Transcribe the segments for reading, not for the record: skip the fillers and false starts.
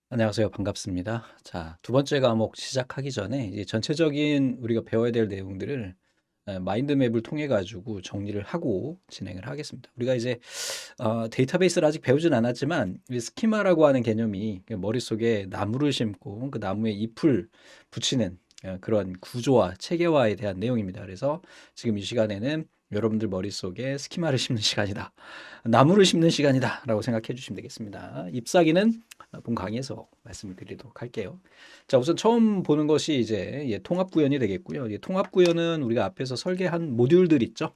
안녕하세요. 반갑습니다. 자, 두 번째 과목 시작하기 전에 이제 전체적인 우리가 배워야 될 내용들을 마인드맵을 통해 가지고 정리를 하고 진행을 하겠습니다. 우리가 이제 데이터베이스를 아직 배우진 않았지만 이 스키마라고 하는 개념이 머릿속에 나무를 심고 그 나무에 잎을 붙이는 그런 구조화, 체계화에 대한 내용입니다. 그래서 지금 이 시간에는 여러분들 머릿속에 스키마를 심는 시간이다. 나무를 심는 시간이다. 라고 생각해 주시면 되겠습니다. 잎사귀는 본 강의에서 말씀을 드리도록 할게요. 자, 우선 처음 보는 것이 이제 통합구현이 되겠고요. 통합구현은 우리가 앞에서 설계한 모듈들 있죠.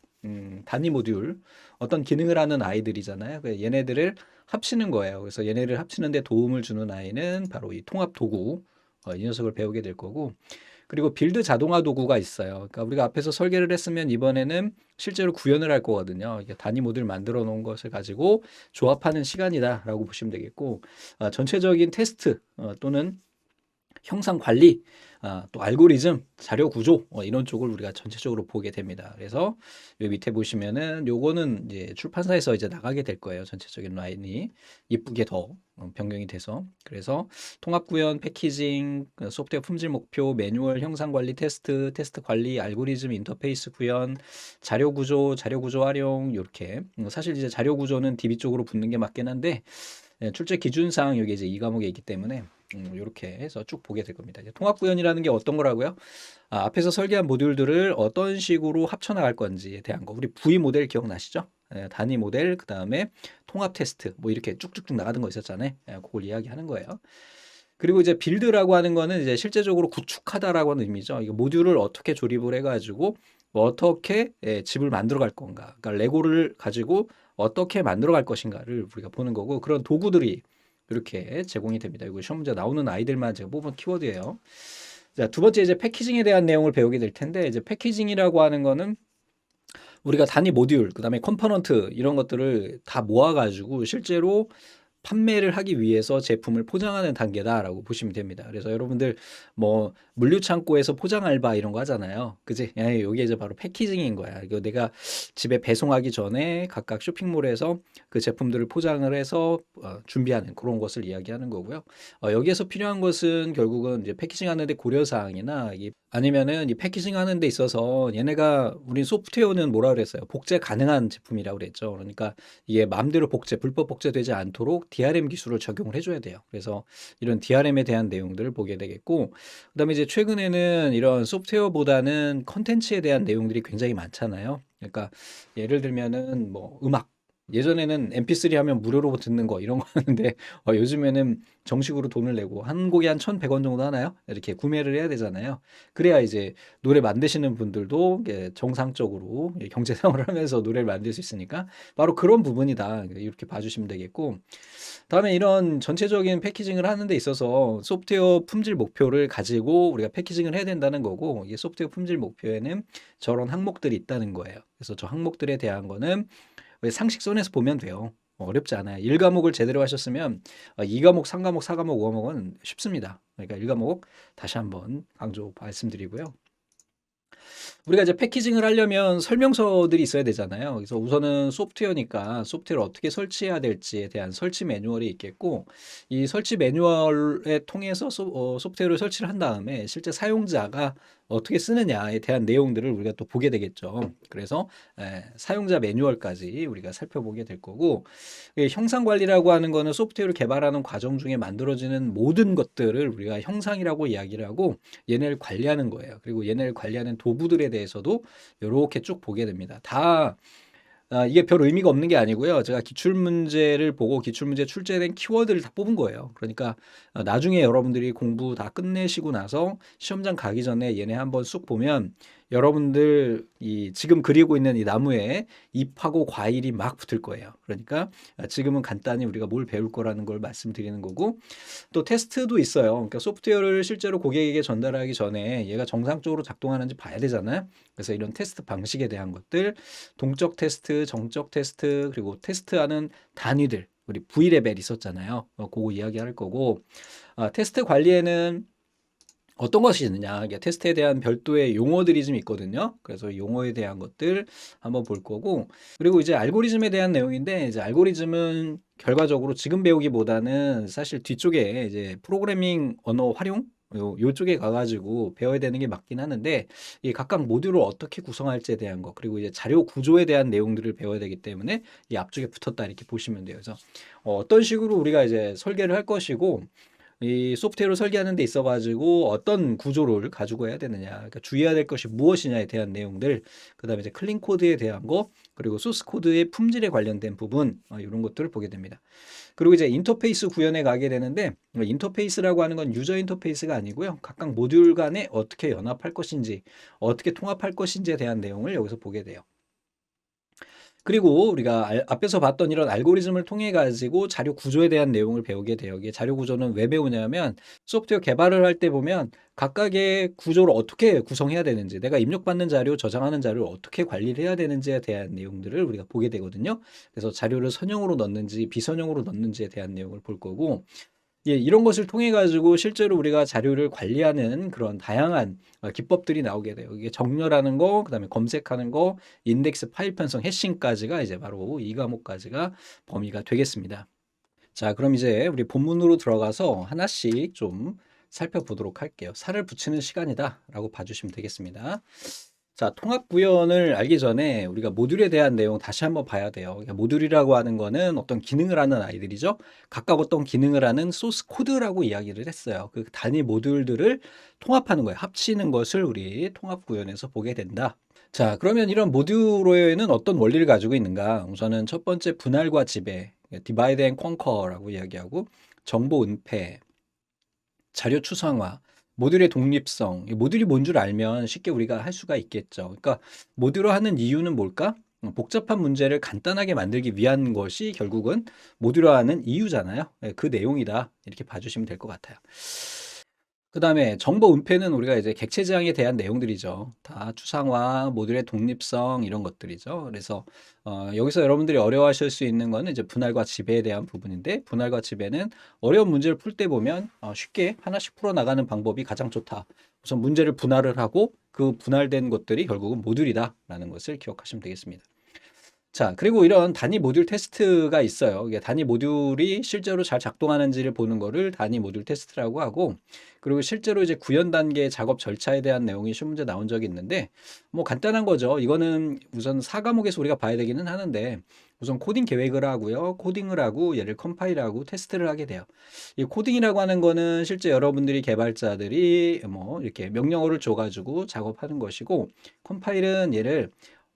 단위 모듈. 어떤 기능을 하는 아이들이잖아요. 얘네들을 합치는 거예요. 그래서 얘네를 합치는데 도움을 주는 아이는 바로 이 통합 도구. 이 녀석을 배우게 될 거고. 그리고 빌드 자동화 도구가 있어요. 그러니까 우리가 앞에서 설계를 했으면 이번에는 실제로 구현을 할 거거든요. 이게 단위 모듈 만들어 놓은 것을 가지고 조합하는 시간이다라고 보시면 되겠고, 전체적인 테스트 또는 형상 관리, 또 알고리즘, 자료 구조 이런 쪽을 우리가 전체적으로 보게 됩니다. 그래서 요 밑에 보시면은 요거는 이제 출판사에서 이제 나가게 될 거예요. 전체적인 라인이 이쁘게 더 변경이 돼서 그래서 통합 구현, 패키징, 소프트웨어 품질 목표, 매뉴얼, 형상 관리 테스트, 테스트 관리, 알고리즘, 인터페이스 구현, 자료 구조, 자료 구조 활용 이렇게 사실 이제 자료 구조는 DB 쪽으로 붙는 게 맞긴 한데 출제 기준상 여기 이제 이 과목에 있기 때문에 이렇게 해서 쭉 보게 될 겁니다. 이제 통합 구현이라는 게 어떤 거라고요? 앞에서 설계한 모듈들을 어떤 식으로 합쳐 나갈 건지에 대한 거. 우리 V 모델 기억나시죠? 단위 모델, 그 다음에 통합 테스트, 뭐 이렇게 쭉쭉쭉 나가는 거 있었잖아요. 그걸 이야기하는 거예요. 그리고 이제 빌드라고 하는 거는 이제 실제적으로 구축하다라고 하는 의미죠. 이거 모듈을 어떻게 조립을 해가지고 뭐 어떻게 집을 만들어 갈 건가. 그러니까 레고를 가지고 어떻게 만들어 갈 것인가를 우리가 보는 거고 그런 도구들이 이렇게 제공이 됩니다. 이거 시험 문제 나오는 아이들만 제가 뽑은 키워드예요. 자, 두 번째 이제 패키징에 대한 내용을 배우게 될 텐데 이제 패키징이라고 하는 거는 우리가 단위 모듈, 그다음에 컴포넌트 이런 것들을 다 모아가지고 실제로 판매를 하기 위해서 제품을 포장하는 단계다라고 보시면 됩니다. 그래서 여러분들 뭐 물류창고에서 포장 알바 이런 거 하잖아요. 그지? 여기 이제 바로 패키징인 거야. 이거 내가 집에 배송하기 전에 각각 쇼핑몰에서 그 제품들을 포장을 해서 준비하는 그런 것을 이야기하는 거고요. 여기에서 필요한 것은 결국은 이제 패키징 하는데 고려사항이나 아니면은 이 패키징 하는 데 있어서 얘네가 우리 소프트웨어는 뭐라 그랬어요? 복제 가능한 제품이라고 그랬죠. 그러니까 이게 마음대로 복제, 불법 복제되지 않도록 DRM 기술을 적용을 해줘야 돼요. 그래서 이런 DRM에 대한 내용들을 보게 되겠고, 그다음에 이제 최근에는 이런 소프트웨어보다는 컨텐츠에 대한 내용들이 굉장히 많잖아요. 그러니까 예를 들면은 뭐 음악. 예전에는 MP3 하면 무료로 듣는 거 이런 거 하는데 요즘에는 정식으로 돈을 내고 한 곡에 한 1,100원 정도 하나요? 이렇게 구매를 해야 되잖아요. 그래야 이제 노래 만드시는 분들도 정상적으로 경제 생활을 하면서 노래를 만들 수 있으니까 바로 그런 부분이다. 이렇게 봐주시면 되겠고. 다음에 이런 전체적인 패키징을 하는 데 있어서 소프트웨어 품질 목표를 가지고 우리가 패키징을 해야 된다는 거고, 이 소프트웨어 품질 목표에는 저런 항목들이 있다는 거예요. 그래서 저 항목들에 대한 거는 상식선에서 보면 돼요. 어렵지 않아요. 1과목을 제대로 하셨으면 2과목, 3과목, 4과목, 5과목은 쉽습니다. 그러니까 1과목 다시 한번 강조 말씀드리고요. 우리가 이제 패키징을 하려면 설명서들이 있어야 되잖아요. 그래서 우선은 소프트웨어니까 소프트웨어를 어떻게 설치해야 될지에 대한 설치 매뉴얼이 있겠고, 이 설치 매뉴얼에 통해서 소프트웨어를 설치를 한 다음에 실제 사용자가 어떻게 쓰느냐에 대한 내용들을 우리가 또 보게 되겠죠. 그래서 사용자 매뉴얼까지 우리가 살펴보게 될 거고, 형상 관리라고 하는 거는 소프트웨어를 개발하는 과정 중에 만들어지는 모든 것들을 우리가 형상이라고 이야기를 하고 얘네를 관리하는 거예요. 그리고 얘네를 관리하는 도구들에 대해서도 이렇게 쭉 보게 됩니다. 다 이게 별 의미가 없는 게 아니고요. 제가 기출문제를 보고 기출문제 출제된 키워드를 다 뽑은 거예요. 그러니까 나중에 여러분들이 공부 다 끝내시고 나서 시험장 가기 전에 얘네 한번 쑥 보면 여러분들 이 지금 그리고 있는 이 나무에 잎하고 과일이 막 붙을 거예요. 그러니까 지금은 간단히 우리가 뭘 배울 거라는 걸 말씀드리는 거고, 또 테스트도 있어요. 그러니까 소프트웨어를 실제로 고객에게 전달하기 전에 얘가 정상적으로 작동하는지 봐야 되잖아요. 그래서 이런 테스트 방식에 대한 것들, 동적 테스트, 정적 테스트, 그리고 테스트하는 단위들, 우리 V레벨 있었잖아요. 그거 이야기할 거고, 테스트 관리에는 어떤 것이 있느냐. 이게 테스트에 대한 별도의 용어들이 좀 있거든요. 그래서 용어에 대한 것들 한번 볼 거고, 그리고 이제 알고리즘에 대한 내용인데, 이제 알고리즘은 결과적으로 지금 배우기보다는 사실 뒤쪽에 이제 프로그래밍 언어 활용? 요쪽에 가가지고 배워야 되는 게 맞긴 하는데, 이 각각 모듈을 어떻게 구성할지에 대한 거, 그리고 이제 자료 구조에 대한 내용들을 배워야 되기 때문에 이 앞쪽에 붙었다 이렇게 보시면 돼요. 그래서 어떤 식으로 우리가 이제 설계를 할 것이고, 이 소프트웨어를 설계하는 데 있어 가지고 어떤 구조를 가지고 해야 되느냐, 그러니까 주의해야 될 것이 무엇이냐에 대한 내용들, 그다음에 이제 클린 코드에 대한 거, 그리고 소스 코드의 품질에 관련된 부분, 이런 것들을 보게 됩니다. 그리고 이제 인터페이스 구현에 가게 되는데, 인터페이스라고 하는 건 유저 인터페이스가 아니고요. 각각 모듈 간에 어떻게 연합할 것인지, 어떻게 통합할 것인지에 대한 내용을 여기서 보게 돼요. 그리고 우리가 앞에서 봤던 이런 알고리즘을 통해 가지고 자료 구조에 대한 내용을 배우게 돼요. 이게 자료 구조는 왜 배우냐면, 소프트웨어 개발을 할 때 보면 각각의 구조를 어떻게 구성해야 되는지, 내가 입력받는 자료, 저장하는 자료를 어떻게 관리를 해야 되는지에 대한 내용들을 우리가 보게 되거든요. 그래서 자료를 선형으로 넣는지 비선형으로 넣는지에 대한 내용을 볼 거고, 예, 이런 것을 통해 가지고 실제로 우리가 자료를 관리하는 그런 다양한 기법들이 나오게 돼요. 이게 정렬하는 거, 그다음에 검색하는 거, 인덱스 파일 편성, 해싱까지가 이제 바로 이 과목까지가 범위가 되겠습니다. 자, 그럼 이제 우리 본문으로 들어가서 하나씩 좀 살펴보도록 할게요. 살을 붙이는 시간이다라고 봐주시면 되겠습니다. 자, 통합 구현을 알기 전에 우리가 모듈에 대한 내용 다시 한번 봐야 돼요. 그러니까 모듈이라고 하는 거는 어떤 기능을 하는 아이들이죠. 각각 어떤 기능을 하는 소스 코드라고 이야기를 했어요. 그 단위 모듈들을 통합하는 거예요. 합치는 것을 우리 통합 구현에서 보게 된다. 자, 그러면 이런 모듈에는 어떤 원리를 가지고 있는가? 우선은 첫 번째 분할과 지배, divide and conquer라고 이야기하고, 정보 은폐, 자료 추상화, 모듈의 독립성, 이 모듈이 뭔 줄 알면 쉽게 우리가 할 수가 있겠죠. 그러니까 모듈로 하는 이유는 뭘까? 복잡한 문제를 간단하게 만들기 위한 것이 결국은 모듈로 하는 이유잖아요. 예, 그 내용이다. 이렇게 봐주시면 될 것 같아요. 그 다음에 정보 은폐는 우리가 이제 객체 지향에 대한 내용들이죠. 다 추상화, 모듈의 독립성 이런 것들이죠. 그래서 여기서 여러분들이 어려워하실 수 있는 거는 이제 분할과 지배에 대한 부분인데, 분할과 지배는 어려운 문제를 풀 때 보면 쉽게 하나씩 풀어 나가는 방법이 가장 좋다. 우선 문제를 분할을 하고 그 분할된 것들이 결국은 모듈이다라는 것을 기억하시면 되겠습니다. 자, 그리고 이런 단위 모듈 테스트가 있어요. 이게 단위 모듈이 실제로 잘 작동하는지를 보는 거를 단위 모듈 테스트라고 하고, 그리고 실제로 이제 구현 단계 작업 절차에 대한 내용이 시험 문제 나온 적이 있는데, 뭐 간단한 거죠. 이거는 우선 4과목에서 우리가 봐야 되기는 하는데, 우선 코딩 계획을 하고요. 코딩을 하고 얘를 컴파일하고 테스트를 하게 돼요. 이 코딩이라고 하는 거는 실제 여러분들이 개발자들이 뭐 이렇게 명령어를 줘가지고 작업하는 것이고, 컴파일은 얘를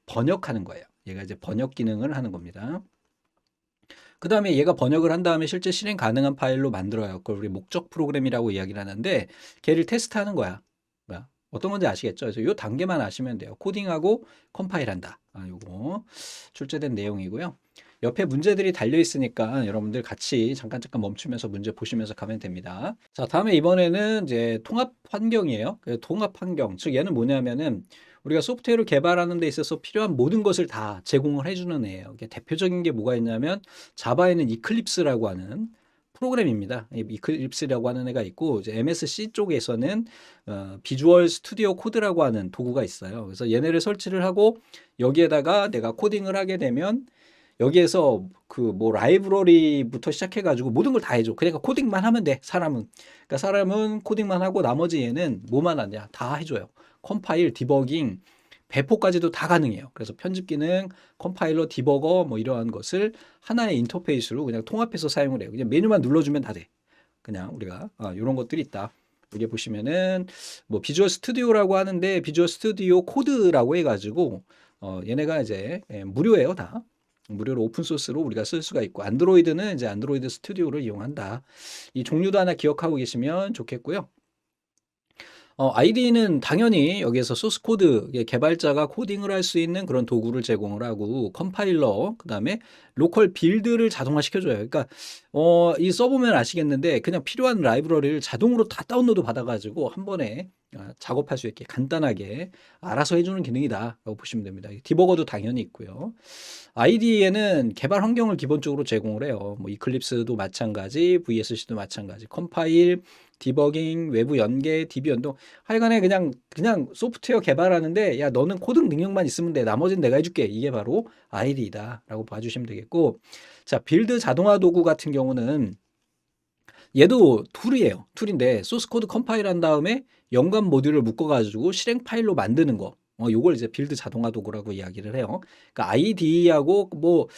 번역하는 거예요. 얘가 이제 번역 기능을 하는 겁니다. 그 다음에 얘가 번역을 한 다음에 실제 실행 가능한 파일로 만들어요. 그걸 우리 목적 프로그램이라고 이야기를 하는데, 걔를 테스트하는 거야. 뭐야? 어떤 건지 아시겠죠? 그래서 이 단계만 아시면 돼요. 코딩하고 컴파일한다. 요거 출제된 내용이고요. 옆에 문제들이 달려 있으니까 여러분들 같이 잠깐 멈추면서 문제 보시면서 가면 됩니다. 자, 다음에 이번에는 이제 통합 환경이에요. 통합 환경, 즉 얘는 뭐냐면은 우리가 소프트웨어를 개발하는 데 있어서 필요한 모든 것을 다 제공을 해주는 애예요. 이게 대표적인 게 뭐가 있냐면 자바에는 이클립스라고 하는 프로그램입니다. 이클립스라고 하는 애가 있고, 이제 MSC 쪽에서는 비주얼 스튜디오 코드라고 하는 도구가 있어요. 그래서 얘네를 설치를 하고 여기에다가 내가 코딩을 하게 되면 여기에서 그 뭐 라이브러리부터 시작해가지고 모든 걸 다 해줘. 그러니까 코딩만 하면 돼, 사람은. 그러니까 사람은 코딩만 하고 나머지 얘는 뭐만 하냐, 다 해줘요. 컴파일, 디버깅, 배포까지도 다 가능해요. 그래서 편집 기능, 컴파일러, 디버거 뭐 이러한 것을 하나의 인터페이스로 그냥 통합해서 사용을 해요. 그냥 메뉴만 눌러주면 다 돼. 그냥 우리가 이런 것들이 있다. 여기 보시면은 뭐 비주얼 스튜디오라고 하는데, 비주얼 스튜디오 코드라고 해가지고 얘네가 이제 무료예요, 다. 무료로 오픈 소스로 우리가 쓸 수가 있고, 안드로이드는 이제 안드로이드 스튜디오를 이용한다. 이 종류도 하나 기억하고 계시면 좋겠고요. ID는 당연히 여기에서 소스 코드, 개발자가 코딩을 할 수 있는 그런 도구를 제공을 하고, 컴파일러, 그 다음에 로컬 빌드를 자동화 시켜줘요. 그러니까 이 써보면 아시겠는데 그냥 필요한 라이브러리를 자동으로 다 다운로드 받아가지고 한 번에 작업할 수 있게 간단하게 알아서 해주는 기능이다라고 보시면 됩니다. 디버거도 당연히 있고요. IDE에는 개발 환경을 기본적으로 제공을 해요. 뭐 이클립스도 마찬가지, VSC도 마찬가지, 컴파일, 디버깅, 외부 연계, DB 연동. 하여간에 그냥 소프트웨어 개발하는데 야 너는 코딩 능력만 있으면 돼. 나머지는 내가 해줄게. 이게 바로 IDE다라고 봐주시면 되겠고, 자 빌드 자동화 도구 같은 경우는 얘도 툴이에요. 툴인데 소스 코드 컴파일한 다음에 연관 모듈을 묶어가지고 실행 파일로 만드는 거. 요걸 이제 빌드 자동화 도구라고 이야기를 해요. 그러니까 IDE하고 뭐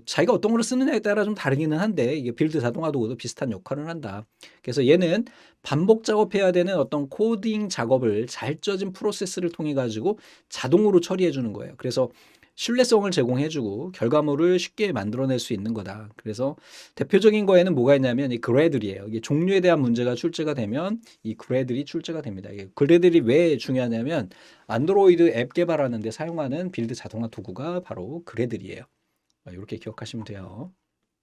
자기가 어떤 걸 쓰느냐에 따라 좀 다르기는 한데 이게 빌드 자동화 도구도 비슷한 역할을 한다. 그래서 얘는 반복 작업해야 되는 어떤 코딩 작업을 잘 짜진 프로세스를 통해 가지고 자동으로 처리해 주는 거예요. 그래서 신뢰성을 제공해주고 결과물을 쉽게 만들어낼 수 있는 거다. 그래서 대표적인 거에는 뭐가 있냐면 이 그래들이에요. 이게 종류에 대한 문제가 출제가 되면 이 그래들이 출제가 됩니다. 이게 그래들이 왜 중요하냐면 안드로이드 앱 개발하는데 사용하는 빌드 자동화 도구가 바로 그래들이에요. 이렇게 기억하시면 돼요.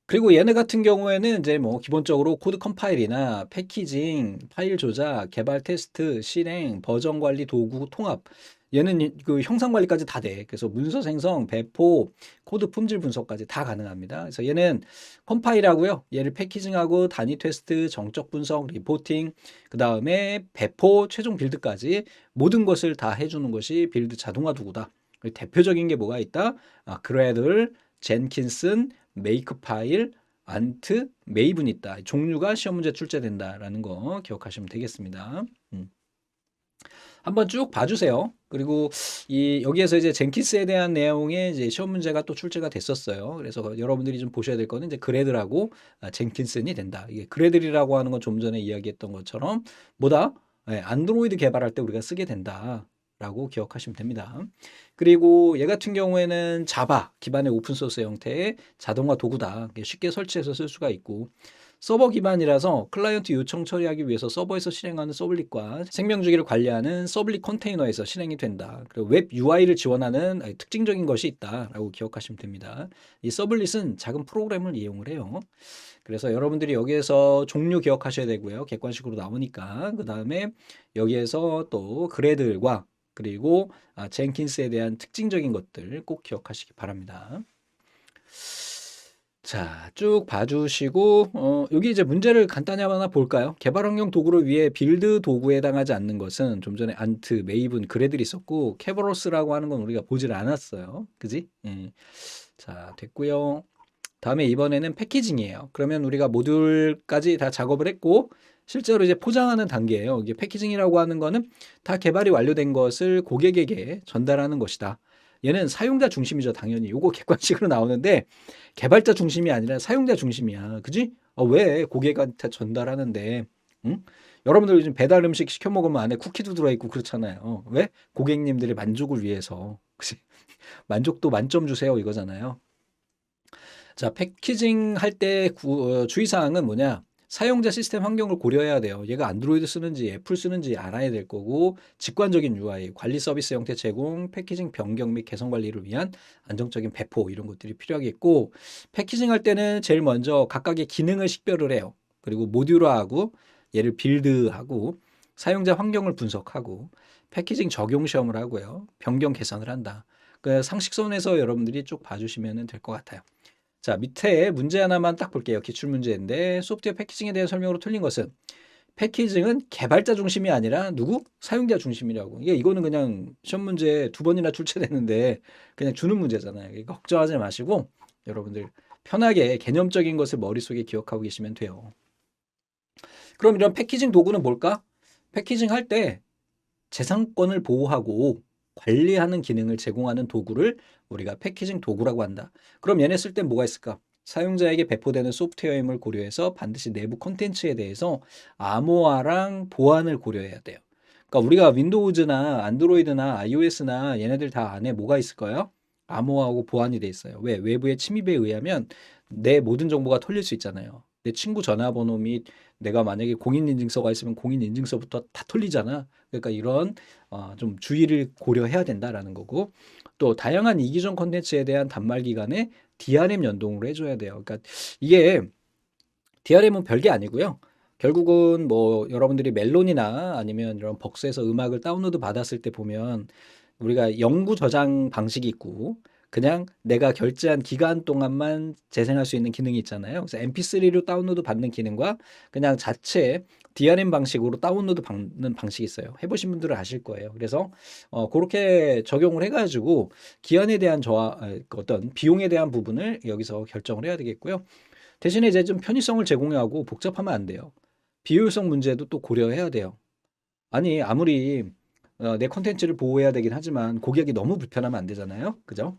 그리고 얘네 같은 경우에는 이제 뭐 기본적으로 코드 컴파일이나 패키징, 파일 조작, 개발 테스트, 실행, 버전 관리 도구 통합. 얘는 그 형상 관리까지 다 돼. 그래서 문서 생성, 배포, 코드 품질 분석까지 다 가능합니다. 그래서 얘는 컴파일하고요. 얘를 패키징하고 단위 테스트, 정적 분석, 리포팅, 그 다음에 배포, 최종 빌드까지 모든 것을 다 해주는 것이 빌드 자동화 도구다. 대표적인 게 뭐가 있다? 그래들, 젠킨슨, 메이크파일, 안트, 메이븐 있다. 종류가 시험 문제 출제된다라는 거 기억하시면 되겠습니다. 한번 쭉 봐주세요. 그리고 여기에서 이제 젠킨스에 대한 내용의 이제 시험 문제가 또 출제가 됐었어요. 그래서 여러분들이 좀 보셔야 될 거는 이제 그래들하고 젠킨슨이 된다. 이게 그래들이라고 하는 건 좀 전에 이야기했던 것처럼 뭐다? 안드로이드 개발할 때 우리가 쓰게 된다. 라고 기억하시면 됩니다. 그리고 얘 같은 경우에는 자바 기반의 오픈소스 형태의 자동화 도구다. 쉽게 설치해서 쓸 수가 있고, 서버 기반이라서 클라이언트 요청 처리하기 위해서 서버에서 실행하는 서블릿과 생명주기를 관리하는 서블릿 컨테이너에서 실행이 된다. 그리고 웹 UI를 지원하는 특징적인 것이 있다라고 기억하시면 됩니다. 이 서블릿은 작은 프로그램을 이용을 해요. 그래서 여러분들이 여기에서 종류 기억하셔야 되고요. 객관식으로 나오니까. 그 다음에 여기에서 또 그래들과 그리고 젠킨스에 대한 특징적인 것들 꼭 기억하시기 바랍니다. 자, 쭉 봐주시고 여기 이제 문제를 간단히 하나 볼까요? 개발 환경 도구를 위해 빌드 도구에 해당하지 않는 것은 좀 전에 안트, 메이븐, 그래들이 있었고 캐버러스라고 하는 건 우리가 보질 않았어요. 그지? 자, 됐고요. 다음에 이번에는 패키징이에요. 그러면 우리가 모듈까지 다 작업을 했고 실제로 이제 포장하는 단계예요. 이게 패키징이라고 하는 거는 다 개발이 완료된 것을 고객에게 전달하는 것이다. 얘는 사용자 중심이죠, 당연히. 요거 객관식으로 나오는데 개발자 중심이 아니라 사용자 중심이야. 그지? 왜 고객한테 전달하는데? 응? 여러분들 요즘 배달 음식 시켜 먹으면 안에 쿠키도 들어있고 그렇잖아요. 왜? 고객님들의 만족을 위해서. 그치? 만족도 만점 주세요 이거잖아요. 자, 패키징 할 때 주의사항은 뭐냐? 사용자 시스템 환경을 고려해야 돼요. 얘가 안드로이드 쓰는지 애플 쓰는지 알아야 될 거고, 직관적인 UI, 관리 서비스 형태 제공, 패키징 변경 및 개선 관리를 위한 안정적인 배포 이런 것들이 필요하겠고, 패키징 할 때는 제일 먼저 각각의 기능을 식별을 해요. 그리고 모듈화하고 얘를 빌드하고 사용자 환경을 분석하고 패키징 적용 시험을 하고요. 변경 개선을 한다. 그 상식선에서 여러분들이 쭉 봐주시면 될 것 같아요. 자, 밑에 문제 하나만 딱 볼게요. 기출문제인데 소프트웨어 패키징에 대한 설명으로 틀린 것은 패키징은 개발자 중심이 아니라 누구? 사용자 중심이라고. 이거는 그냥 시험 문제 2번이나 출제되는데 그냥 주는 문제잖아요. 이거 걱정하지 마시고 여러분들 편하게 개념적인 것을 머릿속에 기억하고 계시면 돼요. 그럼 이런 패키징 도구는 뭘까? 패키징 할 때 재산권을 보호하고 관리하는 기능을 제공하는 도구를 우리가 패키징 도구라고 한다. 그럼 얘네 쓸 땐 뭐가 있을까? 사용자에게 배포되는 소프트웨어임을 고려해서 반드시 내부 콘텐츠에 대해서 암호화랑 보안을 고려해야 돼요. 그러니까 우리가 윈도우즈나 안드로이드나 iOS나 얘네들 다 안에 뭐가 있을까요? 암호화하고 보안이 돼 있어요. 왜? 외부의 침입에 의하면 내 모든 정보가 털릴 수 있잖아요. 내 친구 전화번호 및 내가 만약에 공인인증서가 있으면 공인인증서부터 다 털리잖아. 그러니까 이런 좀 주의를 고려해야 된다라는 거고, 또 다양한 이기적 콘텐츠에 대한 단말 기간에 DRM 연동을 해줘야 돼요. 그러니까 이게 DRM은 별게 아니고요. 결국은 뭐 여러분들이 멜론이나 아니면 이런 벅스에서 음악을 다운로드 받았을 때 보면 우리가 영구 저장 방식이 있고 그냥 내가 결제한 기간 동안만 재생할 수 있는 기능이 있잖아요. 그래서 MP3로 다운로드 받는 기능과 그냥 자체 DRM 방식으로 다운로드 받는 방식이 있어요. 해보신 분들은 아실 거예요. 그래서 그렇게 적용을 해가지고 기한에 대한 어떤 비용에 대한 부분을 여기서 결정을 해야 되겠고요. 대신에 이제 좀 편의성을 제공하고 복잡하면 안 돼요. 비효율성 문제도 또 고려해야 돼요. 아니 아무리 내 컨텐츠를 보호해야 되긴 하지만 고객이 너무 불편하면 안 되잖아요. 그죠?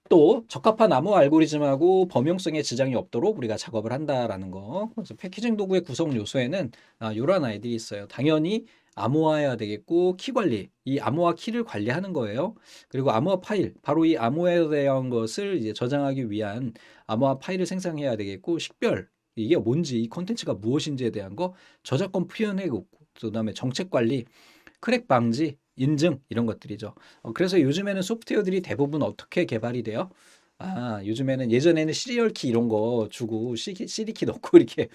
또 적합한 암호 알고리즘하고 범용성에 지장이 없도록 우리가 작업을 한다라는 거. 그래서 패키징 도구의 구성 요소에는 이런 아이들이 있어요. 당연히 암호화해야 되겠고 키 관리, 이 암호화 키를 관리하는 거예요. 그리고 암호화 파일, 바로 이 암호화에 대한 것을 이제 저장하기 위한 암호화 파일을 생성해야 되겠고 식별, 이게 뭔지 이 콘텐츠가 무엇인지에 대한 거 저작권 표현해고 그다음에 정책 관리, 크랙 방지, 인증 이런 것들이죠. 그래서 요즘에는 소프트웨어들이 대부분 어떻게 개발이 돼요? 요즘에는 예전에는 시리얼 키 이런 거 주고 CD 키 넣고 이렇게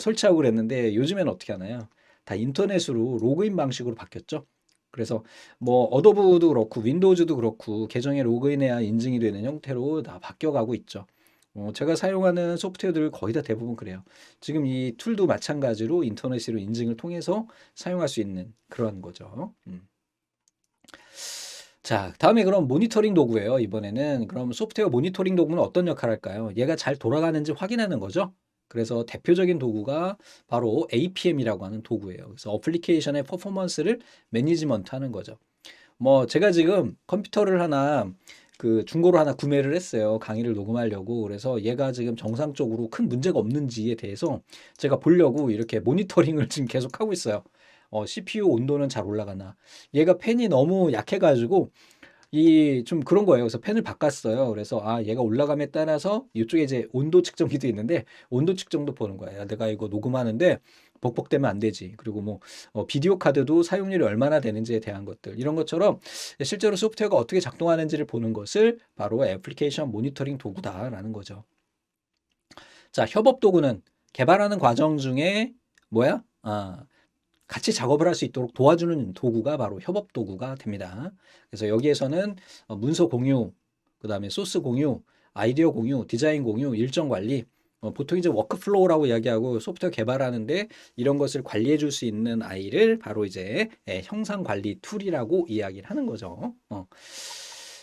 설치하고 그랬는데 요즘에는 어떻게 하나요? 다 인터넷으로 로그인 방식으로 바뀌었죠. 그래서 뭐 어도브도 그렇고 윈도우즈도 그렇고 계정에 로그인해야 인증이 되는 형태로 다 바뀌어가고 있죠. 제가 사용하는 소프트웨어들 거의 다 대부분 그래요. 지금 이 툴도 마찬가지로 인터넷으로 인증을 통해서 사용할 수 있는 그런 거죠. 자, 다음에 그럼 모니터링 도구예요. 이번에는 그럼 소프트웨어 모니터링 도구는 어떤 역할을 할까요? 얘가 잘 돌아가는지 확인하는 거죠. 그래서 대표적인 도구가 바로 APM이라고 하는 도구예요. 그래서 어플리케이션의 퍼포먼스를 매니지먼트 하는 거죠. 뭐 제가 지금 컴퓨터를 하나 그 중고로 하나 구매를 했어요. 강의를 녹음하려고. 그래서 얘가 지금 정상적으로 큰 문제가 없는지에 대해서 제가 보려고 이렇게 모니터링을 지금 계속 하고 있어요. CPU 온도는 잘 올라가나. 얘가 팬이 너무 약해가지고 이 좀 그런 거예요. 그래서 팬을 바꿨어요. 그래서 얘가 올라감에 따라서 이쪽에 이제 온도 측정기도 있는데 온도 측정도 보는 거예요. 내가 이거 녹음하는데 벅벅대면 안 되지. 그리고 뭐 비디오 카드도 사용률이 얼마나 되는지에 대한 것들 이런 것처럼 실제로 소프트웨어가 어떻게 작동하는지를 보는 것을 바로 애플리케이션 모니터링 도구다라는 거죠. 자, 협업 도구는 개발하는 과정 중에 뭐야? 같이 작업을 할 수 있도록 도와주는 도구가 바로 협업 도구가 됩니다. 그래서 여기에서는 문서 공유, 그 다음에 소스 공유, 아이디어 공유, 디자인 공유, 일정 관리, 보통 이제 워크플로우라고 이야기하고 소프트웨어 개발하는데 이런 것을 관리해 줄 수 있는 아이를 바로 이제 형상 관리 툴이라고 이야기를 하는 거죠.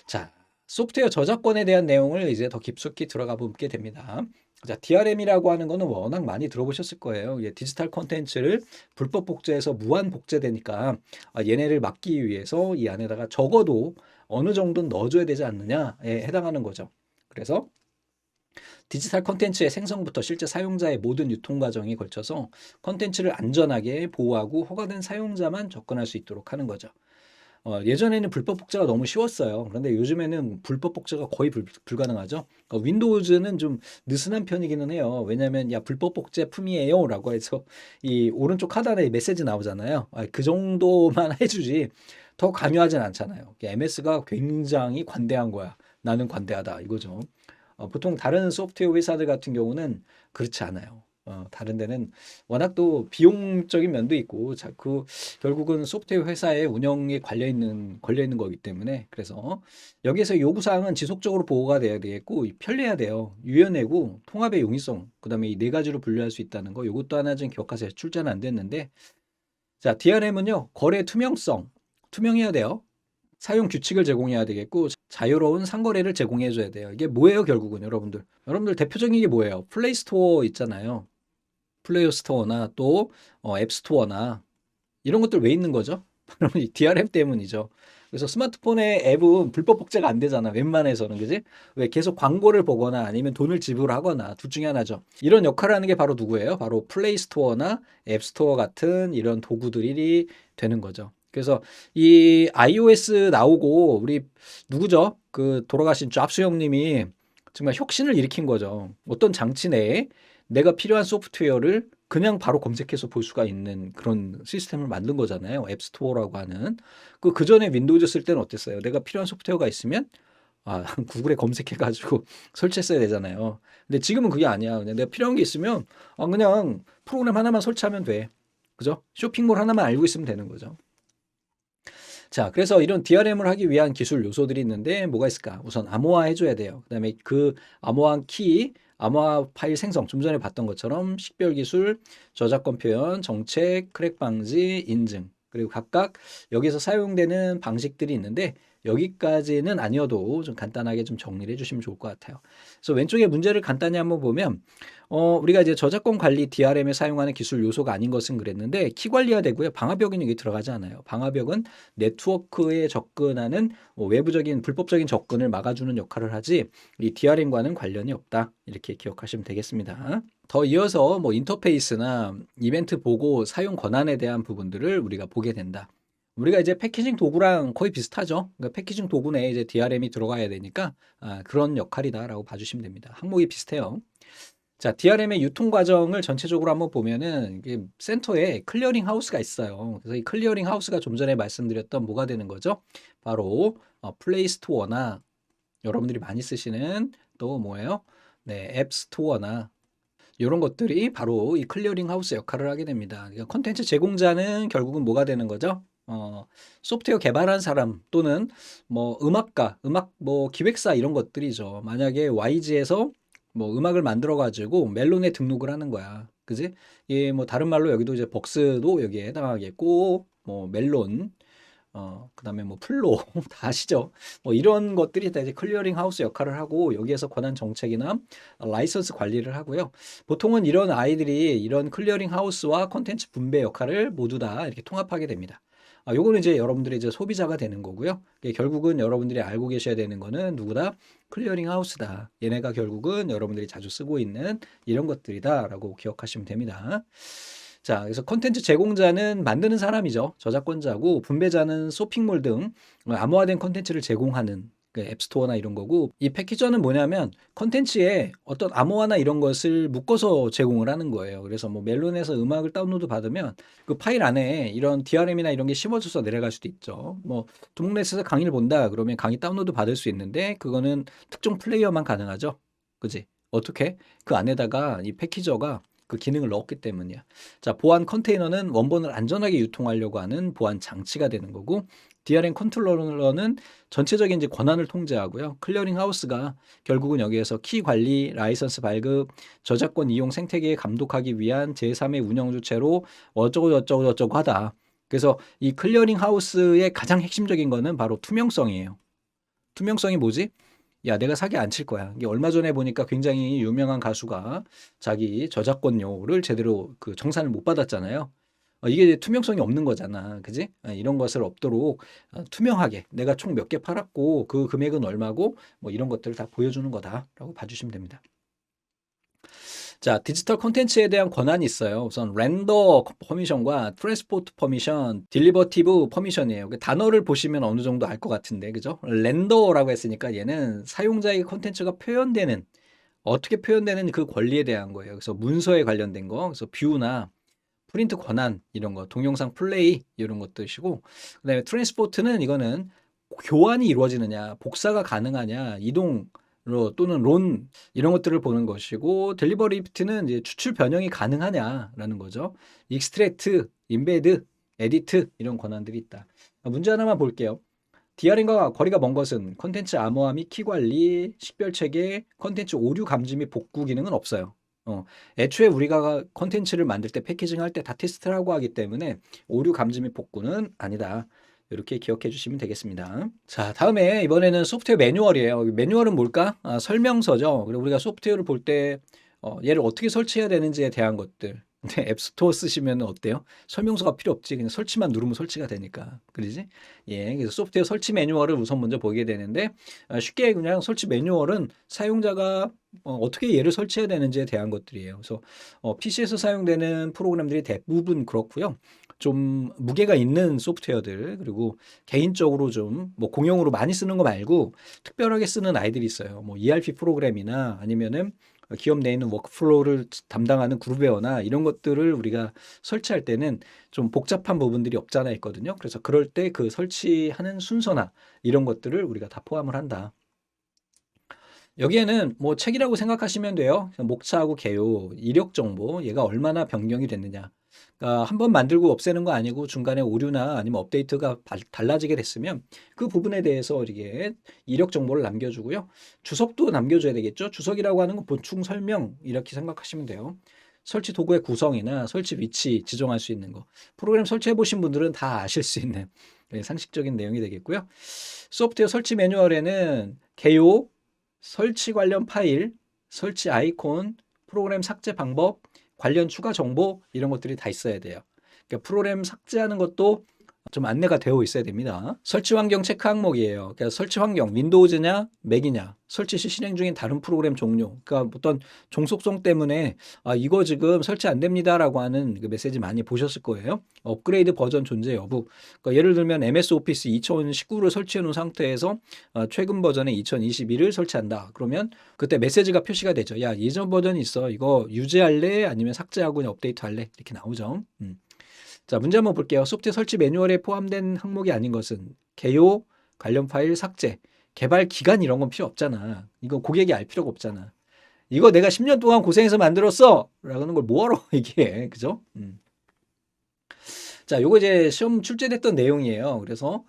자, 소프트웨어 저작권에 대한 내용을 이제 더 깊숙이 들어가 보게 됩니다. 자, DRM이라고 하는 거는 워낙 많이 들어보셨을 거예요. 디지털 콘텐츠를 불법 복제해서 무한 복제되니까 얘네를 막기 위해서 이 안에다가 적어도 어느 정도는 넣어줘야 되지 않느냐에 해당하는 거죠. 그래서 디지털 콘텐츠의 생성부터 실제 사용자의 모든 유통 과정에 걸쳐서 콘텐츠를 안전하게 보호하고 허가된 사용자만 접근할 수 있도록 하는 거죠. 예전에는 불법 복제가 너무 쉬웠어요. 그런데 요즘에는 불법 복제가 거의 불가능하죠. 윈도우즈는 좀 느슨한 편이기는 해요. 왜냐하면 야 불법 복제품이에요 라고 해서 이 오른쪽 하단에 메시지 나오잖아요. 그 정도만 해주지 더 강요하진 않잖아요. MS가 굉장히 관대한 거야. 나는 관대하다 이거죠. 보통 다른 소프트웨어 회사들 같은 경우는 그렇지 않아요. 다른 데는 워낙 또 비용적인 면도 있고, 결국은 소프트웨어 회사의 운영에 걸려 있는 거기 때문에, 그래서 여기에서 요구사항은 지속적으로 보호가 돼야 되겠고, 편리해야 돼요. 유연하고, 통합의 용이성, 그 다음에 이 네 가지로 분류할 수 있다는 거, 요것도 하나 좀 기억하세요. 출제는 안 됐는데. 자, DRM은요, 거래 투명성, 투명해야 돼요. 사용 규칙을 제공해야 되겠고 자유로운 상거래를 제공해 줘야 돼요. 이게 뭐예요, 결국은 여러분들 대표적인 게 뭐예요? 플레이 스토어 있잖아요. 플레이 스토어나 또 앱 스토어나 이런 것들 왜 있는 거죠? 바로 이 DRM 때문이죠. 그래서 스마트폰의 앱은 불법 복제가 안 되잖아. 웬만해서는 그지? 왜 계속 광고를 보거나 아니면 돈을 지불하거나 둘 중에 하나죠. 이런 역할을 하는 게 바로 누구예요? 바로 플레이 스토어나 앱 스토어 같은 이런 도구들이 되는 거죠. 그래서 이 iOS 나오고 우리 누구죠? 그 돌아가신 잡스 형님이 정말 혁신을 일으킨 거죠. 어떤 장치 내에 내가 필요한 소프트웨어를 그냥 바로 검색해서 볼 수가 있는 그런 시스템을 만든 거잖아요. 앱스토어라고 하는. 그 전에 윈도우즈 쓸 때는 어땠어요? 내가 필요한 소프트웨어가 있으면 구글에 검색해가지고 설치했어야 되잖아요. 근데 지금은 그게 아니야. 그냥 내가 필요한 게 있으면 그냥 프로그램 하나만 설치하면 돼. 그죠? 쇼핑몰 하나만 알고 있으면 되는 거죠. 자, 그래서 이런 DRM을 하기 위한 기술 요소들이 있는데 뭐가 있을까? 우선 암호화 해줘야 돼요. 그다음에 그 암호화 키, 암호화 파일 생성, 좀 전에 봤던 것처럼 식별 기술, 저작권 표현, 정책, 크랙 방지, 인증. 그리고 각각 여기서 사용되는 방식들이 있는데 여기까지는 아니어도 좀 간단하게 좀 정리를 해주시면 좋을 것 같아요. 그래서 왼쪽에 문제를 간단히 한번 보면 우리가 이제 저작권 관리 DRM에 사용하는 기술 요소가 아닌 것은 그랬는데 키 관리가 되고요. 방화벽은 여기 들어가지 않아요. 방화벽은 네트워크에 접근하는 외부적인 불법적인 접근을 막아주는 역할을 하지 이 DRM과는 관련이 없다. 이렇게 기억하시면 되겠습니다. 더 이어서 뭐 인터페이스나 이벤트 보고 사용 권한에 대한 부분들을 우리가 보게 된다. 우리가 이제 패키징 도구랑 거의 비슷하죠. 그러니까 패키징 도구 내에 이제 DRM이 들어가야 되니까 그런 역할이다라고 봐주시면 됩니다. 항목이 비슷해요. 자, DRM의 유통 과정을 전체적으로 한번 보면은 이게 센터에 클리어링 하우스가 있어요. 그래서 이 클리어링 하우스가 좀 전에 말씀드렸던 뭐가 되는 거죠? 바로 플레이 스토어나 여러분들이 많이 쓰시는 또 뭐예요? 네, 앱 스토어나 이런 것들이 바로 이 클리어링 하우스 역할을 하게 됩니다. 그러니까 컨텐츠 제공자는 결국은 뭐가 되는 거죠? 소프트웨어 개발한 사람 또는 뭐 음악가, 음악 뭐 기획사 이런 것들이죠. 만약에 YG에서 뭐 음악을 만들어 가지고 멜론에 등록을 하는 거야. 그지? 예, 뭐 다른 말로 여기도 이제 벅스도 여기에 해당하겠고 뭐 멜론 그다음에 뭐 플로 다 아시죠? 뭐 이런 것들이 다 이제 클리어링 하우스 역할을 하고 여기에서 권한 정책이나 라이선스 관리를 하고요. 보통은 이런 아이들이 이런 클리어링 하우스와 콘텐츠 분배 역할을 모두 다 이렇게 통합하게 됩니다. 요거는 이제 여러분들이 이제 소비자가 되는 거고요. 결국은 여러분들이 알고 계셔야 되는 거는 누구다? 클리어링 하우스다. 얘네가 결국은 여러분들이 자주 쓰고 있는 이런 것들이다라고 기억하시면 됩니다. 자, 그래서 콘텐츠 제공자는 만드는 사람이죠. 저작권자고 분배자는 쇼핑몰 등 암호화된 콘텐츠를 제공하는 그 앱스토어나 이런 거고 이 패키저는 뭐냐면 콘텐츠에 어떤 암호화나 이런 것을 묶어서 제공을 하는 거예요. 그래서 뭐 멜론에서 음악을 다운로드 받으면 그 파일 안에 이런 DRM이나 이런 게 심어져서 내려갈 수도 있죠. 뭐 두목넷에서 강의를 본다 그러면 강의 다운로드 받을 수 있는데 그거는 특정 플레이어만 가능하죠. 그지? 어떻게? 그 안에다가 이 패키저가 그 기능을 넣었기 때문이야. 자, 보안 컨테이너는 원본을 안전하게 유통하려고 하는 보안 장치가 되는 거고 DRM 컨트롤러는 전체적인 이제 권한을 통제하고요. 클리어링 하우스가 결국은 여기에서 키 관리, 라이선스 발급, 저작권 이용 생태계에 감독하기 위한 제3의 운영 주체로 어쩌고 저쩌고 저쩌고 하다. 그래서 이 클리어링 하우스의 가장 핵심적인 거는 바로 투명성이에요. 투명성이 뭐지? 야, 내가 사기 안 칠 거야. 이게 얼마 전에 보니까 굉장히 유명한 가수가 자기 저작권료를 제대로 그 정산을 못 받았잖아요. 이게 투명성이 없는 거잖아. 그지? 이런 것을 없도록 투명하게 내가 총 몇 개 팔았고 그 금액은 얼마고 뭐 이런 것들을 다 보여주는 거다라고 봐주시면 됩니다. 자, 디지털 콘텐츠에 대한 권한이 있어요. 우선 렌더 퍼미션과 트랜스포트 퍼미션, 딜리버티브 퍼미션이에요. 그 단어를 보시면 어느 정도 알 것 같은데, 그죠? 렌더라고 했으니까 얘는 사용자의 콘텐츠가 표현되는 어떻게 표현되는 그 권리에 대한 거예요. 그래서 문서에 관련된 거, 그래서 뷰나 프린트 권한 이런 거, 동영상 플레이 이런 것들이시고, 그다음에 트랜스포트는 이거는 교환이 이루어지느냐, 복사가 가능하냐, 이동 또는 론 이런 것들을 보는 것이고 델리버리티는 이제 추출 변형이 가능하냐라는 거죠. 익스트랙트, 인베드, 에디트 이런 권한들이 있다. 문제 하나만 볼게요. DRM과 거리가 먼 것은 컨텐츠 암호화 및 키 관리, 식별 체계, 컨텐츠 오류 감지 및 복구 기능은 없어요. 애초에 우리가 컨텐츠를 만들 때 패키징 할 때 다 테스트를 하고 하기 때문에 오류 감지 및 복구는 아니다. 이렇게 기억해 주시면 되겠습니다. 자, 다음에 이번에는 소프트웨어 매뉴얼이에요. 매뉴얼은 뭘까? 설명서죠. 그리고 우리가 소프트웨어를 볼 때 얘를 어떻게 설치해야 되는지에 대한 것들. 근데 앱스토어 쓰시면 어때요? 설명서가 필요 없지. 그냥 설치만 누르면 설치가 되니까. 그러지? 예. 그래서 소프트웨어 설치 매뉴얼을 우선 먼저 보게 되는데 쉽게 그냥 설치 매뉴얼은 사용자가 어떻게 얘를 설치해야 되는지에 대한 것들이에요. 그래서 PC에서 사용되는 프로그램들이 대부분 그렇고요. 좀 무게가 있는 소프트웨어들 그리고 개인적으로 좀 뭐 공용으로 많이 쓰는 거 말고 특별하게 쓰는 아이들이 있어요. 뭐 ERP 프로그램이나 아니면은 기업 내에 있는 워크플로우를 담당하는 그룹웨어나 이런 것들을 우리가 설치할 때는 좀 복잡한 부분들이 없잖아 있거든요. 그래서 그럴 때 그 설치하는 순서나 이런 것들을 우리가 다 포함을 한다. 여기에는 뭐 책이라고 생각하시면 돼요. 목차하고 개요, 이력 정보, 얘가 얼마나 변경이 됐느냐. 그러니까 한번 만들고 없애는 거 아니고 중간에 오류나 아니면 업데이트가 달라지게 됐으면 그 부분에 대해서 이게 이력 정보를 남겨주고요. 주석도 남겨줘야 되겠죠. 주석이라고 하는 건 보충 설명 이렇게 생각하시면 돼요. 설치 도구의 구성이나 설치 위치 지정할 수 있는 거. 프로그램 설치해 보신 분들은 다 아실 수 있는 상식적인 내용이 되겠고요. 소프트웨어 설치 매뉴얼에는 개요, 설치 관련 파일, 설치 아이콘, 프로그램 삭제 방법, 관련 추가 정보 이런 것들이 다 있어야 돼요. 그러니까 프로그램 삭제하는 것도 좀 안내가 되어 있어야 됩니다. 설치 환경 체크 항목이에요. 그러니까 설치 환경 윈도우즈냐 맥이냐, 설치 시 실행 중인 다른 프로그램 종류. 그러니까 어떤 종속성 때문에 이거 지금 설치 안 됩니다라고 하는 그 메시지 많이 보셨을 거예요. 업그레이드 버전 존재 여부. 그러니까 예를 들면 MS 오피스 2019를 설치해 놓은 상태에서 최근 버전의 2021을 설치한다. 그러면 그때 메시지가 표시가 되죠. 야, 예전 버전이 있어. 이거 유지할래? 아니면 삭제하고 그냥 업데이트 할래? 이렇게 나오죠. 자, 문제 한번 볼게요. 소프트웨어 설치 매뉴얼에 포함된 항목이 아닌 것은 개요, 관련 파일 삭제, 개발 기간 이런 건 필요 없잖아. 이거 고객이 알 필요가 없잖아. 이거 내가 10년 동안 고생해서 만들었어! 라는 걸 뭐하러 이게, 그죠? 자, 요거 이제 시험 출제됐던 내용이에요. 그래서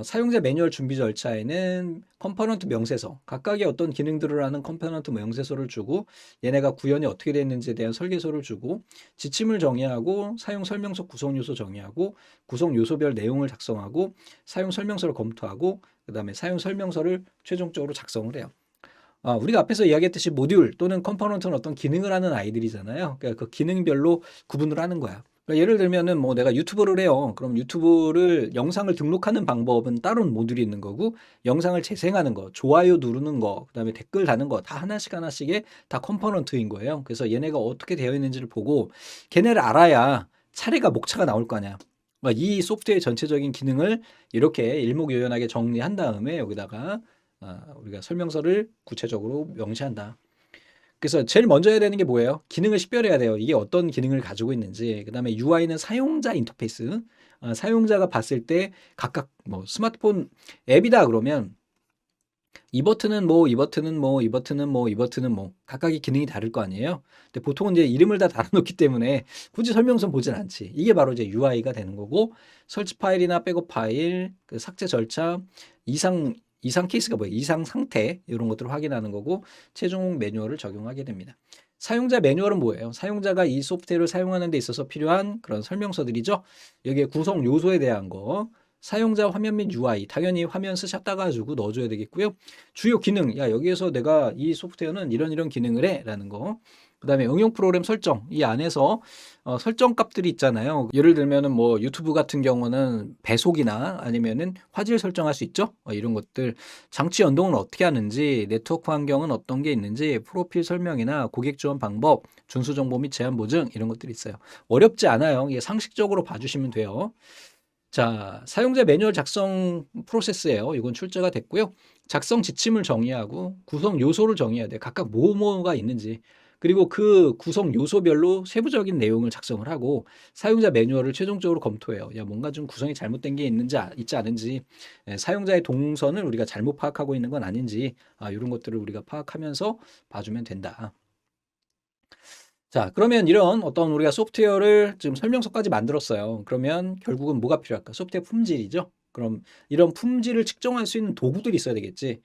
사용자 매뉴얼 준비 절차에는 컴포넌트 명세서, 각각의 어떤 기능들을 하는 컴포넌트 명세서를 주고 얘네가 구현이 어떻게 됐는지에 대한 설계서를 주고 지침을 정의하고 사용 설명서 구성 요소 정의하고 구성 요소별 내용을 작성하고 사용 설명서를 검토하고 그다음에 사용 설명서를 최종적으로 작성을 해요. 우리가 앞에서 이야기했듯이 모듈 또는 컴포넌트는 어떤 기능을 하는 아이들이잖아요. 그러니까 그 기능별로 구분을 하는 거야. 그러니까 예를 들면은 뭐 내가 유튜브를 해요. 그럼 유튜브를 영상을 등록하는 방법은 다른 모듈이 있는 거고 영상을 재생하는 거, 좋아요 누르는 거, 그다음에 댓글 다는 거 다 하나씩 하나씩의 다 컴포넌트인 거예요. 그래서 얘네가 어떻게 되어 있는지를 보고 걔네를 알아야 차례가 목차가 나올 거 아니야. 그러니까 이 소프트웨어의 전체적인 기능을 이렇게 일목요연하게 정리한 다음에 여기다가 우리가 설명서를 구체적으로 명시한다. 그래서 제일 먼저 해야 되는 게 뭐예요? 기능을 식별해야 돼요. 이게 어떤 기능을 가지고 있는지. 그다음에 UI는 사용자 인터페이스. 사용자가 봤을 때 각각 뭐 스마트폰 앱이다 그러면 이 버튼은 뭐, 이 버튼은 뭐, 이 버튼은 뭐, 이 버튼은 뭐 각각의 기능이 다를 거 아니에요. 근데 보통은 이제 이름을 다 달아놓기 때문에 굳이 설명서 보진 않지. 이게 바로 이제 UI가 되는 거고 설치 파일이나 백업 파일, 그 삭제 절차, 이상 케이스가 뭐예요? 이상 상태 이런 것들을 확인하는 거고 최종 매뉴얼을 적용하게 됩니다. 사용자 매뉴얼은 뭐예요? 사용자가 이 소프트웨어를 사용하는 데 있어서 필요한 그런 설명서들이죠. 여기에 구성 요소에 대한 거, 사용자 화면 및 UI, 당연히 화면 스샷 따가지고 넣어줘야 되겠고요. 주요 기능, 야 여기에서 내가 이 소프트웨어는 이런 기능을 해 라는 거. 그 다음에 응용 프로그램 설정, 이 안에서 설정 값들이 있잖아요. 예를 들면은 뭐 유튜브 같은 경우는 배속이나 아니면은 화질 설정할 수 있죠. 이런 것들, 장치 연동은 어떻게 하는지, 네트워크 환경은 어떤 게 있는지, 프로필 설명이나 고객 지원 방법, 준수 정보 및 제한 보증 이런 것들이 있어요. 어렵지 않아요. 이게 상식적으로 봐주시면 돼요. 자, 사용자 매뉴얼 작성 프로세스예요. 이건 출제가 됐고요. 작성 지침을 정의하고 구성 요소를 정의해야 돼. 각각 뭐가 있는지. 그리고 그 구성 요소별로 세부적인 내용을 작성을 하고 사용자 매뉴얼을 최종적으로 검토해요. 야, 뭔가 좀 구성이 잘못된 게 있지 않은지, 사용자의 동선을 우리가 잘못 파악하고 있는 건 아닌지, 이런 것들을 우리가 파악하면서 봐주면 된다. 자, 그러면 이런 어떤 우리가 소프트웨어를 지금 설명서까지 만들었어요. 그러면 결국은 뭐가 필요할까? 소프트웨어 품질이죠. 그럼 이런 품질을 측정할 수 있는 도구들이 있어야 되겠지.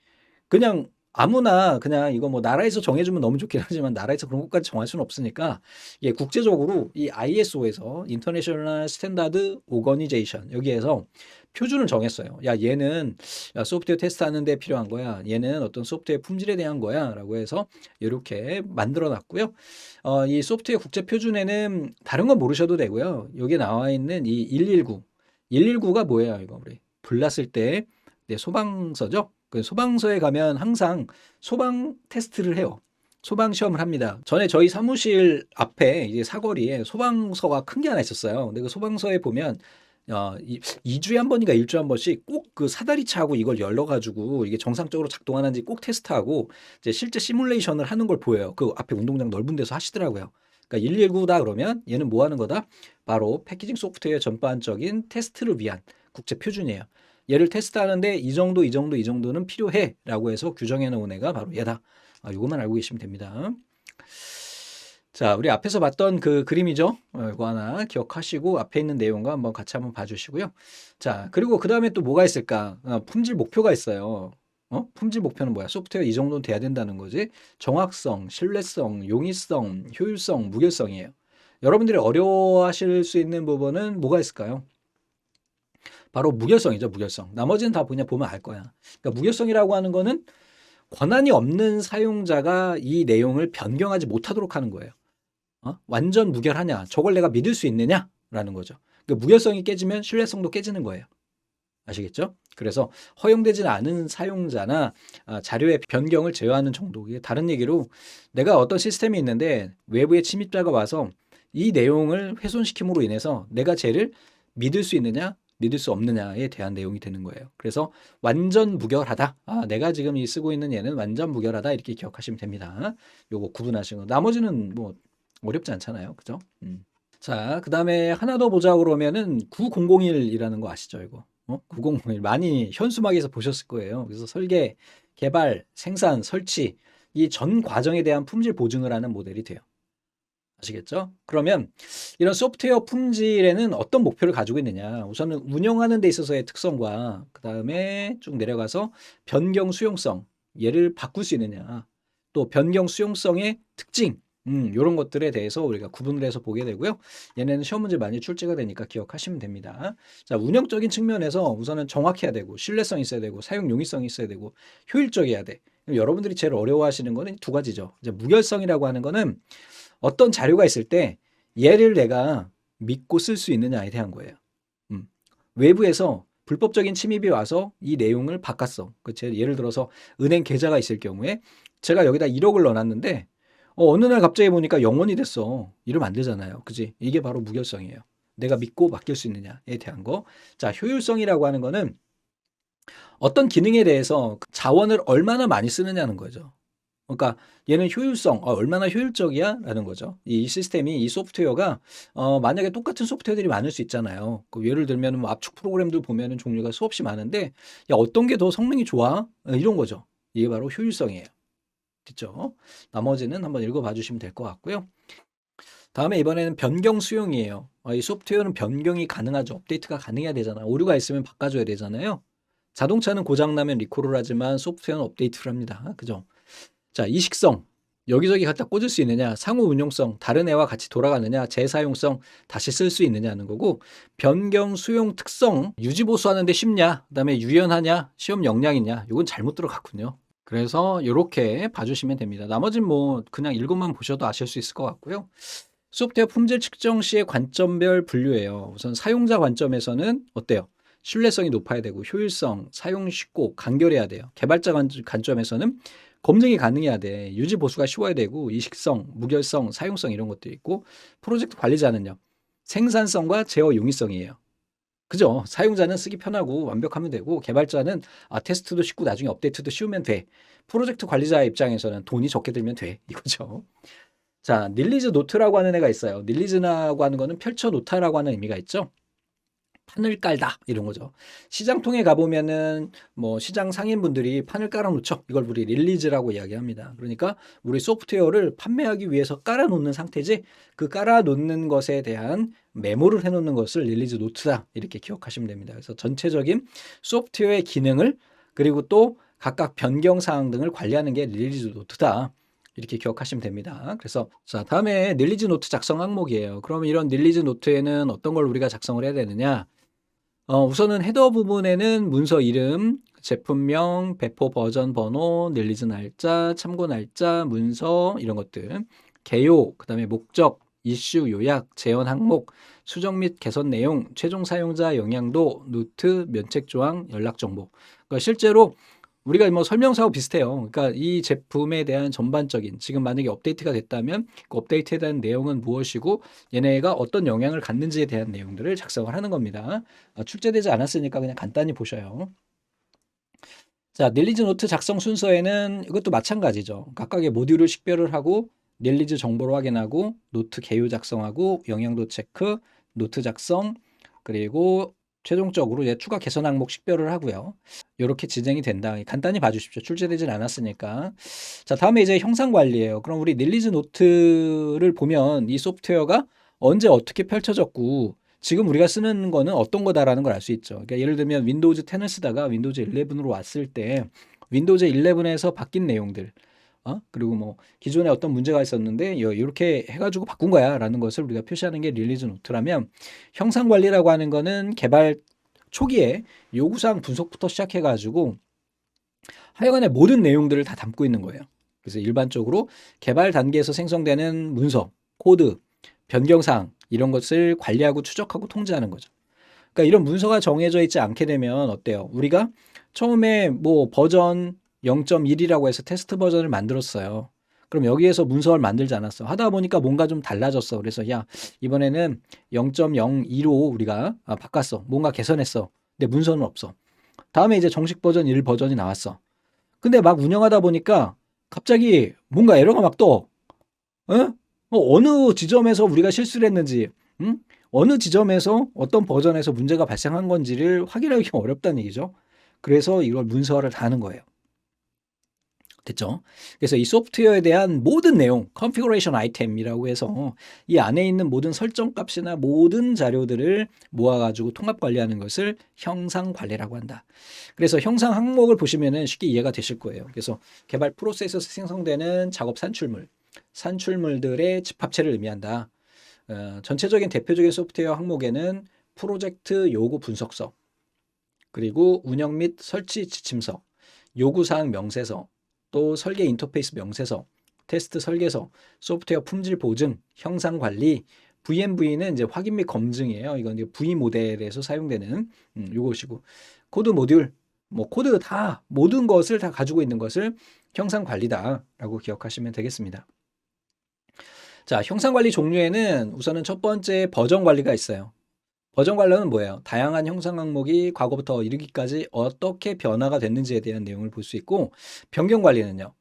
그냥 아무나 그냥 이거 뭐 나라에서 정해주면 너무 좋긴 하지만 나라에서 그런 것까지 정할 수는 없으니까 예, 국제적으로 이 ISO에서 인터내셔널 스탠다드 오거니제이션 여기에서 표준을 정했어요. 야, 얘는 소프트웨어 테스트하는 데 필요한 거야. 얘는 어떤 소프트웨어 품질에 대한 거야. 라고 해서 이렇게 만들어 놨고요. 이 소프트웨어 국제 표준에는 다른 건 모르셔도 되고요. 여기 나와 있는 이 119. 119가 뭐예요? 이거 우리 불 났을 때 소방서죠. 그 소방서에 가면 항상 소방 테스트를 해요. 소방 시험을 합니다. 전에 저희 사무실 앞에 이제 사거리에 소방서가 큰 게 하나 있었어요. 근데 그 소방서에 보면 2주에 한 번인가 1주에 한 번씩 꼭 그 사다리차하고 이걸 열어가지고 이게 정상적으로 작동하는지 꼭 테스트하고 이제 실제 시뮬레이션을 하는 걸 보여요. 그 앞에 운동장 넓은 데서 하시더라고요. 그러니까 119다 그러면 얘는 뭐 하는 거다? 바로 패키징 소프트웨어 전반적인 테스트를 위한 국제 표준이에요. 얘를 테스트하는데 이 정도는 필요해 라고 해서 규정해 놓은 애가 바로 얘다. 요것만 알고 계시면 됩니다. 자, 우리 앞에서 봤던 그 그림이죠. 이거 하나 기억하시고 앞에 있는 내용과 한번 같이 한번 봐주시고요. 자, 그리고 그 다음에 또 뭐가 있을까? 품질 목표가 있어요. 품질 목표는 뭐야? 소프트웨어 이 정도는 돼야 된다는 거지. 정확성, 신뢰성, 용이성, 효율성, 무결성이에요. 여러분들이 어려워하실 수 있는 부분은 뭐가 있을까요? 바로 무결성이죠, 무결성. 나머지는 다 그냥 보면 알 거야. 그러니까 무결성이라고 하는 거는 권한이 없는 사용자가 이 내용을 변경하지 못하도록 하는 거예요. 완전 무결하냐? 저걸 내가 믿을 수 있느냐? 라는 거죠. 그러니까 무결성이 깨지면 신뢰성도 깨지는 거예요. 아시겠죠? 그래서 허용되지 않은 사용자나 자료의 변경을 제어하는 정도. 이게 다른 얘기로 내가 어떤 시스템이 있는데 외부의 침입자가 와서 이 내용을 훼손시킴으로 인해서 내가 쟤를 믿을 수 있느냐? 믿을 수 없느냐에 대한 내용이 되는 거예요. 그래서 완전 무결하다. 내가 지금 쓰고 있는 얘는 완전 무결하다. 이렇게 기억하시면 됩니다. 요거 구분하시는 거. 나머지는 뭐 어렵지 않잖아요. 그죠? 자, 그 다음에 하나 더 보자 그러면은 9001이라는 거 아시죠? 이거. 9001 많이 현수막에서 보셨을 거예요. 그래서 설계, 개발, 생산, 설치 이 전 과정에 대한 품질 보증을 하는 모델이 돼요. 아시겠죠? 그러면 이런 소프트웨어 품질에는 어떤 목표를 가지고 있느냐? 우선은 운영하는 데 있어서의 특성과 그 다음에 쭉 내려가서 변경 수용성, 얘를 바꿀 수 있느냐? 또 변경 수용성의 특징, 이런 것들에 대해서 우리가 구분을 해서 보게 되고요. 얘네는 시험 문제 많이 출제가 되니까 기억하시면 됩니다. 자, 운영적인 측면에서 우선은 정확해야 되고, 신뢰성이 있어야 되고, 사용 용이성이 있어야 되고, 효율적이어야 돼. 여러분들이 제일 어려워하시는 거는 두 가지죠. 이제 무결성이라고 하는 거는 어떤 자료가 있을 때 얘를 내가 믿고 쓸 수 있느냐에 대한 거예요. 외부에서 불법적인 침입이 와서 이 내용을 바꿨어. 예를 들어서 은행 계좌가 있을 경우에 제가 여기다 1억을 넣어놨는데 어느 날 갑자기 보니까 0원이 됐어. 이러면 안 되잖아요. 그지? 이게 바로 무결성이에요. 내가 믿고 맡길 수 있느냐에 대한 거. 자, 효율성이라고 하는 거는 어떤 기능에 대해서 자원을 얼마나 많이 쓰느냐는 거죠. 그러니까 얘는 효율성, 얼마나 효율적이야? 라는 거죠. 이 시스템이, 이 소프트웨어가 만약에 똑같은 소프트웨어들이 많을 수 있잖아요. 예를 들면 뭐 압축 프로그램들 보면은 종류가 수없이 많은데 야, 어떤 게 더 성능이 좋아? 이런 거죠. 이게 바로 효율성이에요. 됐죠? 나머지는 한번 읽어봐 주시면 될 것 같고요. 다음에 이번에는 변경 수용이에요. 이 소프트웨어는 변경이 가능하죠. 업데이트가 가능해야 되잖아요. 오류가 있으면 바꿔줘야 되잖아요. 자동차는 고장나면 리콜을 하지만 소프트웨어는 업데이트를 합니다. 그죠? 자, 이식성. 여기저기 갖다 꽂을 수 있느냐, 상호 운용성, 다른 애와 같이 돌아가느냐, 재사용성, 다시 쓸 수 있느냐는 거고, 변경 수용 특성, 유지 보수하는데 쉽냐, 그 다음에 유연하냐, 시험 역량이냐, 이건 잘못 들어갔군요. 그래서 이렇게 봐주시면 됩니다. 나머지는 뭐 그냥 읽어만 보셔도 아실 수 있을 것 같고요. 소프트웨어 품질 측정 시의 관점별 분류예요. 우선 사용자 관점에서는 어때요? 신뢰성이 높아야 되고 효율성, 사용 쉽고 간결해야 돼요. 개발자 관점에서는 검증이 가능해야 돼. 유지 보수가 쉬워야 되고 이식성, 무결성, 사용성 이런 것도 있고 프로젝트 관리자는요. 생산성과 제어 용이성이에요. 그죠? 사용자는 쓰기 편하고 완벽하면 되고 개발자는 테스트도 쉽고 나중에 업데이트도 쉬우면 돼. 프로젝트 관리자의 입장에서는 돈이 적게 들면 돼. 이거죠. 자, 릴리즈 노트라고 하는 애가 있어요. 릴리즈라고 하는 거는 펼쳐 놓다라고 하는 의미가 있죠. 판을 깔다 이런 거죠. 시장통에 가보면은 뭐 시장 상인분들이 판을 깔아놓죠. 이걸 우리 릴리즈라고 이야기합니다. 그러니까 우리 소프트웨어를 판매하기 위해서 깔아놓는 상태지 그 깔아놓는 것에 대한 메모를 해놓는 것을 릴리즈 노트다 이렇게 기억하시면 됩니다. 그래서 전체적인 소프트웨어의 기능을 그리고 또 각각 변경 사항 등을 관리하는 게 릴리즈 노트다. 이렇게 기억하시면 됩니다. 그래서 자, 다음에 릴리즈 노트 작성 항목이에요. 그러면 이런 릴리즈 노트에는 어떤 걸 우리가 작성을 해야 되느냐? 우선은 헤더 부분에는 문서 이름, 제품명, 배포 버전 번호, 릴리즈 날짜, 참고 날짜, 문서 이런 것들, 개요, 그 다음에 목적, 이슈 요약, 재원 항목, 수정 및 개선 내용, 최종 사용자 영향도, 노트, 면책 조항, 연락 정보. 그러니까 실제로 우리가 뭐 설명서하고 비슷해요. 그러니까 이 제품에 대한 전반적인 지금 만약에 업데이트가 됐다면 그 업데이트에 대한 내용은 무엇이고 얘네가 어떤 영향을 갖는지에 대한 내용들을 작성을 하는 겁니다. 출제되지 않았으니까 그냥 간단히 보셔요. 자, 릴리즈 노트 작성 순서에는 이것도 마찬가지죠. 각각의 모듈을 식별을 하고 릴리즈 정보를 확인하고 노트 개요 작성하고 영향도 체크, 노트 작성, 그리고 최종적으로 이제 추가 개선 항목 식별을 하고요. 이렇게 진행이 된다. 간단히 봐주십시오. 출제되진 않았으니까. 자, 다음에 이제 형상 관리예요. 그럼 우리 릴리즈 노트를 보면 이 소프트웨어가 언제 어떻게 펼쳐졌고 지금 우리가 쓰는 거는 어떤 거다라는 걸 알 수 있죠. 그러니까 예를 들면 윈도우즈 10을 쓰다가 윈도우즈 11으로 왔을 때 윈도우즈 11에서 바뀐 내용들, 그리고 뭐 기존에 어떤 문제가 있었는데 이렇게 해가지고 바꾼 거야라는 것을 우리가 표시하는 게 릴리즈 노트라면, 형상 관리라고 하는 거는 개발 초기에 요구사항 분석부터 시작해가지고 하여간에 모든 내용들을 다 담고 있는 거예요. 그래서 일반적으로 개발 단계에서 생성되는 문서, 코드, 변경사항 이런 것을 관리하고 추적하고 통제하는 거죠. 그러니까 이런 문서가 정해져 있지 않게 되면 어때요? 우리가 처음에 뭐 버전 0.1이라고 해서 테스트 버전을 만들었어요. 그럼 여기에서 문서를 만들지 않았어. 하다 보니까 뭔가 좀 달라졌어. 그래서 야, 이번에는 0.02로 우리가 바꿨어. 뭔가 개선했어. 근데 문서는 없어. 다음에 이제 정식 버전 1 버전이 나왔어. 근데 막 운영하다 보니까 갑자기 뭔가 에러가 막 떠. 어? 어느 지점에서 우리가 실수를 했는지, 응? 어느 지점에서 어떤 버전에서 문제가 발생한 건지를 확인하기 어렵다는 얘기죠. 그래서 이걸 문서화를 다 하는 거예요. 됐죠? 그래서 이 소프트웨어에 대한 모든 내용, configuration item이라고 해서 이 안에 있는 모든 설정 값이나 모든 자료들을 모아가지고 통합 관리하는 것을 형상 관리라고 한다. 그래서 형상 항목을 보시면은 쉽게 이해가 되실 거예요. 그래서 개발 프로세스에서 생성되는 작업 산출물들의 집합체를 의미한다. 전체적인 대표적인 소프트웨어 항목에는 프로젝트 요구 분석서, 그리고 운영 및 설치 지침서, 요구사항 명세서, 또 설계 인터페이스 명세서, 테스트 설계서, 소프트웨어 품질 보증, 형상 관리, VMV는 이제 확인 및 검증이에요. 이건 이제 V 모델에서 사용되는 요것이고, 코드 모듈, 뭐 코드 다 모든 것을 다 가지고 있는 것을 형상 관리다라고 기억하시면 되겠습니다. 자, 형상 관리 종류에는 우선은 첫 번째 버전 관리가 있어요. 버전 관리는 뭐예요? 다양한 형상 항목이 과거부터 이르기까지 어떻게 변화가 됐는지에 대한 내용을 볼 수 있고, 변경 관리는요,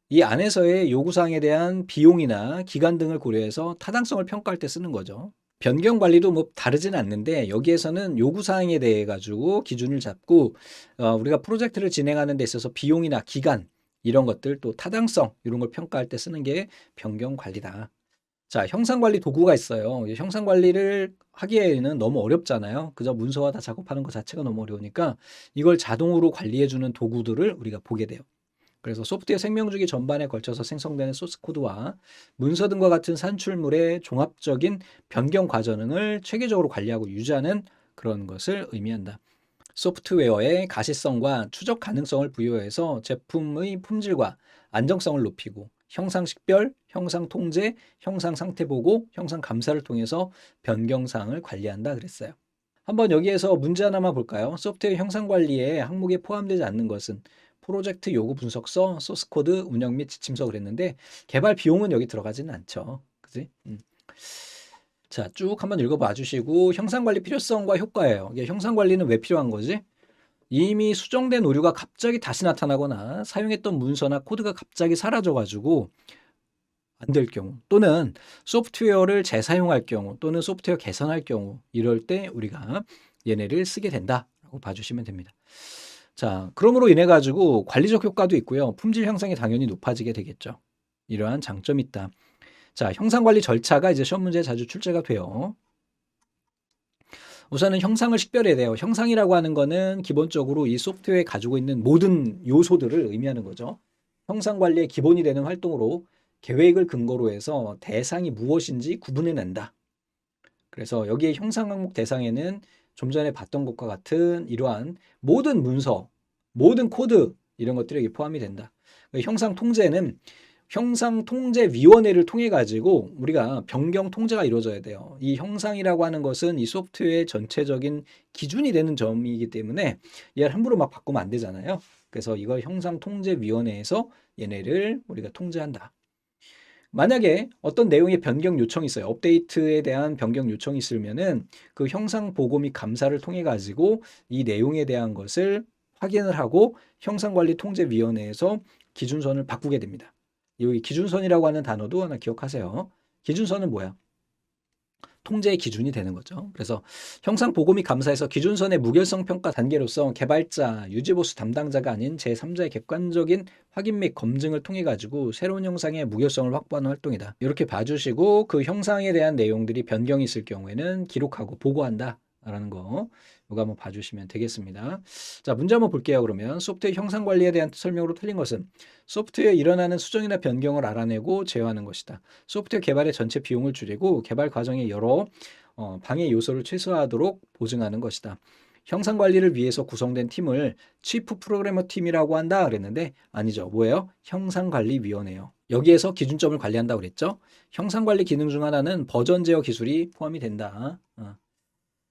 이 안에서의 요구사항에 대한 비용이나 기간 등을 고려해서 타당성을 평가할 때 쓰는 거죠. 변경 관리도 뭐 다르진 않는데 여기에서는 요구사항에 대해 가지고 기준을 잡고 우리가 프로젝트를 진행하는 데 있어서 비용이나 기간 이런 것들, 또 타당성 이런 걸 평가할 때 쓰는 게 변경 관리다. 자, 형상 관리 도구가 있어요. 형상 관리를 하기에는 너무 어렵잖아요. 그저 문서화 다 작업하는 것 자체가 너무 어려우니까 이걸 자동으로 관리해주는 도구들을 우리가 보게 돼요. 그래서 소프트웨어 생명주기 전반에 걸쳐서 생성되는 소스 코드와 문서 등과 같은 산출물의 종합적인 변경 과정을 체계적으로 관리하고 유지하는 그런 것을 의미한다. 소프트웨어의 가시성과 추적 가능성을 부여해서 제품의 품질과 안정성을 높이고 형상 식별, 형상 통제, 형상 상태 보고, 형상 감사를 통해서 변경사항을 관리한다 그랬어요. 한번 여기에서 문제 하나만 볼까요? 소프트웨어 형상 관리에 항목에 포함되지 않는 것은 프로젝트 요구 분석서, 소스 코드, 운영 및 지침서 그랬는데 개발 비용은 여기 들어가지는 않죠. 그지? 자, 쭉 한번 읽어봐 주시고, 형상 관리 필요성과 효과예요. 이게 형상 관리는 왜 필요한 거지? 이미 수정된 오류가 갑자기 다시 나타나거나 사용했던 문서나 코드가 갑자기 사라져가지고 안 될 경우, 또는 소프트웨어를 재사용할 경우, 또는 소프트웨어 개선할 경우, 이럴 때 우리가 얘네를 쓰게 된다라고 봐주시면 됩니다. 자, 그러므로 인해 가지고 관리적 효과도 있고요. 품질 향상이 당연히 높아지게 되겠죠. 이러한 장점이 있다. 자, 형상 관리 절차가 이제 시험 문제에 자주 출제가 돼요. 우선은 형상을 식별해야 돼요. 형상이라고 하는 거는 기본적으로 이 소프트웨어에 가지고 있는 모든 요소들을 의미하는 거죠. 형상 관리의 기본이 되는 활동으로 계획을 근거로 해서 대상이 무엇인지 구분해낸다. 그래서 여기에 형상 항목 대상에는 좀 전에 봤던 것과 같은 이러한 모든 문서, 모든 코드 이런 것들이 여기 포함이 된다. 형상 통제는 형상통제위원회를 통해 가지고 우리가 변경 통제가 이루어져야 돼요. 이 형상이라고 하는 것은 이 소프트웨어의 전체적인 기준이 되는 점이기 때문에 얘를 함부로 막 바꾸면 안 되잖아요. 그래서 이걸 형상통제위원회에서 얘네를 우리가 통제한다. 만약에 어떤 내용의 변경 요청이 있어요. 업데이트에 대한 변경 요청이 있으면은 그 형상 보고 및 감사를 통해 가지고 이 내용에 대한 것을 확인을 하고 형상관리통제위원회에서 기준선을 바꾸게 됩니다. 여기 기준선이라고 하는 단어도 하나 기억하세요. 기준선은 뭐야? 통제의 기준이 되는 거죠. 그래서 형상 보고 및 감사에서 기준선의 무결성 평가 단계로서 개발자, 유지보수 담당자가 아닌 제3자의 객관적인 확인 및 검증을 통해 가지고 새로운 형상의 무결성을 확보하는 활동이다. 이렇게 봐주시고 그 형상에 대한 내용들이 변경이 있을 경우에는 기록하고 보고한다. 라는 거 이거 한번 봐주시면 되겠습니다. 자, 문제 한번 볼게요. 그러면 소프트웨어 형상 관리에 대한 설명으로 틀린 것은 소프트웨어에 일어나는 수정이나 변경을 알아내고 제어하는 것이다. 소프트웨어 개발의 전체 비용을 줄이고 개발 과정의 여러 방해 요소를 최소화하도록 보증하는 것이다. 형상 관리를 위해서 구성된 팀을 치프 프로그래머 팀이라고 한다 그랬는데 아니죠. 뭐예요? 형상관리위원회요. 여기에서 기준점을 관리한다고 그랬죠. 형상관리 기능 중 하나는 버전 제어 기술이 포함이 된다.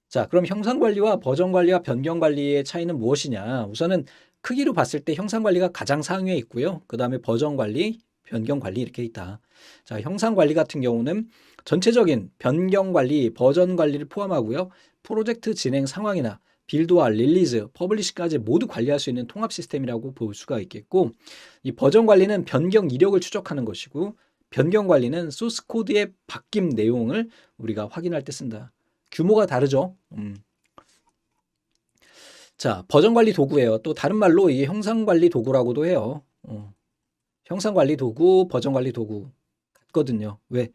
자, 그럼 형상관리와 버전관리와 변경관리의 차이는 무엇이냐? 우선은 크기로 봤을 때 형상관리가 가장 상위에 있고요. 그 다음에 버전관리, 변경관리 이렇게 있다. 자, 형상관리 같은 경우는 전체적인 변경관리, 버전관리를 포함하고요. 프로젝트 진행 상황이나 빌드와 릴리즈, 퍼블리시까지 모두 관리할 수 있는 통합 시스템이라고 볼 수가 있겠고, 이 버전관리는 변경 이력을 추적하는 것이고, 변경관리는 소스 코드의 바뀜 내용을 우리가 확인할 때 쓴다. 규모가 다르죠. 자, 버전관리 도구예요. 또 다른 말로 이게 형상관리 도구라고도 해요. 형상관리 도구, 버전관리 도구 같거든요. 왜?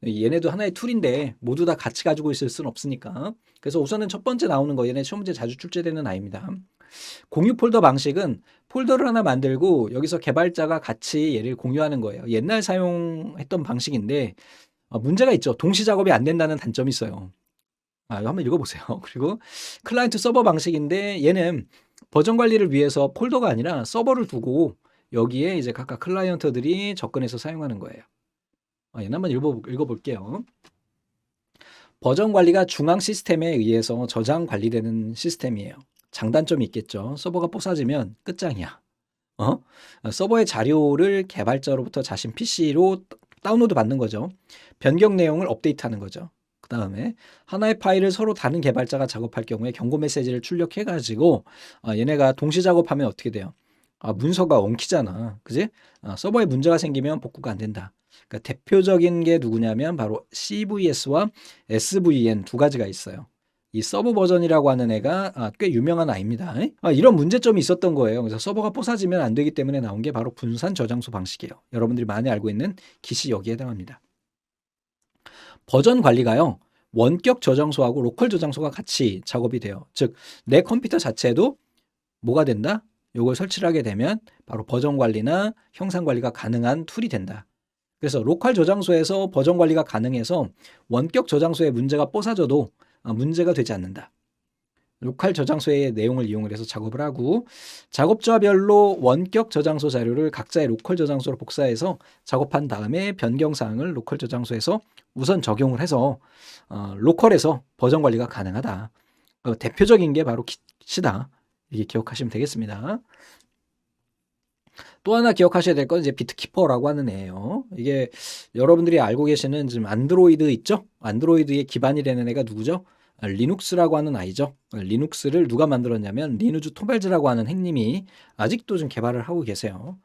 얘네도 하나의 툴인데 모두 다 같이 가지고 있을 수는 없으니까. 그래서 우선은 첫 번째 나오는 거 얘네 시험 문제 자주 출제되는 아이입니다. 공유 폴더 방식은 폴더를 하나 만들고 여기서 개발자가 같이 얘를 공유하는 거예요. 옛날 사용했던 방식인데 문제가 있죠. 동시 작업이 안 된다는 단점이 있어요. 이거 한번 읽어보세요. 그리고 클라이언트 서버 방식인데 얘는 버전 관리를 위해서 폴더가 아니라 서버를 두고 여기에 이제 각각 클라이언트들이 접근해서 사용하는 거예요. 얘는 한번 읽어볼게요. 버전 관리가 중앙 시스템에 의해서 저장 관리되는 시스템이에요. 장단점이 있겠죠. 서버가 부서지면 끝장이야. 서버의 자료를 개발자로부터 자신 PC로 다운로드 받는 거죠. 변경 내용을 업데이트하는 거죠. 그 다음에 하나의 파일을 서로 다른 개발자가 작업할 경우에 경고 메시지를 출력해가지고 얘네가 동시 작업하면 어떻게 돼요? 문서가 엉키잖아. 그지? 서버에 문제가 생기면 복구가 안 된다. 그러니까 대표적인 게 누구냐면 바로 CVS와 SVN 두 가지가 있어요. 이 서버 버전이라고 하는 애가 꽤 유명한 아이입니다. 이런 문제점이 있었던 거예요. 그래서 서버가 부서지면 안 되기 때문에 나온 게 바로 분산 저장소 방식이에요. 여러분들이 많이 알고 있는 깃이 여기에 해당합니다. 버전 관리가요. 원격 저장소하고 로컬 저장소가 같이 작업이 돼요. 즉, 내 컴퓨터 자체도 뭐가 된다? 요걸 설치를 하게 되면 바로 버전 관리나 형상 관리가 가능한 툴이 된다. 그래서 로컬 저장소에서 버전 관리가 가능해서 원격 저장소에 문제가 뽀사져도 문제가 되지 않는다. 로컬 저장소의 내용을 이용을 해서 작업을 하고 작업자별로 원격 저장소 자료를 각자의 로컬 저장소로 복사해서 작업한 다음에 변경사항을 로컬 저장소에서 우선 적용을 해서 로컬에서 버전 관리가 가능하다. 대표적인 게 바로 깃이다. 이게 기억하시면 되겠습니다. 또 하나 기억하셔야 될 건 이제 비트키퍼라고 하는 애예요. 이게 여러분들이 알고 계시는 지금 안드로이드 있죠? 안드로이드의 기반이 되는 애가 누구죠? 리눅스라고 하는 아이죠. 리눅스를 누가 만들었냐면 리누즈 토발즈라고 하는 행님이 아직도 좀 개발을 하고 계세요.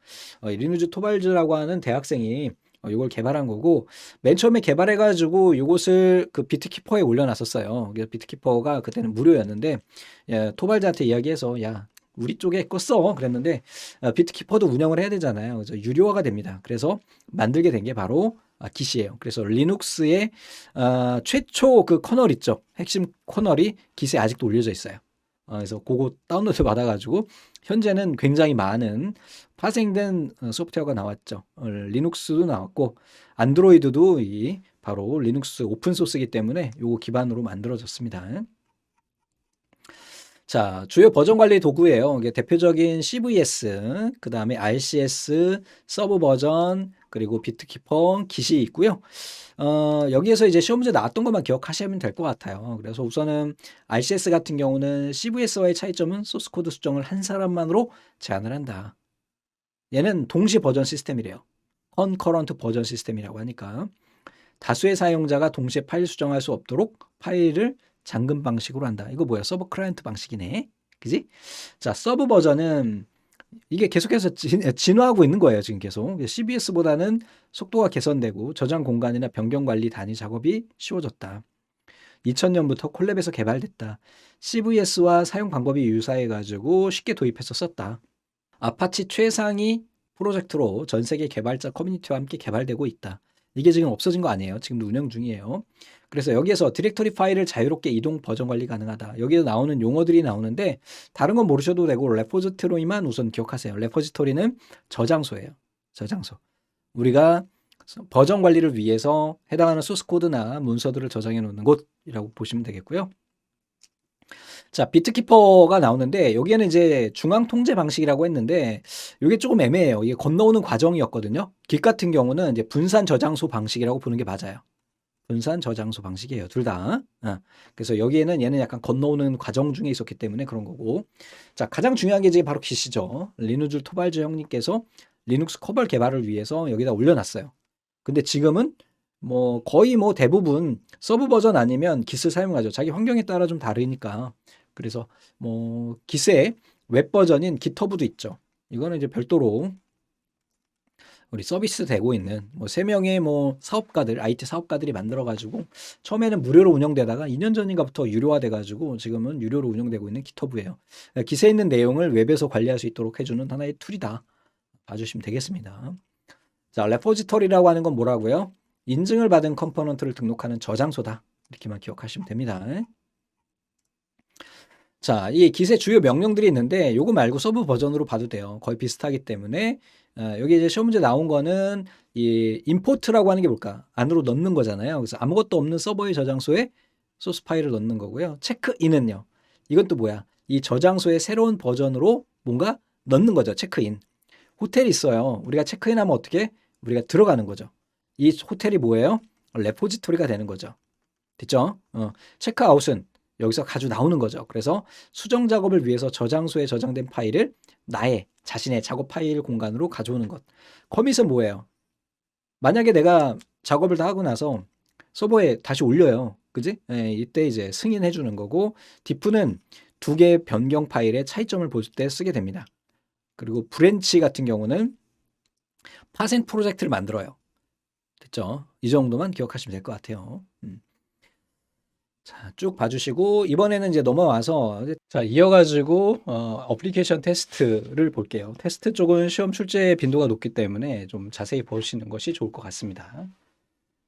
리누즈 토발즈라고 하는 대학생이 이걸 개발한 거고 맨 처음에 개발해가지고 이것을 그 비트키퍼에 올려놨었어요. 그래서 비트키퍼가 그때는 무료였는데 토발즈한테 이야기해서 야 우리 쪽에 거 써 그랬는데 비트키퍼도 운영을 해야 되잖아요. 그래서 유료화가 됩니다. 그래서 만들게 된 게 바로 깃이에요. 그래서 리눅스의 최초 그 커널 있죠. 핵심 커널이 깃에 아직도 올려져 있어요. 그래서 그거 다운로드 받아가지고 현재는 굉장히 많은 파생된 소프트웨어가 나왔죠. 리눅스도 나왔고 안드로이드도 이 바로 리눅스 오픈 소스이기 때문에 요거 기반으로 만들어졌습니다. 자, 주요 버전 관리 도구예요. 이게 대표적인 CVS, 그 다음에 RCS, 서브 버전, 그리고 비트키퍼, 깃이 있고요. 여기에서 이제 시험 문제 나왔던 것만 기억하시면 될 것 같아요. 그래서 우선은 RCS 같은 경우는 CVS와의 차이점은 소스 코드 수정을 한 사람만으로 제한을 한다. 얘는 동시 버전 시스템이래요. 컨커런트 버전 시스템이라고 하니까 다수의 사용자가 동시에 파일 수정할 수 없도록 파일을 잠금 방식으로 한다. 이거 뭐야? 서버 클라이언트 방식이네. 그지? 자, 서브 버전은 이게 계속해서 진화하고 있는 거예요. 지금 계속. CBS보다는 속도가 개선되고 저장 공간이나 변경 관리 단위 작업이 쉬워졌다. 2000년부터 콜랩에서 개발됐다. CVS와 사용 방법이 유사해가지고 쉽게 도입해서 썼다. 아파치 최상위 프로젝트로 전 세계 개발자 커뮤니티와 함께 개발되고 있다. 이게 지금 없어진 거 아니에요. 지금도 운영 중이에요. 그래서 여기에서 디렉터리 파일을 자유롭게 이동 버전 관리 가능하다. 여기에 나오는 용어들이 나오는데 다른 건 모르셔도 되고 레포지토리만 우선 기억하세요. 레포지토리는 저장소예요. 저장소. 우리가 버전 관리를 위해서 해당하는 소스 코드나 문서들을 저장해 놓는 곳이라고 보시면 되겠고요. 자, 비트키퍼가 나오는데 여기에는 이제 중앙 통제 방식이라고 했는데 이게 조금 애매해요. 이게 건너오는 과정이었거든요. 깃 같은 경우는 이제 분산 저장소 방식이라고 보는 게 맞아요. 분산 저장소 방식이에요. 둘 다. 그래서 여기에는 얘는 약간 건너오는 과정 중에 있었기 때문에 그런 거고. 자, 가장 중요한 게 이제 바로 깃이죠. 리누줄 토발즈 형님께서 리눅스 커벌 개발을 위해서 여기다 올려놨어요. 근데 지금은 뭐 거의 뭐 대부분 서브 버전 아니면 깃을 사용하죠. 자기 환경에 따라 좀 다르니까. 그래서 뭐 깃의 웹 버전인 깃허브도 있죠. 이거는 이제 별도로 우리 서비스 되고 있는 뭐 3명의 뭐 사업가들, IT 사업가들이 만들어 가지고 처음에는 무료로 운영되다가 2년 전인가부터 유료화 돼 가지고 지금은 유료로 운영되고 있는 깃허브예요. 깃에 있는 내용을 웹에서 관리할 수 있도록 해주는 하나의 툴이다. 봐주시면 되겠습니다. 자, 레포지터리라고 하는 건 뭐라고요? 인증을 받은 컴포넌트를 등록하는 저장소다. 이렇게만 기억하시면 됩니다. 자, 이 깃의 주요 명령들이 있는데 요거 말고 서브 버전으로 봐도 돼요. 거의 비슷하기 때문에 여기 이제 시험 문제 나온 거는 이 임포트라고 하는 게 뭘까? 안으로 넣는 거잖아요. 그래서 아무것도 없는 서버의 저장소에 소스 파일을 넣는 거고요. 체크인은요. 이건 또 뭐야? 이 저장소의 새로운 버전으로 뭔가 넣는 거죠. 체크인. 호텔이 있어요. 우리가 체크인하면 어떻게? 우리가 들어가는 거죠. 이 호텔이 뭐예요? 레포지토리가 되는 거죠. 됐죠? 체크아웃은 여기서 가지고 나오는 거죠. 그래서 수정 작업을 위해서 저장소에 저장된 파일을 나의 자신의 작업 파일 공간으로 가져오는 것. 커밋은 뭐예요? 만약에 내가 작업을 다 하고 나서 서버에 다시 올려요. 그지? 예, 이때 이제 승인해 주는 거고, diff는 두 개의 변경 파일의 차이점을 볼 때 쓰게 됩니다. 그리고 브랜치 같은 경우는 파생 프로젝트를 만들어요. 됐죠? 이 정도만 기억하시면 될 것 같아요. 자, 쭉 봐주시고 이번에는 이제 넘어와서 자, 이어가지고 어플리케이션 테스트를 볼게요. 테스트 쪽은 시험 출제 빈도가 높기 때문에 좀 자세히 보시는 것이 좋을 것 같습니다.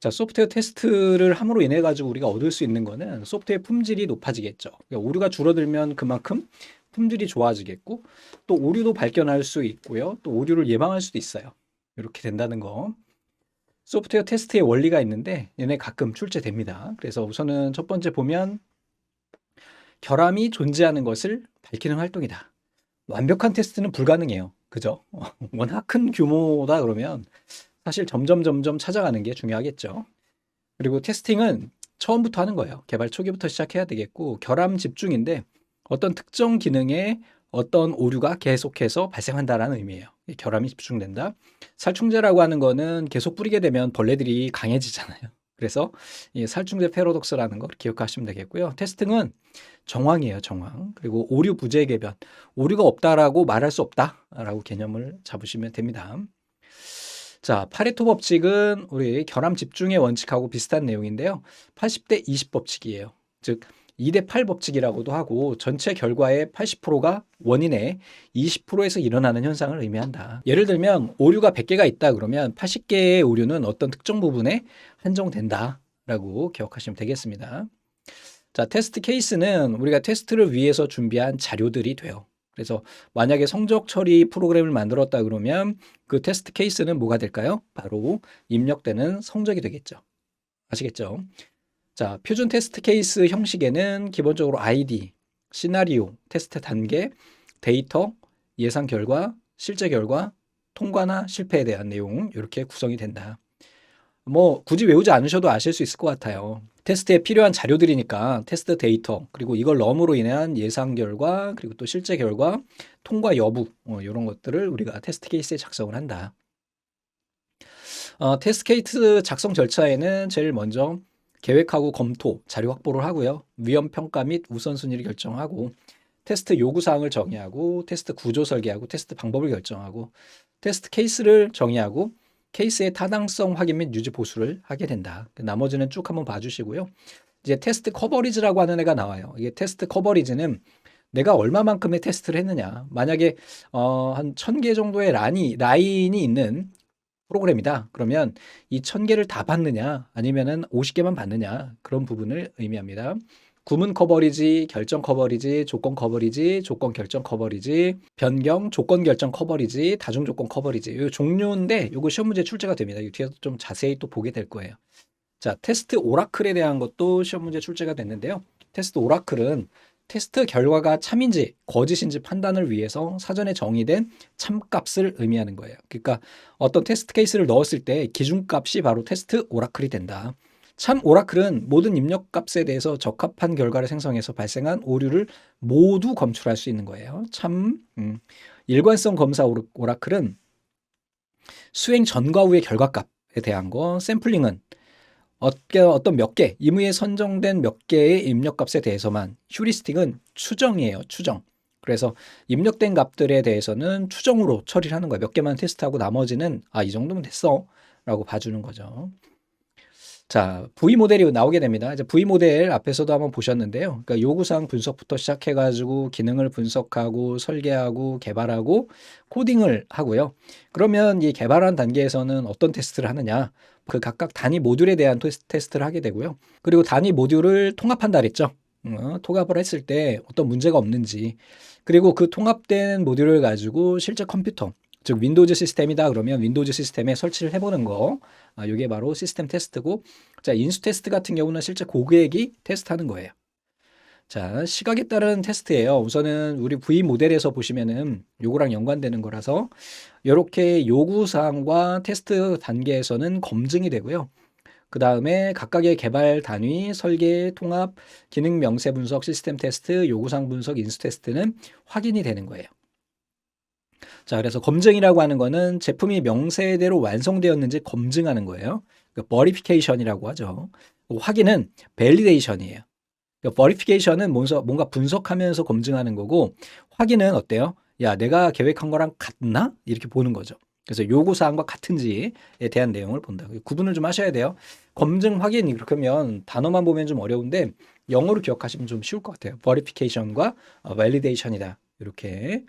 자, 소프트웨어 테스트를 함으로 인해 가지고 우리가 얻을 수 있는 거는 소프트웨어 품질이 높아지겠죠. 그러니까 오류가 줄어들면 그만큼 품질이 좋아지겠고 또 오류도 발견할 수 있고요. 또 오류를 예방할 수도 있어요. 이렇게 된다는 거. 소프트웨어 테스트의 원리가 있는데 얘네 가끔 출제됩니다. 그래서 우선은 첫 번째 보면 결함이 존재하는 것을 밝히는 활동이다. 완벽한 테스트는 불가능해요. 그죠? 워낙 큰 규모다 그러면 사실 점점 찾아가는 게 중요하겠죠. 그리고 테스팅은 처음부터 하는 거예요. 개발 초기부터 시작해야 되겠고 결함 집중인데 어떤 특정 기능에 어떤 오류가 계속해서 발생한다라는 의미예요. 결함이 집중된다. 살충제라고 하는 거는 계속 뿌리게 되면 벌레들이 강해지잖아요. 그래서 이 살충제 패러독스라는 걸 기억하시면 되겠고요. 테스팅은 정황이에요, 정황. 그리고 오류 부재 개변. 오류가 없다라고 말할 수 없다라고 개념을 잡으시면 됩니다. 자, 파레토 법칙은 우리 결함 집중의 원칙하고 비슷한 내용인데요. 80대 20 법칙이에요. 즉 2대 8 법칙이라고도 하고 전체 결과의 80%가 원인의 20%에서 일어나는 현상을 의미한다. 예를 들면 오류가 100개가 있다 그러면 80개의 오류는 어떤 특정 부분에 한정된다라고 기억하시면 되겠습니다. 자, 테스트 케이스는 우리가 테스트를 위해서 준비한 자료들이 돼요. 그래서 만약에 성적 처리 프로그램을 만들었다 그러면 그 테스트 케이스는 뭐가 될까요? 바로 입력되는 성적이 되겠죠. 아시겠죠? 자, 표준 테스트 케이스 형식에는 기본적으로 아이디, 시나리오, 테스트 단계, 데이터, 예상 결과, 실제 결과, 통과나 실패에 대한 내용 이렇게 구성이 된다. 뭐 굳이 외우지 않으셔도 아실 수 있을 것 같아요. 테스트에 필요한 자료들이니까 테스트 데이터, 그리고 이걸 넘으로 인한 예상 결과, 그리고 또 실제 결과, 통과 여부 이런 것들을 우리가 테스트 케이스에 작성을 한다. 테스트 케이스 작성 절차에는 제일 먼저 계획하고 검토, 자료 확보를 하고요. 위험 평가 및 우선순위를 결정하고 테스트 요구사항을 정의하고 테스트 구조 설계하고 테스트 방법을 결정하고 테스트 케이스를 정의하고 케이스의 타당성 확인 및 유지 보수를 하게 된다. 나머지는 쭉 한번 봐주시고요. 이제 테스트 커버리지라고 하는 애가 나와요. 이게 테스트 커버리지는 내가 얼마만큼의 테스트를 했느냐. 만약에 한 1000개 정도의 라인이 있는 프로그램이다. 그러면 이 1000개를 다 받느냐 아니면은 50개만 받느냐 그런 부분을 의미합니다. 구문 커버리지, 결정 커버리지, 조건 커버리지, 조건 결정 커버리지, 변경, 조건 결정 커버리지, 다중 조건 커버리지. 이 종류인데 이거 시험 문제 출제가 됩니다. 이 뒤에서 좀 자세히 또 보게 될 거예요. 자, 테스트 오라클에 대한 것도 시험 문제 출제가 됐는데요. 테스트 오라클은 테스트 결과가 참인지 거짓인지 판단을 위해서 사전에 정의된 참값을 의미하는 거예요. 그러니까 어떤 테스트 케이스를 넣었을 때 기준값이 바로 테스트 오라클이 된다. 참 오라클은 모든 입력값에 대해서 적합한 결과를 생성해서 발생한 오류를 모두 검출할 수 있는 거예요. 일관성 검사 오라클은 수행 전과 후의 결과값에 대한 거, 샘플링은 어떤 몇 개, 임의에 선정된 몇 개의 입력값에 대해서만, 휴리스틱은 추정이에요, 추정. 그래서 입력된 값들에 대해서는 추정으로 처리를 하는 거예요. 몇 개만 테스트하고 나머지는 이 정도면 됐어 라고 봐주는 거죠. 자, V 모델이 나오게 됩니다. 이제 V 모델 앞에서도 한번 보셨는데요. 그러니까 요구사항 분석부터 시작해가지고 기능을 분석하고 설계하고 개발하고 코딩을 하고요. 그러면 이 개발한 단계에서는 어떤 테스트를 하느냐? 그 각각 단위 모듈에 대한 테스트를 하게 되고요. 그리고 단위 모듈을 통합한다 그랬죠. 통합을 했을 때 어떤 문제가 없는지, 그리고 그 통합된 모듈을 가지고 실제 컴퓨터, 즉 윈도우즈 시스템이다 그러면 윈도우즈 시스템에 설치를 해보는 거, 이게 바로 시스템 테스트고, 자, 인수 테스트 같은 경우는 실제 고객이 테스트하는 거예요. 자, 시각에 따른 테스트예요. 우선은 우리 V 모델에서 보시면은 요거랑 연관되는 거라서 이렇게 요구사항과 테스트 단계에서는 검증이 되고요. 그 다음에 각각의 개발 단위, 설계, 통합, 기능 명세 분석, 시스템 테스트, 요구사항 분석, 인수 테스트는 확인이 되는 거예요. 자, 그래서 검증이라고 하는 거는 제품이 명세대로 완성되었는지 검증하는 거예요. 버리피케이션이라고 하죠. 확인은 밸리데이션이에요. 버리피케이션은 뭔가 분석하면서 검증하는 거고, 확인은 어때요? 야, 내가 계획한 거랑 같나? 이렇게 보는 거죠. 그래서 요구사항과 같은지에 대한 내용을 본다. 구분을 좀 하셔야 돼요. 검증, 확인 이렇게 하면 단어만 보면 좀 어려운데 영어로 기억하시면 좀 쉬울 것 같아요. 버리피케이션과 밸리데이션이다. 이렇게.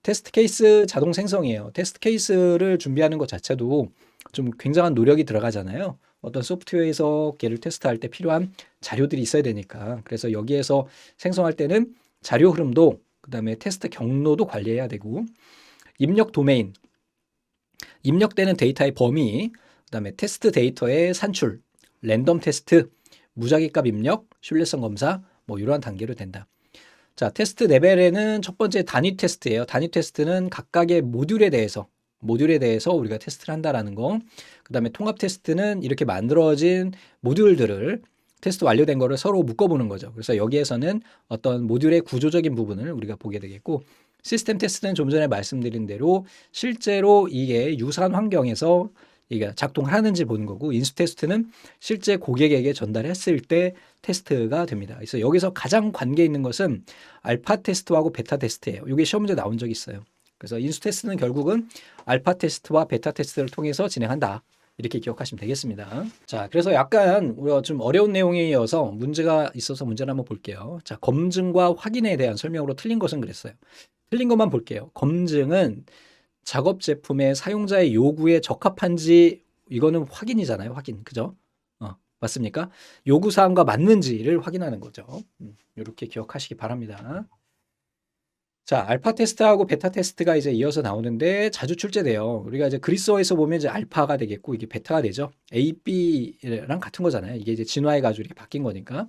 테스트 케이스 자동 생성이에요. 테스트 케이스를 준비하는 것 자체도 좀 굉장한 노력이 들어가잖아요. 어떤 소프트웨어에서 걔를 테스트할 때 필요한 자료들이 있어야 되니까. 그래서 여기에서 생성할 때는 자료 흐름도, 그 다음에 테스트 경로도 관리해야 되고, 입력 도메인, 입력되는 데이터의 범위, 그 다음에 테스트 데이터의 산출, 랜덤 테스트, 무작위값 입력, 신뢰성 검사, 뭐 이러한 단계로 된다. 자, 테스트 레벨에는 첫 번째 단위 테스트예요. 단위 테스트는 각각의 모듈에 대해서 우리가 테스트를 한다라는 거. 그 다음에 통합 테스트는 이렇게 만들어진 모듈들을 테스트 완료된 거를 서로 묶어보는 거죠. 그래서 여기에서는 어떤 모듈의 구조적인 부분을 우리가 보게 되겠고, 시스템 테스트는 좀 전에 말씀드린 대로 실제로 이게 유사한 환경에서 이게 작동하는지 보는 거고, 인수 테스트는 실제 고객에게 전달했을 때 테스트가 됩니다. 그래서 여기서 가장 관계 있는 것은 알파 테스트하고 베타 테스트예요. 이게 시험 문제 나온 적이 있어요. 그래서 인수 테스트는 결국은 알파 테스트와 베타 테스트를 통해서 진행한다. 이렇게 기억하시면 되겠습니다. 자, 그래서 약간 우리가 좀 어려운 내용이어서 문제가 있어서 문제를 한번 볼게요. 자, 검증과 확인에 대한 설명으로 틀린 것은 그랬어요. 틀린 것만 볼게요. 검증은 작업 제품의 사용자의 요구에 적합한지, 이거는 확인이잖아요. 확인. 그죠? 맞습니까? 요구사항과 맞는지를 확인하는 거죠. 이렇게 기억하시기 바랍니다. 자, 알파 테스트하고 베타 테스트가 이제 이어서 나오는데 자주 출제돼요. 우리가 이제 그리스어에서 보면 이제 알파가 되겠고 이게 베타가 되죠. A, B랑 같은 거잖아요. 이게 이제 진화해가지고 이렇게 바뀐 거니까.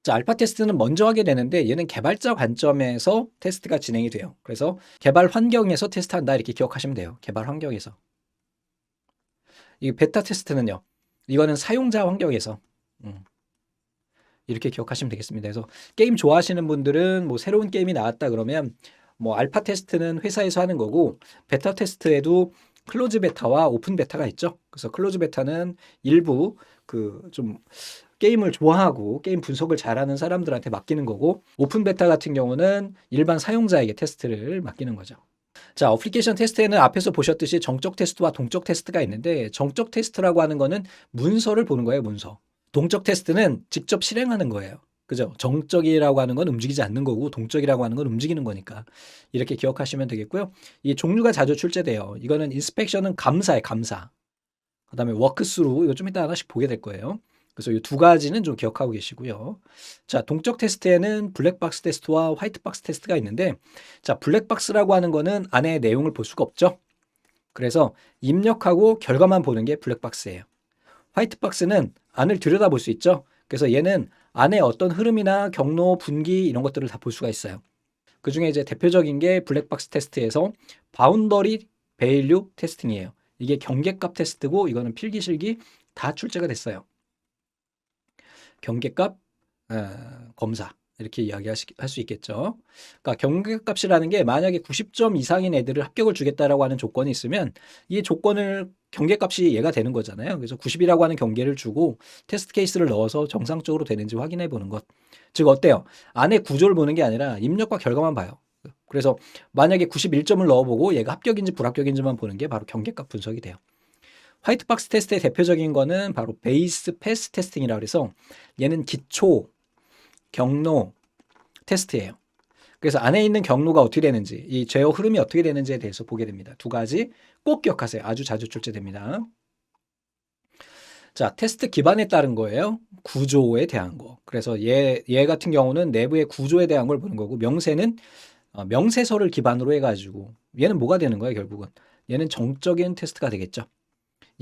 자, 알파 테스트는 먼저 하게 되는데 얘는 개발자 관점에서 테스트가 진행이 돼요. 그래서 개발 환경에서 테스트한다 이렇게 기억하시면 돼요. 개발 환경에서. 이 베타 테스트는요. 이거는 사용자 환경에서. 이렇게 기억하시면 되겠습니다. 그래서 게임 좋아하시는 분들은 뭐 새로운 게임이 나왔다 그러면 뭐 알파 테스트는 회사에서 하는 거고, 베타 테스트에도 클로즈 베타와 오픈 베타가 있죠. 그래서 클로즈 베타는 일부 그 좀 게임을 좋아하고 게임 분석을 잘하는 사람들한테 맡기는 거고, 오픈 베타 같은 경우는 일반 사용자에게 테스트를 맡기는 거죠. 자, 어플리케이션 테스트에는 앞에서 보셨듯이 정적 테스트와 동적 테스트가 있는데, 정적 테스트라고 하는 거는 문서를 보는 거예요, 문서. 동적 테스트는 직접 실행하는 거예요. 그죠? 정적이라고 하는 건 움직이지 않는 거고 동적이라고 하는 건 움직이는 거니까 이렇게 기억하시면 되겠고요. 이 종류가 자주 출제돼요. 이거는 인스펙션은 감사에 감사. 그다음에 워크스루 이거 좀 이따 하나씩 보게 될 거예요. 그래서 이 두 가지는 좀 기억하고 계시고요. 자, 동적 테스트에는 블랙박스 테스트와 화이트박스 테스트가 있는데 자, 블랙박스라고 하는 거는 안에 내용을 볼 수가 없죠. 그래서 입력하고 결과만 보는 게 블랙박스예요. 화이트박스는 안을 들여다볼 수 있죠. 그래서 얘는 안에 어떤 흐름이나 경로, 분기 이런 것들을 다 볼 수가 있어요. 그 중에 이제 대표적인 게 블랙박스 테스트에서 바운더리 베일류 테스팅이에요. 이게 경계값 테스트고 이거는 필기실기 다 출제가 됐어요. 경계값 검사 이렇게 이야기할 수 있겠죠. 그러니까 경계값이라는 게 만약에 90점 이상인 애들을 합격을 주겠다라고 하는 조건이 있으면 이 조건을 경계값이 얘가 되는 거잖아요. 그래서 90이라고 하는 경계를 주고 테스트 케이스를 넣어서 정상적으로 되는지 확인해 보는 것. 즉 어때요? 안에 구조를 보는 게 아니라 입력과 결과만 봐요. 그래서 만약에 91점을 넣어보고 얘가 합격인지 불합격인지만 보는 게 바로 경계값 분석이 돼요. 화이트박스 테스트의 대표적인 거는 바로 베이스 패스 테스팅이라고 해서 얘는 기초 경로 테스트예요. 그래서 안에 있는 경로가 어떻게 되는지, 이 제어 흐름이 어떻게 되는지에 대해서 보게 됩니다. 두 가지 꼭 기억하세요. 아주 자주 출제됩니다. 자, 테스트 기반에 따른 거예요. 구조에 대한 거. 그래서 얘 같은 경우는 내부의 구조에 대한 걸 보는 거고, 명세는 명세서를 기반으로 해가지고 얘는 뭐가 되는 거예요, 결국은? 얘는 정적인 테스트가 되겠죠.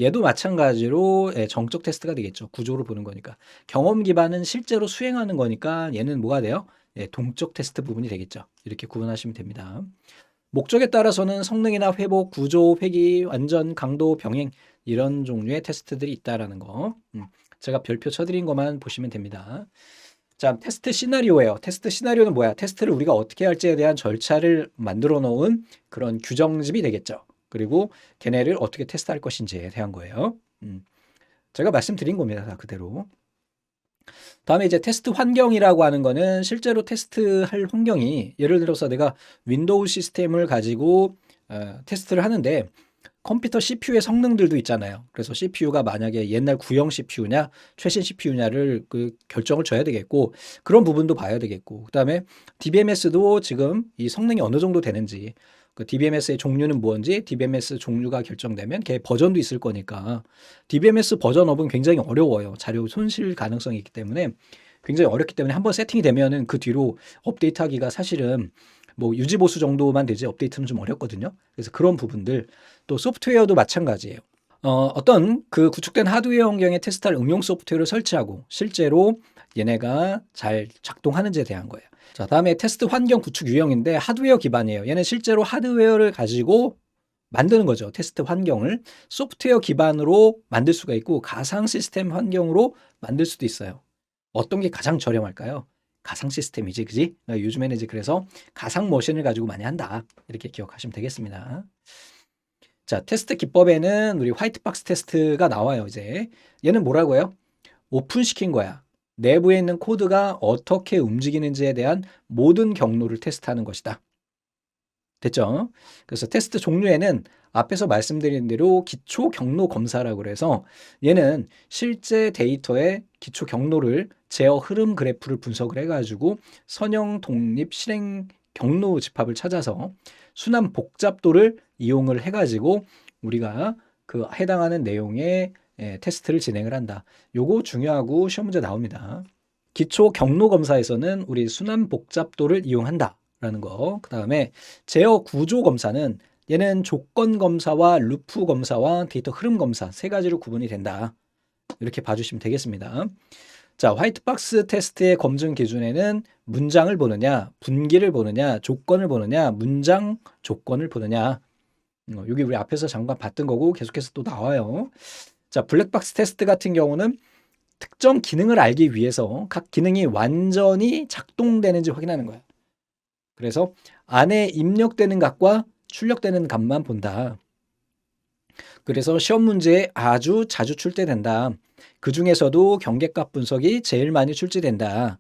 얘도 마찬가지로 정적 테스트가 되겠죠. 구조를 보는 거니까. 경험 기반은 실제로 수행하는 거니까 얘는 뭐가 돼요? 동적 테스트 부분이 되겠죠. 이렇게 구분하시면 됩니다. 목적에 따라서는 성능이나 회복, 구조, 회귀, 완전, 강도, 병행 이런 종류의 테스트들이 있다라는 거. 제가 별표 쳐드린 것만 보시면 됩니다. 자, 테스트 시나리오예요. 테스트 시나리오는 뭐야? 테스트를 우리가 어떻게 할지에 대한 절차를 만들어 놓은 그런 규정집이 되겠죠. 그리고 걔네를 어떻게 테스트할 것인지에 대한 거예요. 제가 말씀드린 겁니다. 다 그대로. 다음에 이제 테스트 환경이라고 하는 거는 실제로 테스트할 환경이 예를 들어서 내가 윈도우 시스템을 가지고 테스트를 하는데 컴퓨터 CPU의 성능들도 있잖아요. 그래서 CPU가 만약에 옛날 구형 CPU냐 최신 CPU냐를 그 결정을 줘야 되겠고 그런 부분도 봐야 되겠고 그다음에 DBMS도 지금 이 성능이 어느 정도 되는지 그 DBMS의 종류는 뭔지 DBMS 종류가 결정되면 걔 버전도 있을 거니까 DBMS 버전업은 굉장히 어려워요. 자료 손실 가능성이 있기 때문에 굉장히 어렵기 때문에 한번 세팅이 되면은 그 뒤로 업데이트하기가 사실은 뭐 유지 보수 정도만 되지 업데이트는 좀 어렵거든요. 그래서 그런 부분들 또 소프트웨어도 마찬가지예요. 어떤 그 구축된 하드웨어 환경에 테스트할 응용 소프트웨어를 설치하고 실제로 얘네가 잘 작동하는지에 대한 거예요. 자, 다음에 테스트 환경 구축 유형인데 하드웨어 기반이에요. 얘는 실제로 하드웨어를 가지고 만드는 거죠. 테스트 환경을 소프트웨어 기반으로 만들 수가 있고 가상 시스템 환경으로 만들 수도 있어요. 어떤 게 가장 저렴할까요? 가상 시스템이지, 그지? 요즘에는 이제 그래서 가상 머신을 가지고 많이 한다. 이렇게 기억하시면 되겠습니다. 자, 테스트 기법에는 우리 화이트박스 테스트가 나와요, 이제. 얘는 뭐라고요? 오픈시킨 거야. 내부에 있는 코드가 어떻게 움직이는지에 대한 모든 경로를 테스트하는 것이다. 됐죠? 그래서 테스트 종류에는 앞에서 말씀드린 대로 기초 경로 검사라고 해서 얘는 실제 데이터의 기초 경로를 제어 흐름 그래프를 분석을 해가지고 선형 독립 실행 경로 집합을 찾아서 순환 복잡도를 이용을 해가지고 우리가 그 해당하는 내용의 테스트를 진행을 한다. 요거 중요하고 시험 문제 나옵니다. 기초 경로 검사에서는 우리 순환 복잡도를 이용한다. 라는 거. 그 다음에 제어 구조 검사는 얘는 조건 검사와 루프 검사와 데이터 흐름 검사 세 가지로 구분이 된다. 이렇게 봐주시면 되겠습니다. 자, 화이트박스 테스트의 검증 기준에는 문장을 보느냐, 분기를 보느냐, 조건을 보느냐, 문장 조건을 보느냐. 여기 우리 앞에서 잠깐 봤던 거고 계속해서 또 나와요. 자, 블랙박스 테스트 같은 경우는 특정 기능을 알기 위해서 각 기능이 완전히 작동되는지 확인하는 거예요. 그래서 안에 입력되는 값과 출력되는 값만 본다. 그래서 시험 문제에 아주 자주 출제된다. 그 중에서도 경계값 분석이 제일 많이 출제된다.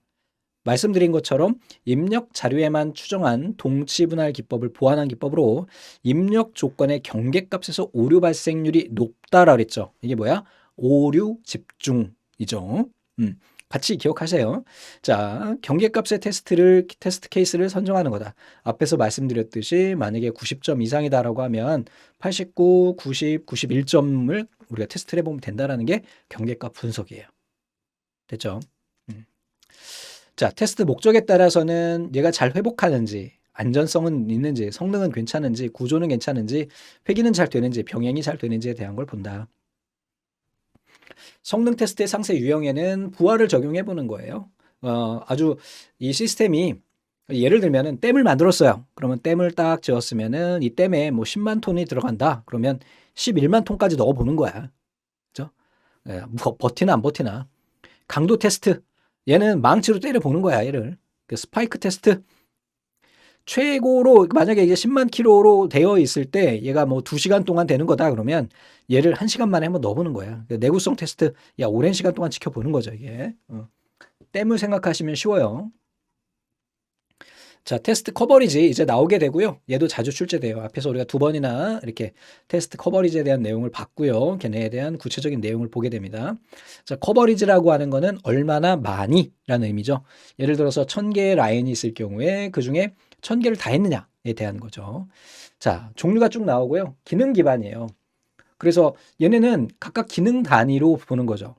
말씀드린 것처럼 입력 자료에만 추정한 동치 분할 기법을 보완한 기법으로 입력 조건의 경계값에서 오류 발생률이 높다라 그랬죠. 이게 뭐야? 오류 집중이죠. 같이 기억하세요. 자, 경계값의 테스트 케이스를 선정하는 거다. 앞에서 말씀드렸듯이 만약에 90점 이상이다라고 하면 89, 90, 91점을 우리가 테스트를 해보면 된다라는 게 경계값 분석이에요. 됐죠? 자, 테스트 목적에 따라서는 얘가 잘 회복하는지, 안전성은 있는지, 성능은 괜찮은지, 구조는 괜찮은지, 회귀는 잘 되는지, 병행이 잘 되는지에 대한 걸 본다. 성능 테스트의 상세 유형에는 부하를 적용해 보는 거예요. 아주 이 시스템이 예를 들면은 댐을 만들었어요. 그러면 댐을 딱 지었으면은 이 댐에 뭐 10만 톤이 들어간다. 그러면 11만 톤까지 넣어 보는 거야. 그죠? 예, 버티나 안 버티나. 강도 테스트. 얘는 망치로 때려 보는 거야, 얘를. 그 스파이크 테스트. 최고로 만약에 이게 10만 킬로로 되어 있을 때 얘가 뭐 2시간 동안 되는 거다 그러면 얘를 1시간 만에 한번 넣어보는 거야. 내구성 테스트, 야, 오랜 시간 동안 지켜보는 거죠, 이게. 댐을 생각하시면 쉬워요. 자, 테스트 커버리지 이제 나오게 되고요. 얘도 자주 출제돼요. 앞에서 우리가 2번이나 이렇게 테스트 커버리지에 대한 내용을 봤고요. 걔네에 대한 구체적인 내용을 보게 됩니다. 자, 커버리지라고 하는 거는 얼마나 많이 라는 의미죠. 예를 들어서 1000개의 라인이 있을 경우에 그중에 1000개를 다 했느냐에 대한 거죠. 자, 종류가 쭉 나오고요. 기능 기반이에요. 그래서 얘네는 각각 기능 단위로 보는 거죠.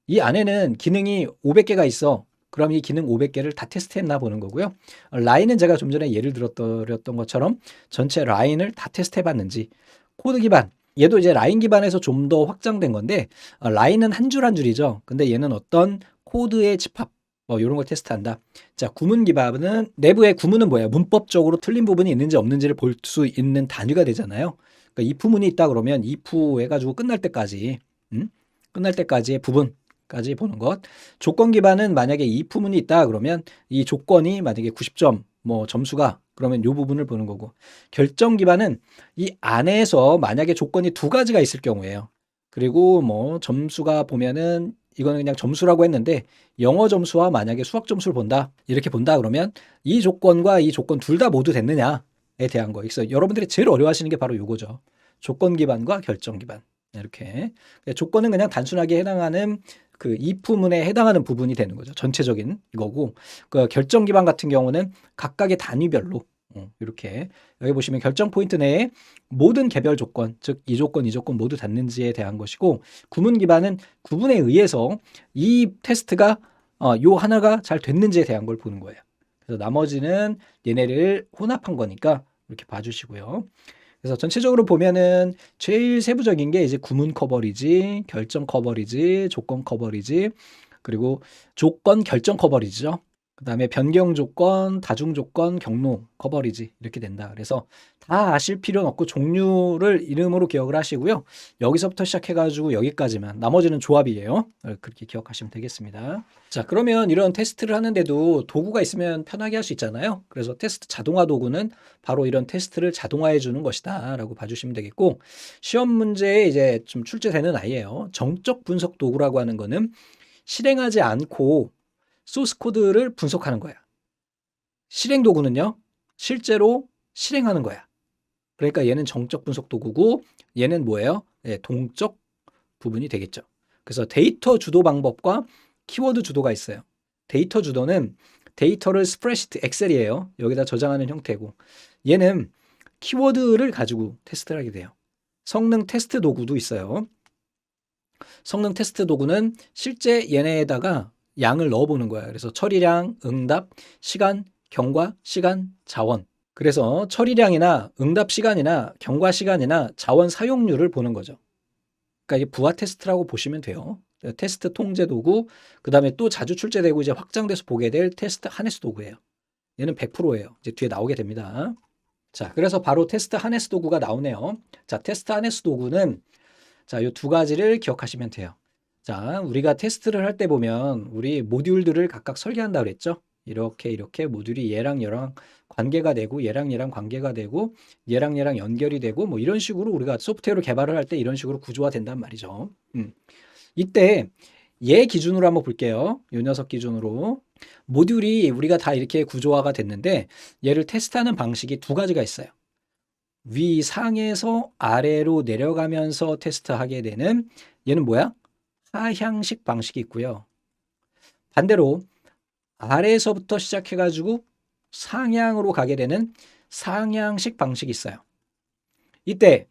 이 안에는 기능이 500개가 있어. 그럼 이 기능 500개를 다 테스트했나 보는 거고요. 라인은 제가 좀 전에 예를 들었던 것처럼 전체 라인을 다 테스트해봤는지. 코드 기반, 얘도 이제 라인 기반에서 좀 더 확장된 건데 라인은 한 줄 한 줄이죠. 근데 얘는 어떤 코드의 집합 뭐 이런 걸 테스트한다. 자, 구문 기반은 내부의 구문은 뭐예요? 문법적으로 틀린 부분이 있는지 없는지를 볼 수 있는 단위가 되잖아요. 그러니까 if문이 있다 그러면 if 해가지고 끝날 때까지 끝날 때까지의 부분까지 보는 것. 조건 기반은 만약에 if문이 있다 그러면 이 조건이 만약에 90점 뭐 점수가 그러면 이 부분을 보는 거고. 결정 기반은 이 안에서 만약에 조건이 2가지가 있을 경우에요. 그리고 뭐 점수가 보면은 이거는 그냥 점수라고 했는데 영어 점수와 만약에 수학 점수를 본다 이렇게 본다 그러면 이 조건과 이 조건 둘 다 모두 됐느냐에 대한 거. 그래서 여러분들이 제일 어려워하시는 게 바로 이거죠. 조건 기반과 결정 기반. 이렇게 조건은 그냥 단순하게 해당하는 그 if문에 해당하는 부분이 되는 거죠. 전체적인 이거고 그 결정 기반 같은 경우는 각각의 단위별로 이렇게 여기 보시면 결정 포인트 내에 모든 개별 조건, 즉 이 조건, 이 조건 모두 닿는지에 대한 것이고 구문 기반은 구분에 의해서 이 테스트가 요 하나가 잘 됐는지에 대한 걸 보는 거예요. 그래서 나머지는 얘네를 혼합한 거니까 이렇게 봐주시고요. 그래서 전체적으로 보면은 제일 세부적인 게 이제 구문 커버리지, 결정 커버리지, 조건 커버리지, 그리고 조건 결정 커버리지죠. 그 다음에 변경 조건, 다중 조건, 경로 커버리지 이렇게 된다. 그래서 다 아실 필요는 없고 종류를 이름으로 기억을 하시고요. 여기서부터 시작해가지고 여기까지만 나머지는 조합이에요. 그렇게 기억하시면 되겠습니다. 자, 그러면 이런 테스트를 하는데도 도구가 있으면 편하게 할 수 있잖아요. 그래서 테스트 자동화 도구는 바로 이런 테스트를 자동화해 주는 것이다 라고 봐주시면 되겠고 시험 문제에 이제 좀 출제되는 아이예요. 정적 분석 도구라고 하는 거는 실행하지 않고 소스 코드를 분석하는 거야. 실행 도구는요, 실제로 실행하는 거야. 그러니까 얘는 정적 분석 도구고 얘는 뭐예요? 네, 동적 부분이 되겠죠. 그래서 데이터 주도 방법과 키워드 주도가 있어요. 데이터 주도는 데이터를 스프레드시트 엑셀이에요. 여기다 저장하는 형태고 얘는 키워드를 가지고 테스트를 하게 돼요. 성능 테스트 도구도 있어요. 성능 테스트 도구는 실제 얘네에다가 양을 넣어보는 거야. 그래서 처리량, 응답, 시간, 경과, 시간, 자원. 그래서 처리량이나 응답 시간이나 경과 시간이나 자원 사용률을 보는 거죠. 그러니까 이게 부하 테스트라고 보시면 돼요. 테스트 통제 도구, 그 다음에 또 자주 출제되고 이제 확장돼서 보게 될 테스트 하네스 도구예요. 얘는 100%예요. 이제 뒤에 나오게 됩니다. 자, 그래서 바로 테스트 하네스 도구가 나오네요. 자, 테스트 하네스 도구는 자, 이 2가지를 기억하시면 돼요. 자, 우리가 테스트를 할 때 보면 우리 모듈들을 각각 설계한다 그랬죠? 이렇게 모듈이 얘랑 얘랑 관계가 되고 얘랑 얘랑 관계가 되고 얘랑 얘랑 연결이 되고 뭐 이런 식으로 우리가 소프트웨어를 개발을 할 때 이런 식으로 구조화 된단 말이죠. 이때 얘 기준으로 한번 볼게요. 이 녀석 기준으로 모듈이 우리가 다 이렇게 구조화가 됐는데 얘를 테스트하는 방식이 2가지가 있어요. 위상에서 아래로 내려가면서 테스트하게 되는 얘는 뭐야? 하향식 방식이 있고요. 반대로 아래에서부터 시작해가지고 상향으로 가게 되는 상향식 방식이 있어요. 이때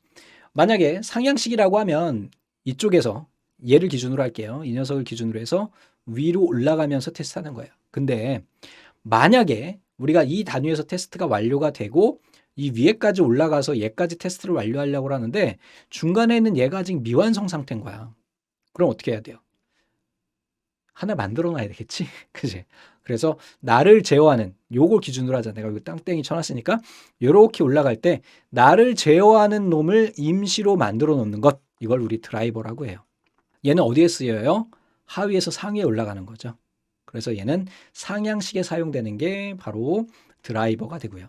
만약에 상향식이라고 하면 이쪽에서 얘를 기준으로 할게요. 이 녀석을 기준으로 해서 위로 올라가면서 테스트하는 거예요. 근데 만약에 우리가 이 단위에서 테스트가 완료가 되고 이 위에까지 올라가서 얘까지 테스트를 완료하려고 하는데 중간에 있는 얘가 아직 미완성 상태인 거야. 그럼 어떻게 해야 돼요? 하나 만들어 놔야 되겠지? 그지? 그래서 나를 제어하는 요걸 기준으로 하자. 내가 여기 땅땡이 쳐놨으니까 요렇게 올라갈 때 나를 제어하는 놈을 임시로 만들어 놓는 것, 이걸 우리 드라이버라고 해요. 얘는 어디에 쓰여요? 하위에서 상위에 올라가는 거죠. 그래서 얘는 상향식에 사용되는 게 바로 드라이버가 되고요.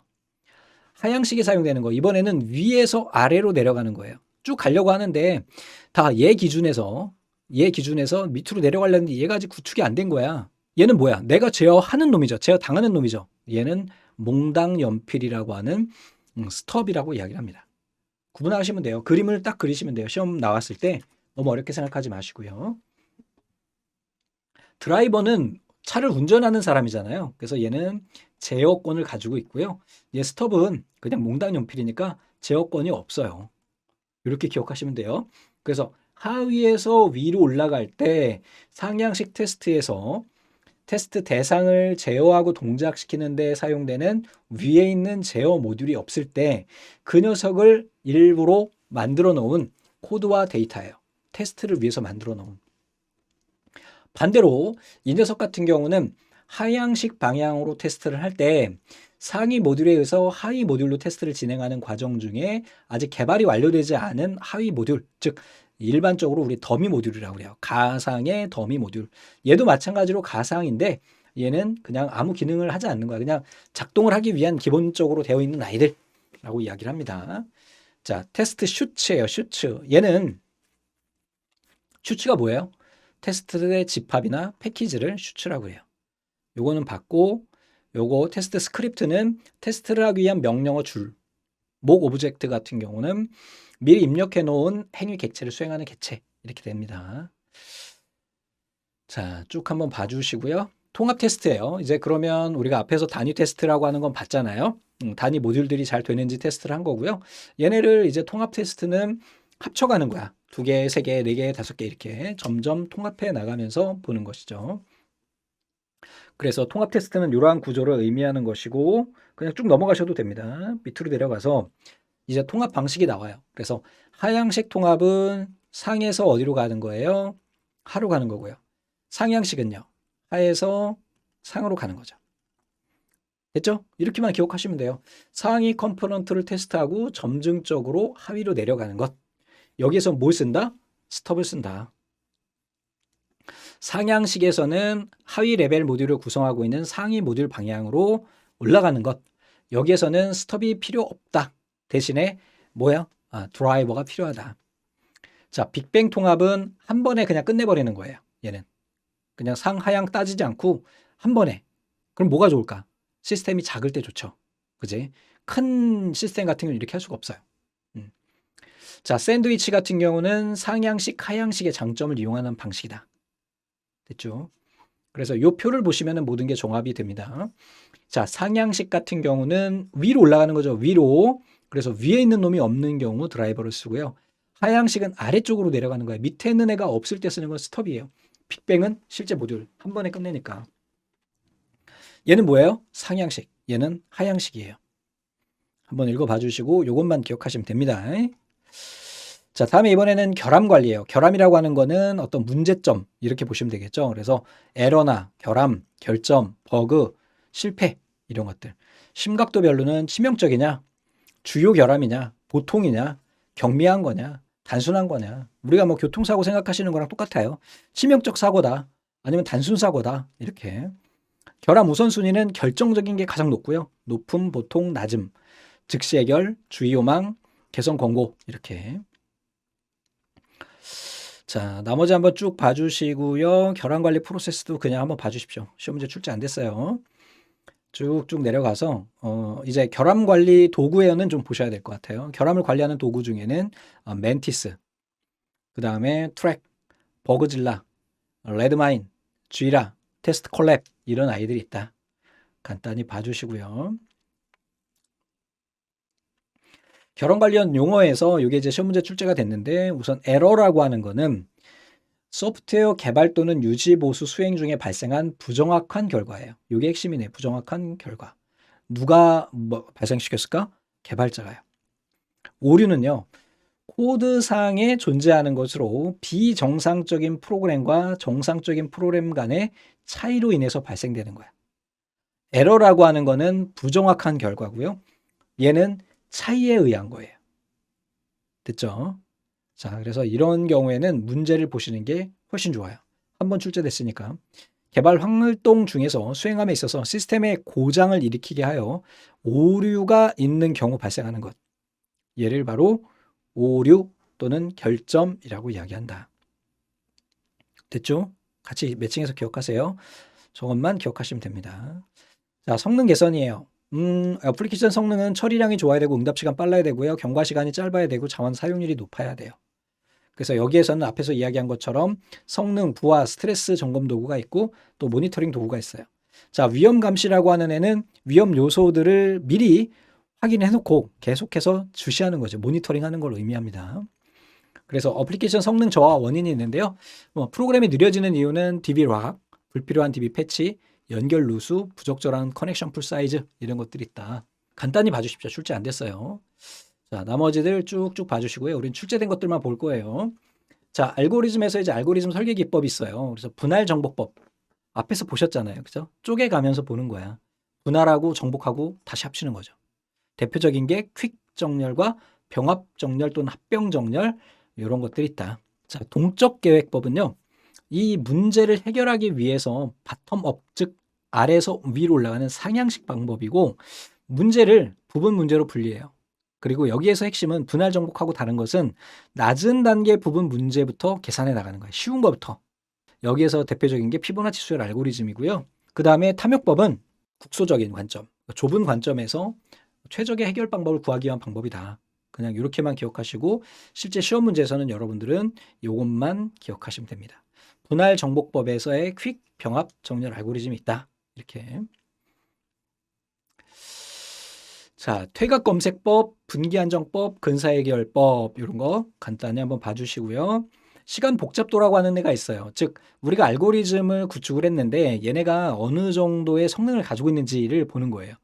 하향식에 사용되는 거, 이번에는 위에서 아래로 내려가는 거예요. 쭉 가려고 하는데 다 얘 기준에서 밑으로 내려가려는데 얘가 아직 구축이 안 된 거야. 얘는 뭐야? 내가 제어하는 놈이죠. 제어당하는 놈이죠. 얘는 몽당 연필이라고 하는 스톱이라고 이야기를 합니다. 구분하시면 돼요. 그림을 딱 그리시면 돼요. 시험 나왔을 때 너무 어렵게 생각하지 마시고요. 드라이버는 차를 운전하는 사람이잖아요. 그래서 얘는 제어권을 가지고 있고요. 얘 스톱은 그냥 몽당 연필이니까 제어권이 없어요. 이렇게 기억하시면 돼요. 그래서 하위에서 위로 올라갈 때 상향식 테스트에서 테스트 대상을 제어하고 동작시키는 데 사용되는 위에 있는 제어 모듈이 없을 때 그 녀석을 일부러 만들어 놓은 코드와 데이터예요. 테스트를 위해서 만들어 놓은. 반대로 이 녀석 같은 경우는 하향식 방향으로 테스트를 할 때 상위 모듈에 의해서 하위 모듈로 테스트를 진행하는 과정 중에 아직 개발이 완료되지 않은 하위 모듈, 즉 일반적으로 우리 더미 모듈이라고 그래요. 가상의 더미 모듈. 얘도 마찬가지로 가상인데 얘는 그냥 아무 기능을 하지 않는 거야. 그냥 작동을 하기 위한 기본적으로 되어 있는 아이들라고 이야기를 합니다. 자, 테스트 슈츠예요. 슈츠. 얘는 슈츠가 뭐예요? 테스트의 집합이나 패키지를 슈츠라고 해요. 요거는 받고 요거 테스트 스크립트는 테스트를 하기 위한 명령어 줄. 목 오브젝트 같은 경우는 미리 입력해 놓은 행위 객체를 수행하는 객체 이렇게 됩니다. 자, 쭉 한번 봐주시고요. 통합 테스트예요. 이제 그러면 우리가 앞에서 단위 테스트라고 하는 건 봤잖아요. 단위 모듈들이 잘 되는지 테스트를 한 거고요. 얘네를 이제 통합 테스트는 합쳐가는 거야. 2개, 3개, 4개, 5개 이렇게 점점 통합해 나가면서 보는 것이죠. 그래서 통합 테스트는 이러한 구조를 의미하는 것이고 그냥 쭉 넘어가셔도 됩니다. 밑으로 내려가서 이제 통합 방식이 나와요. 그래서 하향식 통합은 상에서 어디로 가는 거예요? 하로 가는 거고요. 상향식은요. 하에서 상으로 가는 거죠. 됐죠? 이렇게만 기억하시면 돼요. 상위 컴포넌트를 테스트하고 점증적으로 하위로 내려가는 것. 여기에서 뭘 쓴다? 스톱을 쓴다. 상향식에서는 하위 레벨 모듈을 구성하고 있는 상위 모듈 방향으로 올라가는 것. 여기에서는 스톱이 필요 없다. 대신에 뭐야? 드라이버가 필요하다. 자, 빅뱅 통합은 한 번에 그냥 끝내버리는 거예요. 얘는. 그냥 상하향 따지지 않고 한 번에. 그럼 뭐가 좋을까? 시스템이 작을 때 좋죠. 그지? 큰 시스템 같은 경우는 이렇게 할 수가 없어요. 자, 샌드위치 같은 경우는 상향식, 하향식의 장점을 이용하는 방식이다. 됐죠? 그래서 이 표를 보시면 모든 게 종합이 됩니다. 자, 상향식 같은 경우는 위로 올라가는 거죠. 위로. 그래서 위에 있는 놈이 없는 경우 드라이버를 쓰고요. 하향식은 아래쪽으로 내려가는 거예요. 밑에 있는 애가 없을 때 쓰는 건 스톱이에요. 빅뱅은 실제 모듈 한 번에 끝내니까. 얘는 뭐예요? 상향식. 얘는 하향식이에요. 한번 읽어봐 주시고 이것만 기억하시면 됩니다. 자, 다음에 이번에는 결함 관리예요. 결함이라고 하는 거는 어떤 문제점 이렇게 보시면 되겠죠. 그래서 에러나 결함, 결점, 버그, 실패 이런 것들. 심각도별로는 치명적이냐, 주요 결함이냐, 보통이냐, 경미한 거냐, 단순한 거냐. 우리가 뭐 교통사고 생각하시는 거랑 똑같아요. 치명적 사고다, 아니면 단순 사고다 이렇게. 결함 우선순위는 결정적인 게 가장 높고요. 높음, 보통, 낮음, 즉시 해결, 주의 요망, 개선 권고 이렇게. 자, 나머지 한번 쭉 봐주시고요. 결함 관리 프로세스도 그냥 한번 봐주십시오. 시험 문제 출제 안 됐어요. 쭉쭉 내려가서 이제 결함 관리 도구에는 좀 보셔야 될 것 같아요. 결함을 관리하는 도구 중에는 멘티스, 그 다음에 트랙, 버그질라, 레드마인, 쥐라, 테스트 콜랩 이런 아이들이 있다. 간단히 봐주시고요. 결혼 관련 용어에서 이게 이제 시험 문제 출제가 됐는데 우선 에러라고 하는 거는 소프트웨어 개발 또는 유지 보수 수행 중에 발생한 부정확한 결과예요. 이게 핵심이네. 부정확한 결과. 누가 뭐 발생시켰을까? 개발자가요. 오류는요. 코드상에 존재하는 것으로 비정상적인 프로그램과 정상적인 프로그램 간의 차이로 인해서 발생되는 거야. 에러라고 하는 거는 부정확한 결과고요. 얘는 차이에 의한 거예요. 됐죠? 자, 그래서 이런 경우에는 문제를 보시는 게 훨씬 좋아요. 한번 출제됐으니까. 개발 활동 중에서 수행함에 있어서 시스템의 고장을 일으키게 하여 오류가 있는 경우 발생하는 것. 얘를 바로 오류 또는 결점이라고 이야기한다. 됐죠? 같이 매칭해서 기억하세요. 저것만 기억하시면 됩니다. 자, 성능 개선이에요. 애플리케이션 성능은 처리량이 좋아야 되고 응답 시간 빨라야 되고요. 경과 시간이 짧아야 되고 자원 사용률이 높아야 돼요. 그래서 여기에서는 앞에서 이야기한 것처럼 성능, 부하, 스트레스 점검 도구가 있고 또 모니터링 도구가 있어요. 자, 위험 감시라고 하는 애는 위험 요소들을 미리 확인해 놓고 계속해서 주시하는 거죠. 모니터링 하는 걸 의미합니다. 그래서 어플리케이션 성능 저하 원인이 있는데요. 프로그램이 느려지는 이유는 DB 락, 불필요한 DB 패치, 연결 누수, 부적절한 커넥션 풀 사이즈 이런 것들이 있다. 간단히 봐주십시오. 출제 안 됐어요. 자, 나머지들 쭉쭉 봐주시고요. 우린 출제된 것들만 볼 거예요. 자, 알고리즘에서 이제 알고리즘 설계 기법이 있어요. 그래서 분할 정복법. 앞에서 보셨잖아요. 그죠? 쪼개가면서 보는 거야. 분할하고 정복하고 다시 합치는 거죠. 대표적인 게 퀵 정렬과 병합 정렬 또는 합병 정렬 이런 것들이 있다. 자, 동적 계획법은요. 이 문제를 해결하기 위해서 바텀업, 즉 아래에서 위로 올라가는 상향식 방법이고 문제를 부분 문제로 분리해요. 그리고 여기에서 핵심은 분할 정복하고 다른 것은 낮은 단계 부분 문제부터 계산해 나가는 거예요. 쉬운 것부터. 여기에서 대표적인 게 피보나치 수열 알고리즘이고요. 그 다음에 탐욕법은 국소적인 관점, 좁은 관점에서 최적의 해결 방법을 구하기 위한 방법이다. 그냥 이렇게만 기억하시고 실제 시험 문제에서는 여러분들은 이것만 기억하시면 됩니다. 분할 정복법에서의 퀵 병합 정렬 알고리즘이 있다. 이렇게. 자, 퇴각 검색법, 분기 안정법, 근사 해결법 이런 거 간단히 한번 봐주시고요. 시간 복잡도라고 하는 애가 있어요. 즉 우리가 알고리즘을 구축을 했는데 얘네가 어느 정도의 성능을 가지고 있는지를 보는 거예요.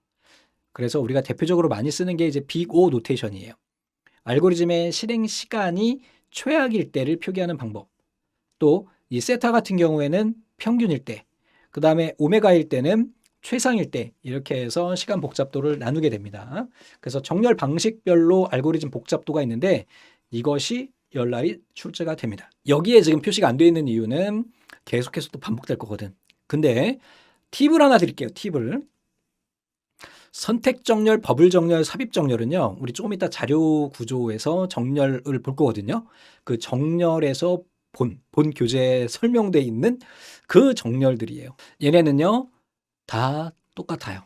그래서 우리가 대표적으로 많이 쓰는 게 이제 빅 O 노테이션이에요. 알고리즘의 실행 시간이 최악일 때를 표기하는 방법. 또 이 세타 같은 경우에는 평균일 때, 그 다음에 오메가일 때는 최상일 때 이렇게 해서 시간 복잡도를 나누게 됩니다. 그래서 정렬 방식별로 알고리즘 복잡도가 있는데 이것이 열날이 출제가 됩니다. 여기에 지금 표시가 안 되어 있는 이유는 계속해서 또 반복될 거거든. 근데 팁을 하나 드릴게요. 팁을. 선택 정렬, 버블 정렬, 삽입 정렬은요. 우리 조금 이따 자료 구조에서 정렬을 볼 거거든요. 그 정렬에서 본 교재에 설명되어 있는 그 정렬들이에요. 얘네는요. 다 똑같아요.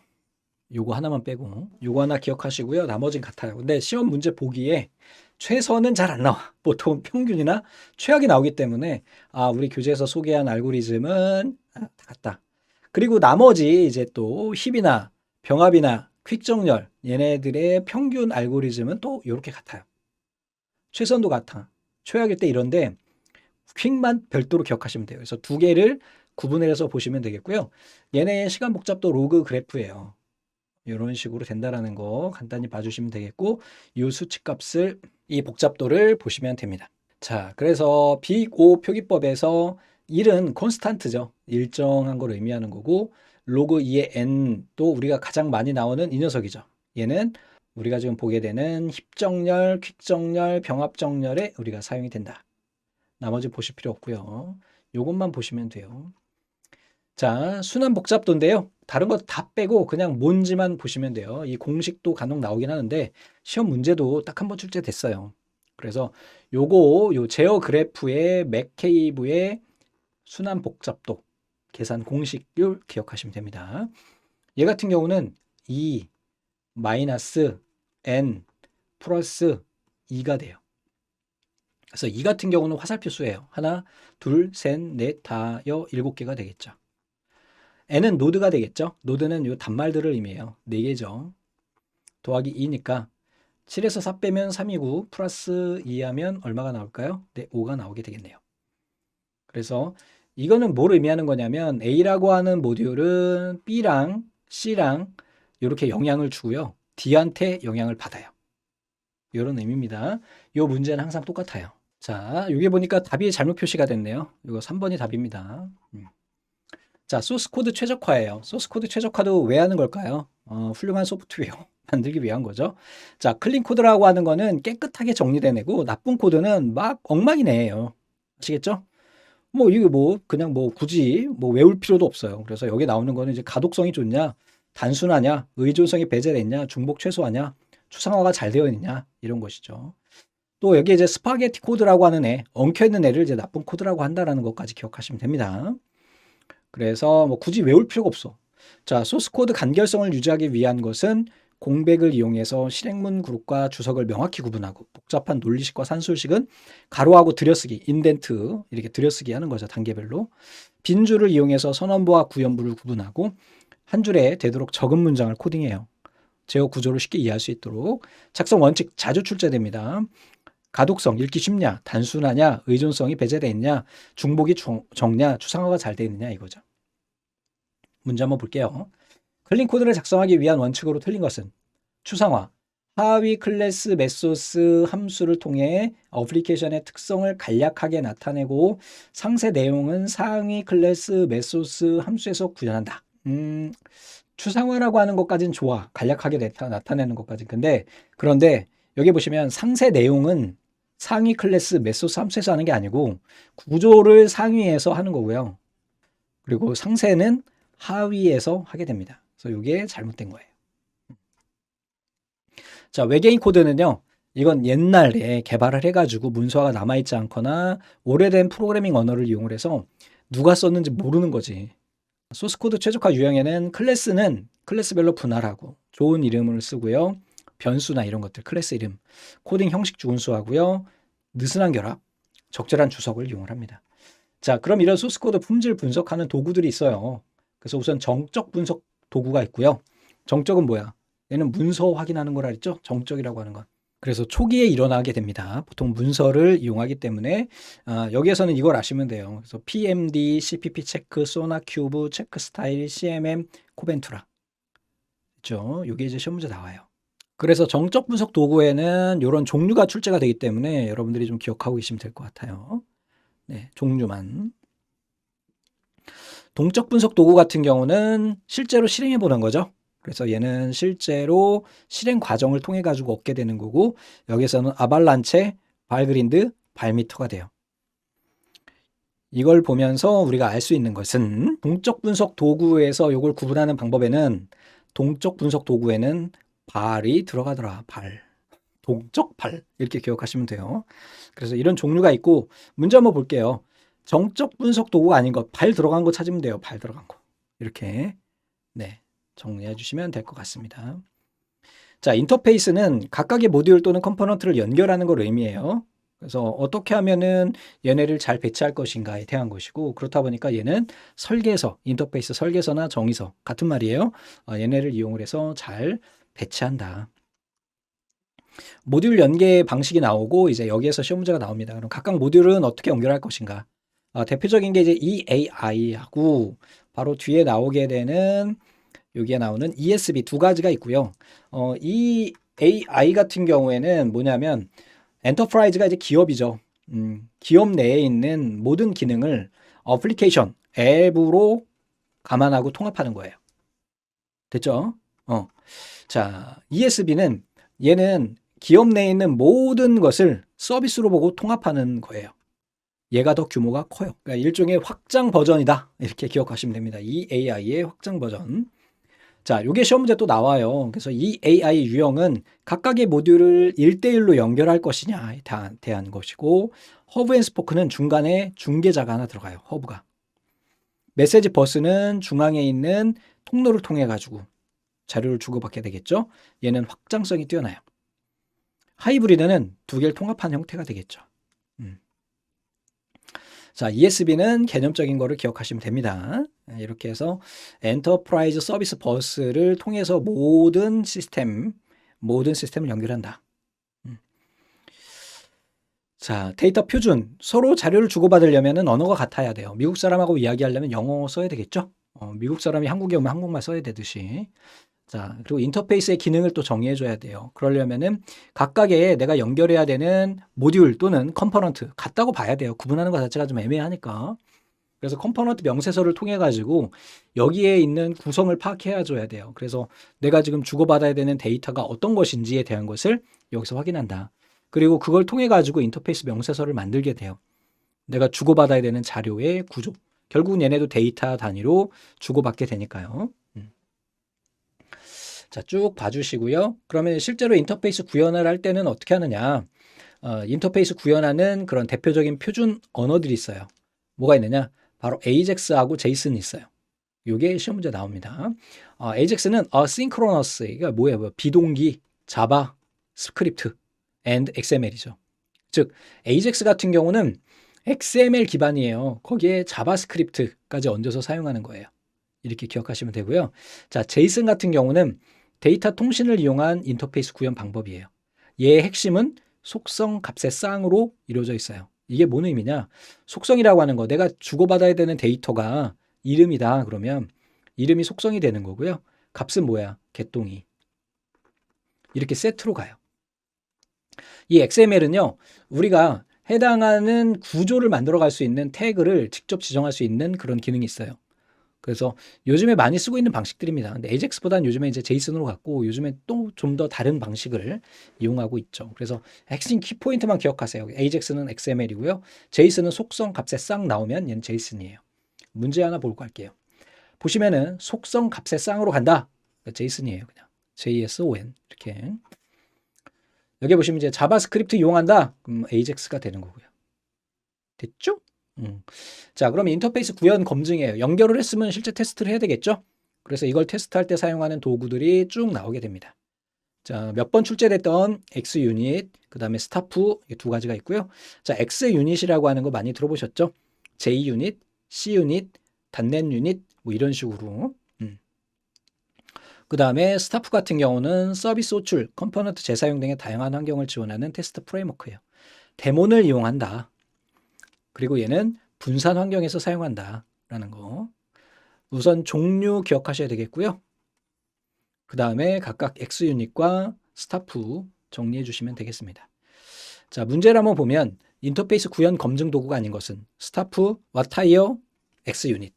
요거 하나만 빼고 요거 하나 기억하시고요. 나머지는 같아요. 근데 시험 문제 보기에 최선은 잘 안 나와. 보통 평균이나 최악이 나오기 때문에 우리 교재에서 소개한 알고리즘은 다 같다. 그리고 나머지 이제 또 힙이나 병합이나 퀵 정렬 얘네들의 평균 알고리즘은 또 이렇게 같아요. 최선도 같아. 최악일 때 이런데 퀵만 별도로 기억하시면 돼요. 그래서 두 개를 구분해서 보시면 되겠고요. 얘네의 시간 복잡도 로그 그래프예요. 이런 식으로 된다라는 거 간단히 봐주시면 되겠고 이 수치값을 이 복잡도를 보시면 됩니다. 자, 그래서 빅5 표기법에서 1은 콘스탄트죠. 일정한 걸 의미하는 거고 로그 2의 n도 우리가 가장 많이 나오는 이 녀석이죠. 얘는 우리가 지금 보게 되는 힙정렬, 퀵정렬, 병합정렬에 우리가 사용이 된다. 나머지 보실 필요 없고요. 이것만 보시면 돼요. 자, 순환 복잡도인데요. 다른 거 다 빼고 그냥 뭔지만 보시면 돼요. 이 공식도 간혹 나오긴 하는데 시험 문제도 딱 한 번 출제됐어요. 그래서 요 제어 그래프의 맥케이브의 순환 복잡도 계산 공식을 기억하시면 됩니다. 얘 같은 경우는 2 마이너스 n 플러스 2가 돼요. 그래서 2 같은 경우는 화살표 수예요. 하나, 둘, 셋, 넷, 다, 여, 7개가 되겠죠. n은 노드가 되겠죠. 노드는 요 단말들을 의미해요. 4개죠. 더하기 2니까 7에서 4 빼면 3이고 플러스 2 하면 얼마가 나올까요? 네, 5가 나오게 되겠네요. 그래서 이거는 뭘 의미하는 거냐면 A라고 하는 모듈은 B랑 C랑 이렇게 영향을 주고요. D한테 영향을 받아요. 이런 의미입니다. 이 문제는 항상 똑같아요. 자, 여기 보니까 답이 잘못 표시가 됐네요. 이거 3번이 답입니다. 자, 소스 코드 최적화예요. 소스 코드 최적화도 왜 하는 걸까요? 훌륭한 소프트웨어 만들기 위한 거죠. 자, 클린 코드라고 하는 거는 깨끗하게 정리된 애고 나쁜 코드는 막 엉망이네요. 아시겠죠? 뭐 이게 뭐 그냥 뭐 굳이 뭐 외울 필요도 없어요. 그래서 여기 나오는 거는 이제 가독성이 좋냐, 단순하냐, 의존성이 배제됐냐, 중복 최소화냐, 추상화가 잘 되어 있냐 이런 것이죠. 또 여기 이제 스파게티 코드라고 하는 애, 엉켜있는 애를 이제 나쁜 코드라고 한다라는 것까지 기억하시면 됩니다. 그래서 뭐 굳이 외울 필요가 없어. 자, 소스 코드 간결성을 유지하기 위한 것은 공백을 이용해서 실행문 그룹과 주석을 명확히 구분하고 복잡한 논리식과 산술식은 가로하고 들여쓰기, 인덴트 이렇게 들여쓰기 하는 거죠. 단계별로. 빈 줄을 이용해서 선언부와 구연부를 구분하고 한 줄에 되도록 적은 문장을 코딩해요. 제어 구조를 쉽게 이해할 수 있도록. 작성 원칙 자주 출제됩니다. 가독성, 읽기 쉽냐, 단순하냐, 의존성이 배제되어 있냐, 중복이 적냐, 추상화가 잘 되어 있느냐 이거죠. 문제 한번 볼게요. 클린 코드를 작성하기 위한 원칙으로 틀린 것은 추상화, 하위 클래스 메소스 함수를 통해 어플리케이션의 특성을 간략하게 나타내고 상세 내용은 상위 클래스 메소스 함수에서 구현한다. 추상화라고 하는 것까지는 좋아. 간략하게 나타내는 것까지는. 그런데 여기 보시면 상세 내용은 상위 클래스 메소스 함수에서 하는 게 아니고 구조를 상위에서 하는 거고요. 그리고 상세는 하위에서 하게 됩니다. 그래서 이게 잘못된 거예요. 자, 외계인 코드는요. 이건 옛날에 개발을 해가지고 문서가 남아있지 않거나 오래된 프로그래밍 언어를 이용을 해서 누가 썼는지 모르는 거지. 소스 코드 최적화 유형에는 클래스는 클래스별로 분할하고 좋은 이름을 쓰고요. 변수나 이런 것들, 클래스 이름, 코딩 형식 준수하고요. 느슨한 결합, 적절한 주석을 이용을 합니다. 자, 그럼 이런 소스 코드 품질 분석하는 도구들이 있어요. 그래서 우선 정적 분석 도구가 있고요. 정적은 뭐야? 얘는 문서 확인하는 거라 했죠? 정적이라고 하는 건. 그래서 초기에 일어나게 됩니다. 보통 문서를 이용하기 때문에 여기에서는 이걸 아시면 돼요. 그래서 PMD, CPP 체크, 소나 큐브, 체크 스타일, CMM, 코벤투라. 그렇죠? 이게 이제 시험 문제 나와요. 그래서 정적 분석 도구에는 이런 종류가 출제가 되기 때문에 여러분들이 좀 기억하고 계시면 될 것 같아요. 네, 종류만. 동적 분석 도구 같은 경우는 실제로 실행해 보는 거죠. 그래서 얘는 실제로 실행 과정을 통해 가지고 얻게 되는 거고 여기서는 아발란체, 발그린드, 발미터가 돼요. 이걸 보면서 우리가 알 수 있는 것은 동적 분석 도구에서 이걸 구분하는 방법에는 동적 분석 도구에는 발이 들어가더라. 발. 동적 발. 이렇게 기억하시면 돼요. 그래서 이런 종류가 있고 문제 한번 볼게요. 정적 분석 도구가 아닌 것, 발 들어간 거 찾으면 돼요. 발 들어간 거. 이렇게 네 정리해 주시면 될 것 같습니다. 자, 인터페이스는 각각의 모듈 또는 컴포넌트를 연결하는 걸 의미해요. 그래서 어떻게 하면은 얘네를 잘 배치할 것인가에 대한 것이고 그렇다 보니까 얘는 설계서, 인터페이스 설계서나 정의서 같은 말이에요. 얘네를 이용을 해서 잘 배치한다. 모듈 연계 방식이 나오고 이제 여기에서 시험 문제가 나옵니다. 그럼 각각 모듈은 어떻게 연결할 것인가? 대표적인 게 이제 EAI하고 바로 뒤에 나오게 되는 여기에 나오는 ESB 두 가지가 있고요. EAI 같은 경우에는 뭐냐면 엔터프라이즈가 이제 기업이죠. 기업 내에 있는 모든 기능을 어플리케이션, 앱으로 감안하고 통합하는 거예요. 됐죠? 자, ESB는 얘는 기업 내에 있는 모든 것을 서비스로 보고 통합하는 거예요. 얘가 더 규모가 커요. 그러니까 일종의 확장 버전이다. 이렇게 기억하시면 됩니다. EAI의 확장 버전. 자, 요게 시험 문제 또 나와요. 그래서 이 AI 유형은 각각의 모듈을 1대1로 연결할 것이냐에 대한 것이고 허브 앤 스포크는 중간에 중개자가 하나 들어가요. 허브가. 메시지 버스는 중앙에 있는 통로를 통해 가지고 자료를 주고받게 되겠죠. 얘는 확장성이 뛰어나요. 하이브리드는 두 개를 통합한 형태가 되겠죠. 자, ESB는 개념적인 거를 기억하시면 됩니다. 이렇게 해서 엔터프라이즈 서비스 버스를 통해서 모든 시스템을 연결한다. 자, 데이터 표준. 서로 자료를 주고받으려면 언어가 같아야 돼요. 미국 사람하고 이야기하려면 영어 써야 되겠죠? 미국 사람이 한국에 오면 한국말 써야 되듯이. 자, 그리고 인터페이스의 기능을 또 정의해 줘야 돼요. 그러려면은 각각의 내가 연결해야 되는 모듈 또는 컴포넌트 같다고 봐야 돼요. 구분하는 것 자체가 좀 애매하니까. 그래서 컴포넌트 명세서를 통해 가지고 여기에 있는 구성을 파악해야 줘야 돼요. 그래서 내가 지금 주고받아야 되는 데이터가 어떤 것인지에 대한 것을 여기서 확인한다. 그리고 그걸 통해 가지고 인터페이스 명세서를 만들게 돼요. 내가 주고받아야 되는 자료의 구조. 결국은 얘네도 데이터 단위로 주고받게 되니까요. 자, 쭉 봐주시고요. 그러면 실제로 인터페이스 구현을 할 때는 어떻게 하느냐. 인터페이스 구현하는 그런 대표적인 표준 언어들이 있어요. 뭐가 있느냐. 바로 AJAX하고 JSON이 있어요. 이게 시험 문제 나옵니다. AJAX는 asynchronous, 이게 뭐예요? 비동기, 자바, 스크립트, and XML이죠. 즉, AJAX 같은 경우는 XML 기반이에요. 거기에 자바스크립트까지 얹어서 사용하는 거예요. 이렇게 기억하시면 되고요. 자, JSON 같은 경우는 데이터 통신을 이용한 인터페이스 구현 방법이에요. 얘의 핵심은 속성 값의 쌍으로 이루어져 있어요. 이게 뭔 의미냐? 속성이라고 하는 거, 내가 주고받아야 되는 데이터가 이름이다 그러면 이름이 속성이 되는 거고요. 값은 뭐야? 개똥이. 이렇게 세트로 가요. 이 XML은요, 우리가 해당하는 구조를 만들어 갈 수 있는 태그를 직접 지정할 수 있는 그런 기능이 있어요. 그래서 요즘에 많이 쓰고 있는 방식들입니다. 근데 AJAX보다는 요즘에 이제 JSON으로 갔고 요즘에 또 좀 더 다른 방식을 이용하고 있죠. 그래서 핵심 키포인트만 기억하세요. AJAX는 XML이고요. JSON은 속성 값에 쌍 나오면 얘는 JSON이에요. 문제 하나 보고 갈게요. 보시면은 속성 값에 쌍으로 간다. JSON이에요. 그냥 JSON 이렇게. 여기 보시면 이제 자바스크립트 이용한다. 그럼 AJAX가 되는 거고요. 됐죠? 자, 그럼 인터페이스 구현 검증이에요. 연결을 했으면 실제 테스트를 해야 되겠죠? 그래서 이걸 테스트할 때 사용하는 도구들이 쭉 나오게 됩니다. 자, 몇 번 출제됐던 X유닛, 그 다음에 스타프 두 가지가 있고요. 자, X유닛이라고 하는 거 많이 들어보셨죠? J유닛, C유닛, 단넷 유닛 뭐 이런 식으로. 그 다음에 스타프 같은 경우는 서비스 호출, 컴포넌트 재사용 등의 다양한 환경을 지원하는 테스트 프레임워크예요. 데몬을 이용한다. 그리고 얘는 분산 환경에서 사용한다라는 거. 우선 종류 기억하셔야 되겠고요. 그 다음에 각각 X유닛과 스타프 정리해 주시면 되겠습니다. 자, 문제를 한번 보면 인터페이스 구현 검증 도구가 아닌 것은 스타프, 왓타이어, X유닛.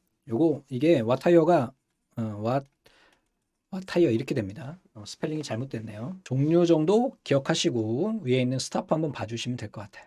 이게 왓타이어가 왓타이어 이렇게 됩니다. 스펠링이 잘못됐네요. 종류 정도 기억하시고 위에 있는 스타프 한번 봐주시면 될 것 같아요.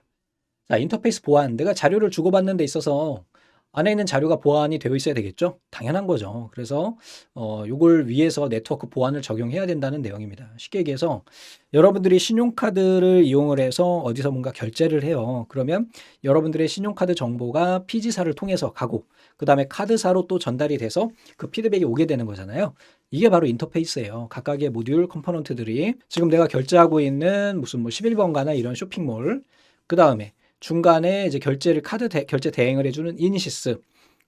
자, 인터페이스 보안. 내가 자료를 주고받는 데 있어서 안에 있는 자료가 보안이 되어 있어야 되겠죠? 당연한 거죠. 그래서 요걸 위해서 네트워크 보안을 적용해야 된다는 내용입니다. 쉽게 얘기해서 여러분들이 신용카드를 이용을 해서 어디서 뭔가 결제를 해요. 그러면 여러분들의 신용카드 정보가 피지사를 통해서 가고 그 다음에 카드사로 또 전달이 돼서 그 피드백이 오게 되는 거잖아요. 이게 바로 인터페이스예요. 각각의 모듈 컴포넌트들이 지금 내가 결제하고 있는 무슨 뭐 11번가나 이런 쇼핑몰, 그 다음에 중간에 이제 결제 대행을 해주는 이니시스,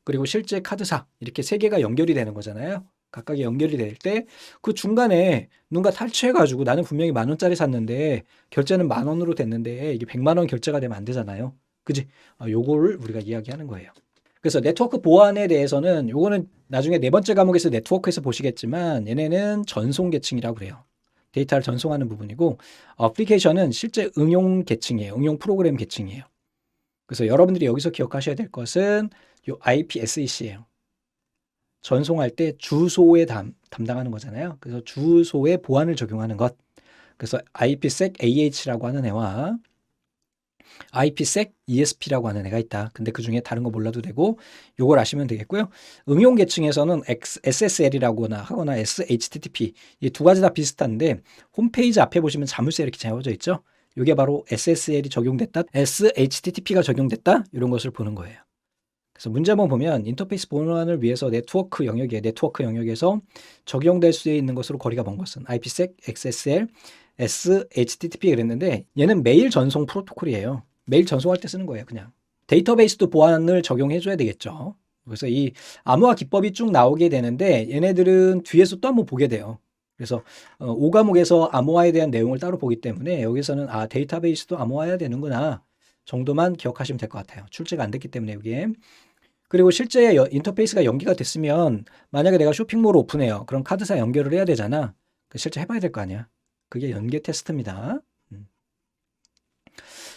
그리고 실제 카드사, 이렇게 세 개가 연결이 되는 거잖아요. 각각이 연결이 될 때 그 중간에 누군가 탈취해가지고 나는 분명히 10,000원짜리 샀는데 결제는 10,000원으로 됐는데 이게 100만 원 결제가 되면 안 되잖아요. 그지? 요거를 우리가 이야기하는 거예요. 그래서 네트워크 보안에 대해서는 요거는 나중에 네 번째 과목에서 네트워크에서 보시겠지만 얘네는 전송 계층이라고 그래요. 데이터를 전송하는 부분이고 어플리케이션은 실제 응용 계층이에요. 응용 프로그램 계층이에요. 그래서 여러분들이 여기서 기억하셔야 될 것은 요 IPsec예요. 전송할 때 주소에 담당하는 거잖아요. 그래서 주소에 보안을 적용하는 것. 그래서 IPsec AH라고 하는 애와 IPsec ESP라고 하는 애가 있다. 근데 그 중에 다른 거 몰라도 되고 요걸 아시면 되겠고요. 응용 계층에서는 SSL이라고나 하거나 SHTTP 이 두 가지 다 비슷한데 홈페이지 앞에 보시면 자물쇠 이렇게 잡아져 있죠. 이게 바로 SSL이 적용됐다, SHTTP가 적용됐다 이런 것을 보는 거예요. 그래서 문제 한번 보면 인터페이스 보안을 위해서 네트워크 영역에서 적용될 수 있는 것으로 거리가 먼 것은 IPsec, XSL, SHTTP 그랬는데 얘는 메일 전송 프로토콜이에요. 메일 전송할 때 쓰는 거예요. 그냥 데이터베이스도 보안을 적용해 줘야 되겠죠. 그래서 이 암호화 기법이 쭉 나오게 되는데 얘네들은 뒤에서 또 한번 보게 돼요. 그래서 5과목에서 암호화에 대한 내용을 따로 보기 때문에 여기서는 데이터베이스도 암호화해야 되는구나 정도만 기억하시면 될 것 같아요. 출제가 안 됐기 때문에 여기에. 그리고 실제 인터페이스가 연기가 됐으면 만약에 내가 쇼핑몰을 오픈해요. 그럼 카드사 연결을 해야 되잖아. 실제 해봐야 될 거 아니야. 그게 연계 테스트입니다.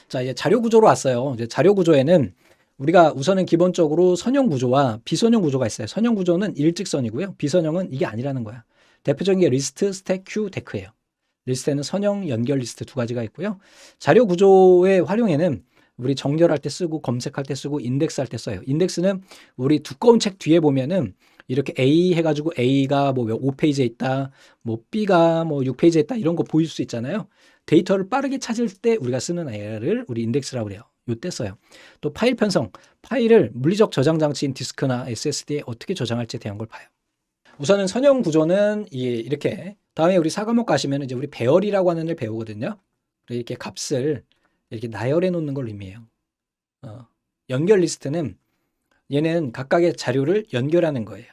자, 이제 자료 구조로 왔어요. 이제 자료 구조에는 우리가 우선은 기본적으로 선형 구조와 비선형 구조가 있어요. 선형 구조는 일직선이고요. 비선형은 이게 아니라는 거야. 대표적인 게 리스트, 스택, 큐, 데크예요. 리스트에는 선형, 연결 리스트 두 가지가 있고요. 자료 구조의 활용에는 우리 정렬할 때 쓰고 검색할 때 쓰고 인덱스 할 때 써요. 인덱스는 우리 두꺼운 책 뒤에 보면은 이렇게 A 해가지고 A가 뭐 5페이지에 있다, 뭐 B가 뭐 6페이지에 있다 이런 거 보일 수 있잖아요. 데이터를 빠르게 찾을 때 우리가 쓰는 AI를 우리 인덱스라고 그래요. 이때 써요. 또 파일 편성, 파일을 물리적 저장 장치인 디스크나 SSD에 어떻게 저장할지에 대한 걸 봐요. 우선은 선형 구조는 이렇게 다음에 우리 4과목 가시면 이제 우리 배열이라고 하는 걸 배우거든요. 이렇게 값을 이렇게 나열해 놓는 걸 의미해요. 연결 리스트는 얘는 각각의 자료를 연결하는 거예요.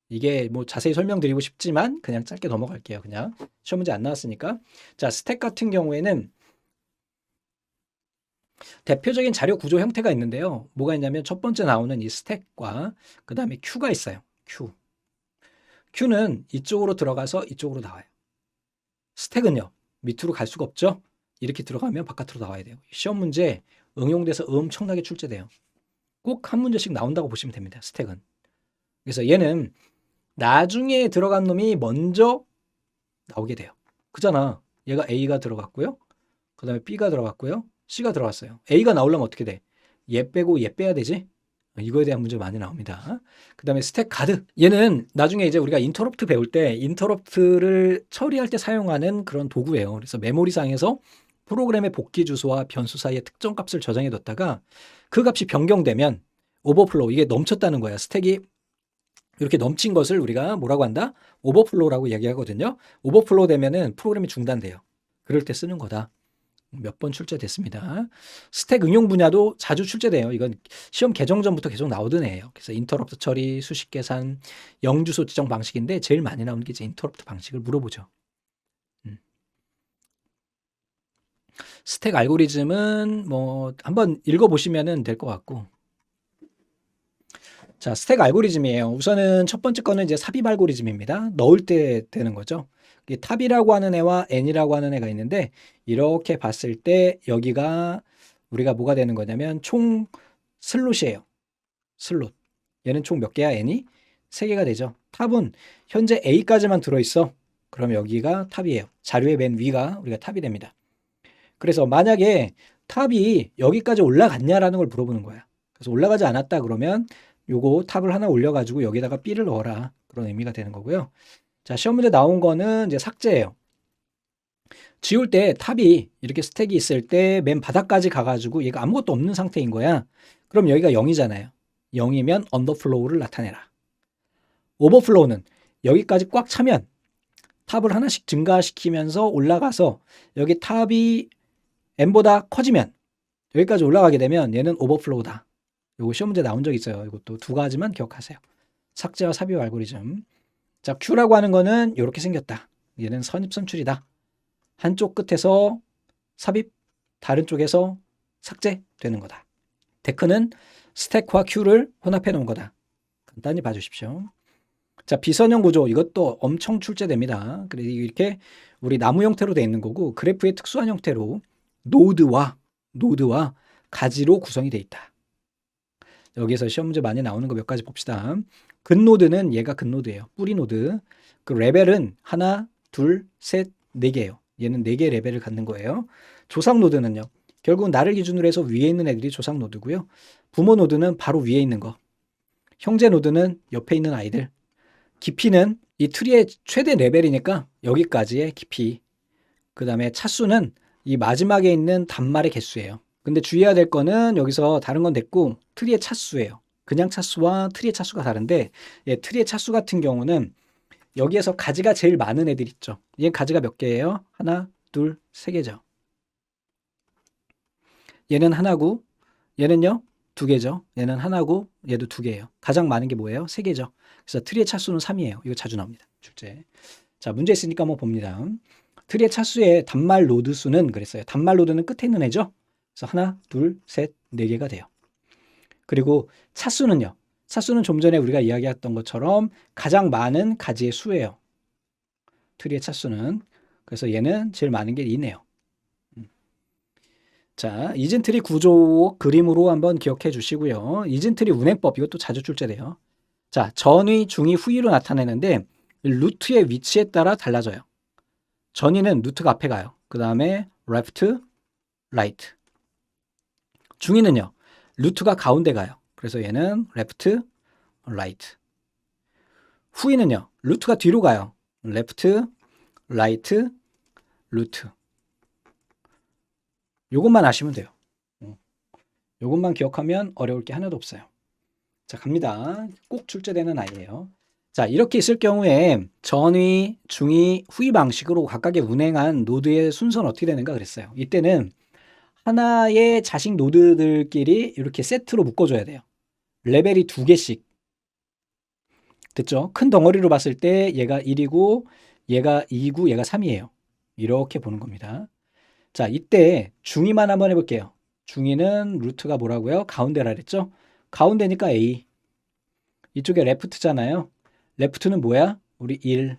이게 뭐 자세히 설명드리고 싶지만 그냥 짧게 넘어갈게요. 그냥 시험 문제 안 나왔으니까. 자, 스택 같은 경우에는 대표적인 자료 구조 형태가 있는데요. 뭐가 있냐면 첫 번째 나오는 이 스택과 그 다음에 큐가 있어요. 큐는 이쪽으로 들어가서 이쪽으로 나와요. 스택은요. 밑으로 갈 수가 없죠. 이렇게 들어가면 바깥으로 나와야 돼요. 시험 문제 응용돼서 엄청나게 출제돼요. 꼭 한 문제씩 나온다고 보시면 됩니다. 스택은. 그래서 얘는 나중에 들어간 놈이 먼저 나오게 돼요. 그잖아. 얘가 A가 들어갔고요. 그 다음에 B가 들어갔고요. C가 들어갔어요. A가 나오려면 어떻게 돼? 얘 빼고 얘 빼야 되지? 이거에 대한 문제 많이 나옵니다. 그 다음에 스택 가드. 얘는 나중에 이제 우리가 인터럽트 배울 때 인터럽트를 처리할 때 사용하는 그런 도구예요. 그래서 메모리상에서 프로그램의 복귀 주소와 변수 사이에 특정 값을 저장해 뒀다가 그 값이 변경되면 오버플로우, 이게 넘쳤다는 거야. 스택이 이렇게 넘친 것을 우리가 뭐라고 한다? 오버플로우라고 얘기하거든요. 오버플로우 되면은 프로그램이 중단돼요. 그럴 때 쓰는 거다. 몇 번 출제됐습니다. 스택 응용 분야도 자주 출제돼요. 이건 시험 개정 전부터 계속 나오던 애예요. 그래서 인터럽트 처리, 수식 계산, 영주소 지정 방식인데 제일 많이 나오는 게 이제 인터럽트 방식을 물어보죠. 스택 알고리즘은 뭐 한번 읽어보시면 될 것 같고. 자, 스택 알고리즘이에요. 우선은 첫 번째 거는 이제 삽입 알고리즘입니다. 넣을 때 되는 거죠. 탑이라고 하는 애와 n이라고 하는 애가 있는데 이렇게 봤을 때 여기가 우리가 뭐가 되는 거냐면 총 슬롯이에요. 슬롯. 얘는 총 몇 개야? n이? 3개가 되죠. 탑은 현재 a까지만 들어있어. 그럼 여기가 탑이에요. 자료의 맨 위가 우리가 탑이 됩니다. 그래서 만약에 탑이 여기까지 올라갔냐라는 걸 물어보는 거야. 그래서 올라가지 않았다 그러면 요거 탑을 하나 올려가지고 여기다가 B를 넣어라. 그런 의미가 되는 거고요. 자, 시험 문제 나온 거는 이제 삭제예요. 지울 때 탑이 이렇게 스택이 있을 때 맨 바닥까지 가가지고 얘가 아무것도 없는 상태인 거야. 그럼 여기가 0이잖아요. 0이면 언더플로우를 나타내라. 오버플로우는 여기까지 꽉 차면 탑을 하나씩 증가시키면서 올라가서 여기 탑이 n보다 커지면 여기까지 올라가게 되면 얘는 오버플로우다. 요거 시험 문제 나온 적 있어요. 이것도 두 가지만 기억하세요. 삭제와 삽입 알고리즘. 자, Q라고 하는 거는 이렇게 생겼다. 얘는 선입선출이다. 한쪽 끝에서 삽입, 다른 쪽에서 삭제되는 거다. 데크는 스택과 Q를 혼합해 놓은 거다. 간단히 봐주십시오. 자, 비선형 구조 이것도 엄청 출제됩니다. 그래서 이렇게 우리 나무 형태로 되어 있는 거고 그래프의 특수한 형태로 노드와 가지로 구성이 되어 있다. 여기서 시험 문제 많이 나오는 거 몇 가지 봅시다. 근노드는 얘가 근노드예요. 뿌리 노드. 그 레벨은 하나, 둘, 셋, 4개예요. 얘는 4개 레벨을 갖는 거예요. 조상 노드는요. 결국은 나를 기준으로 해서 위에 있는 애들이 조상 노드고요. 부모 노드는 바로 위에 있는 거. 형제 노드는 옆에 있는 아이들. 깊이는 이 트리의 최대 레벨이니까 여기까지의 깊이. 그 다음에 차수는 이 마지막에 있는 단말의 개수예요. 근데 주의해야 될 거는 여기서 다른 건 됐고 트리의 차수예요. 그냥 차수와 트리의 차수가 다른데 트리의 차수 같은 경우는 여기에서 가지가 제일 많은 애들 있죠. 얘 가지가 몇 개예요? 하나, 둘, 3개죠. 얘는 하나고 얘는요? 2개죠. 얘는 하나고 얘도 2개예요. 가장 많은 게 뭐예요? 3개죠. 그래서 트리의 차수는 3이에요. 이거 자주 나옵니다. 출제. 자, 문제 있으니까 한번 봅니다. 트리의 차수의 단말 노드 수는 그랬어요. 단말 노드는 끝에 있는 애죠. 그래서 하나, 둘, 셋, 4개가 돼요. 그리고 차수는요. 차수는 좀 전에 우리가 이야기했던 것처럼 가장 많은 가지의 수예요. 트리의 차수는. 그래서 얘는 제일 많은 게 2네요. 자, 이진트리 구조 그림으로 한번 기억해 주시고요. 이진트리 운행법 이것도 자주 출제돼요. 자, 전위, 중위, 후위로 나타내는데 루트의 위치에 따라 달라져요. 전위는 루트가 앞에 가요. 그 다음에 left, right. 중위는요. 루트가 가운데 가요. 그래서 얘는 left, right. 후위는요. 루트가 뒤로 가요. left, right, 루트. 요것만 아시면 돼요. 요것만 기억하면 어려울 게 하나도 없어요. 자, 갑니다. 꼭 출제되는 아이예요. 자, 이렇게 있을 경우에 전위, 중위, 후위 방식으로 각각의 운행한 노드의 순서는 어떻게 되는가 그랬어요. 이때는 하나의 자식 노드들끼리 이렇게 세트로 묶어줘야 돼요. 레벨이 2개씩. 됐죠? 큰 덩어리로 봤을 때 얘가 1이고 얘가 2고 얘가 3이에요. 이렇게 보는 겁니다. 자, 이때 중위만 한번 해볼게요. 중위는 루트가 뭐라고요? 가운데라 그랬죠? 가운데니까 A. 이쪽에 레프트잖아요. 레프트는 뭐야? 우리 1.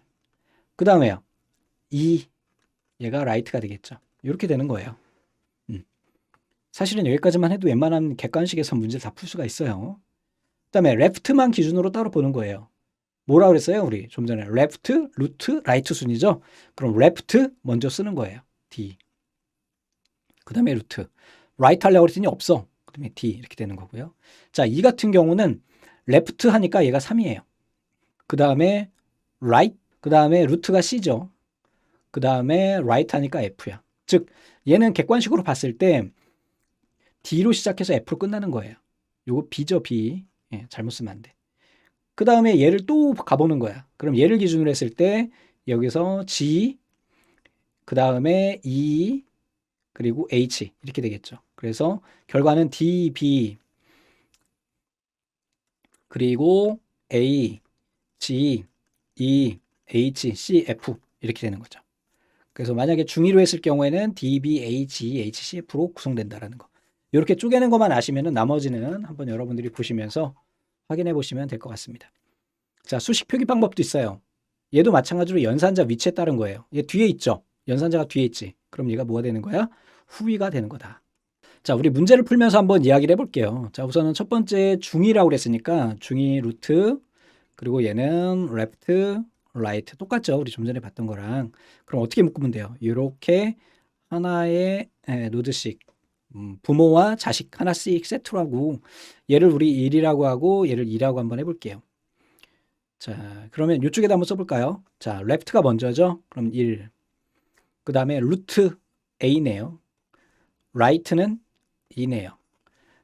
그 다음에요. 2. 얘가 라이트가 되겠죠. 이렇게 되는 거예요. 사실은 여기까지만 해도 웬만한 객관식에서 문제를 다 풀 수가 있어요. 그 다음에 레프트만 기준으로 따로 보는 거예요. 뭐라 그랬어요? 우리 좀 전에 레프트, 루트, 라이트 순이죠. 그럼 레프트 먼저 쓰는 거예요. D. 그 다음에 루트. 라이트 하려고 그랬더니 없어. 그 다음에 D 이렇게 되는 거고요. 자, 이 같은 경우는 레프트 하니까 얘가 3이에요. 그 다음에 right, 그 다음에 루트가 C죠. 그 다음에 right 하니까 F야. 즉 얘는 객관식으로 봤을 때 D로 시작해서 F로 끝나는 거예요. 요거 B죠, B. 예, 잘못 쓰면 안 돼. 그 다음에 얘를 또 가보는 거야. 그럼 얘를 기준으로 했을 때 여기서 G, 그 다음에 E, 그리고 H 이렇게 되겠죠. 그래서 결과는 D, B, 그리고 A, G, E, H, C, F 이렇게 되는 거죠. 그래서 만약에 중위로 했을 경우에는 D, B, A, G, H, C, F로 구성된다라는 거. 이렇게 쪼개는 것만 아시면은 나머지는 한번 여러분들이 보시면서 확인해 보시면 될 것 같습니다. 자, 수식 표기 방법도 있어요. 얘도 마찬가지로 연산자 위치에 따른 거예요. 얘 뒤에 있죠? 연산자가 뒤에 있지. 그럼 얘가 뭐가 되는 거야? 후위가 되는 거다. 자, 우리 문제를 풀면서 한번 이야기를 해볼게요. 자, 우선은 첫 번째 중위라고 그랬으니까 중위 루트, 그리고 얘는 레프트, 라이트 똑같죠? 우리 좀 전에 봤던 거랑. 그럼 어떻게 묶으면 돼요? 이렇게 하나의 노드씩 부모와 자식 하나씩 세트로 하고 얘를 우리 1이라고 하고 얘를 2라고 한번 해볼게요. 자, 그러면 이쪽에다 한번 써볼까요? 자, 레프트가 먼저죠? 그럼 1. 그 다음에 루트 A네요. 라이트는 2네요.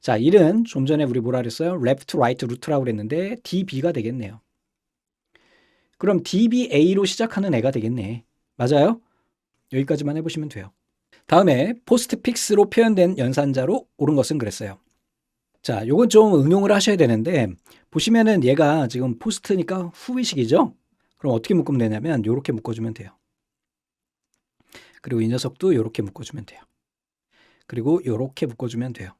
자, 1은 좀 전에 우리 뭐라 그랬어요? 레프트, 라이트, 루트라고 그랬는데 DB가 되겠네요. 그럼 DBA로 시작하는 애가 되겠네. 맞아요? 여기까지만 해보시면 돼요. 다음에 포스트픽스로 표현된 연산자로 옳은 것은 그랬어요. 자, 요건 좀 응용을 하셔야 되는데 보시면은 얘가 지금 포스트니까 후위식이죠? 그럼 어떻게 묶으면 되냐면 요렇게 묶어주면 돼요. 그리고 이 녀석도 요렇게 묶어주면 돼요. 그리고 요렇게 묶어주면 돼요.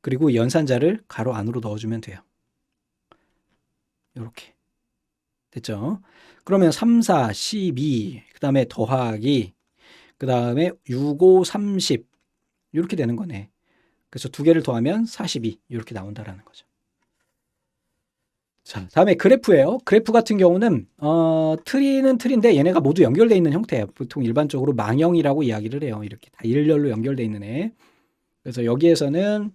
그리고 연산자를 가로 안으로 넣어주면 돼요. 요렇게. 됐죠? 그러면 3, 4, 12, 그 다음에 더하기, 그 다음에 6, 5, 30 이렇게 되는 거네. 그래서 2개를 더하면 42 이렇게 나온다라는 거죠. 자, 다음에 그래프예요. 그래프 같은 경우는 트리는 트리인데 얘네가 모두 연결되어 있는 형태예요. 보통 일반적으로 망형이라고 이야기를 해요. 이렇게 다 일렬로 연결되어 있는 애. 그래서 여기에서는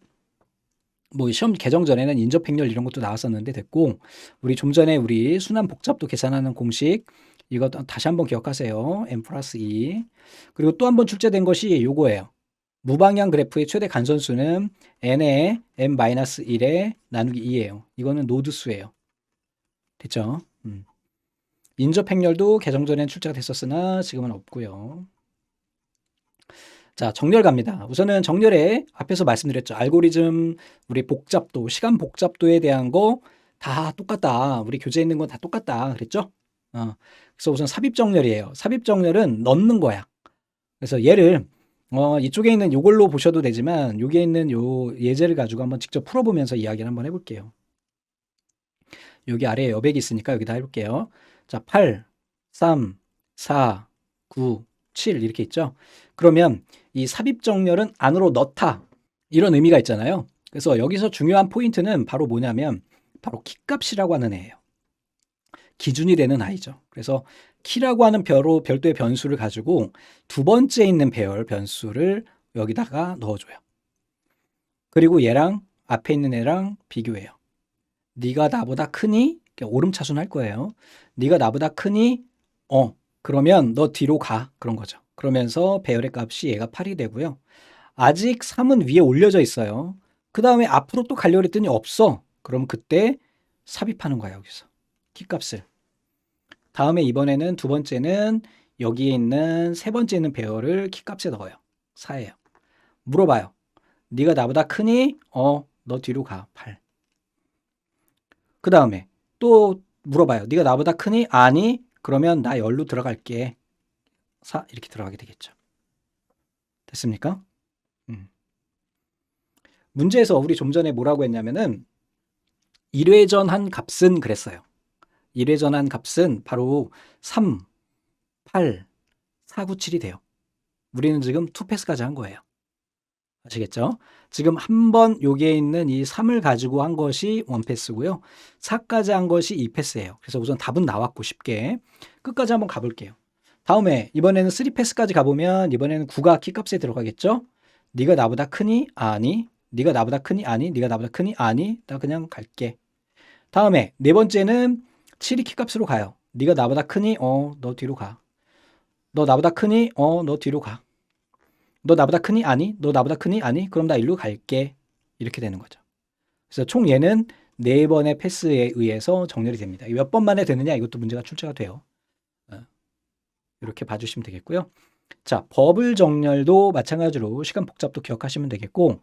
뭐 시험 개정 전에는 인접행렬 이런 것도 나왔었는데 됐고 우리 좀 전에 우리 순환 복잡도 계산하는 공식 이거 다시 한번 기억하세요. n 플러스 2 그리고 또 한번 출제된 것이 요거예요. 무방향 그래프의 최대 간선수는 n의 n-1에 나누기 2예요. 이거는 노드수예요. 됐죠? 인접행렬도 개정 전에는 출제가 됐었으나 지금은 없고요. 자, 정렬 갑니다. 우선은 정렬에 앞에서 말씀드렸죠. 알고리즘, 우리 복잡도, 시간 복잡도에 대한 거 다 똑같다. 우리 교재에 있는 건 다 똑같다. 그랬죠? 그래서 우선 삽입 정렬이에요. 삽입 정렬은 넣는 거야. 그래서 얘를 이쪽에 있는 요걸로 보셔도 되지만 여기에 있는 요 예제를 가지고 한번 직접 풀어보면서 이야기를 한번 해볼게요. 여기 아래에 여백이 있으니까 여기다 해볼게요. 자, 8, 3, 4, 9, 7 이렇게 있죠. 그러면 이 삽입 정렬은 안으로 넣다 이런 의미가 있잖아요. 그래서 여기서 중요한 포인트는 바로 뭐냐면 바로 키값이라고 하는 애예요. 기준이 되는 아이죠. 그래서 키라고 하는 별도의 변수를 가지고 두 번째 있는 배열 변수를 여기다가 넣어줘요. 그리고 얘랑 앞에 있는 애랑 비교해요. 네가 나보다 크니? 오름차순 할 거예요. 네가 나보다 크니? 그러면 너 뒤로 가. 그런 거죠. 그러면서 배열의 값이 얘가 8이 되고요. 아직 3은 위에 올려져 있어요. 그 다음에 앞으로 또 가려고 했더니 없어. 그럼 그때 삽입하는 거야, 여기서. 키값을. 다음에 이번에는 두 번째는 여기에 있는 세 번째 있는 배열을 키값에 넣어요. 4예요. 물어봐요. 네가 나보다 크니? 너 뒤로 가. 8. 그 다음에 또 물어봐요. 네가 나보다 크니? 아니? 그러면 나 10로 들어갈게. 4 이렇게 들어가게 되겠죠. 됐습니까? 문제에서 우리 좀 전에 뭐라고 했냐면은 1회전한 값은 그랬어요. 1회전한 값은 바로 3, 8, 4, 9, 7이 돼요. 우리는 지금 2패스까지 한 거예요. 아시겠죠? 지금 한 번 여기에 있는 이 3을 가지고 한 것이 1패스고요. 4까지 한 것이 2패스예요. 그래서 우선 답은 나왔고 쉽게 끝까지 한번 가볼게요. 다음에 이번에는 3패스까지 가보면 이번에는 9가 키값에 들어가겠죠? 네가 나보다 크니? 아니. 네가 나보다 크니? 아니. 네가 나보다 크니? 아니. 나 그냥 갈게. 다음에 네 번째는 7이 키값으로 가요. 네가 나보다 크니? 너 뒤로 가. 너 나보다 크니? 너 뒤로 가. 너 나보다 크니? 아니. 너 나보다 크니? 아니. 그럼 나 일로 갈게. 이렇게 되는 거죠. 그래서 총 얘는 4번의 패스에 의해서 정렬이 됩니다. 몇 번 만에 되느냐 이것도 문제가 출제가 돼요. 이렇게 봐주시면 되겠고요. 자, 버블 정렬도 마찬가지로 시간 복잡도 기억하시면 되겠고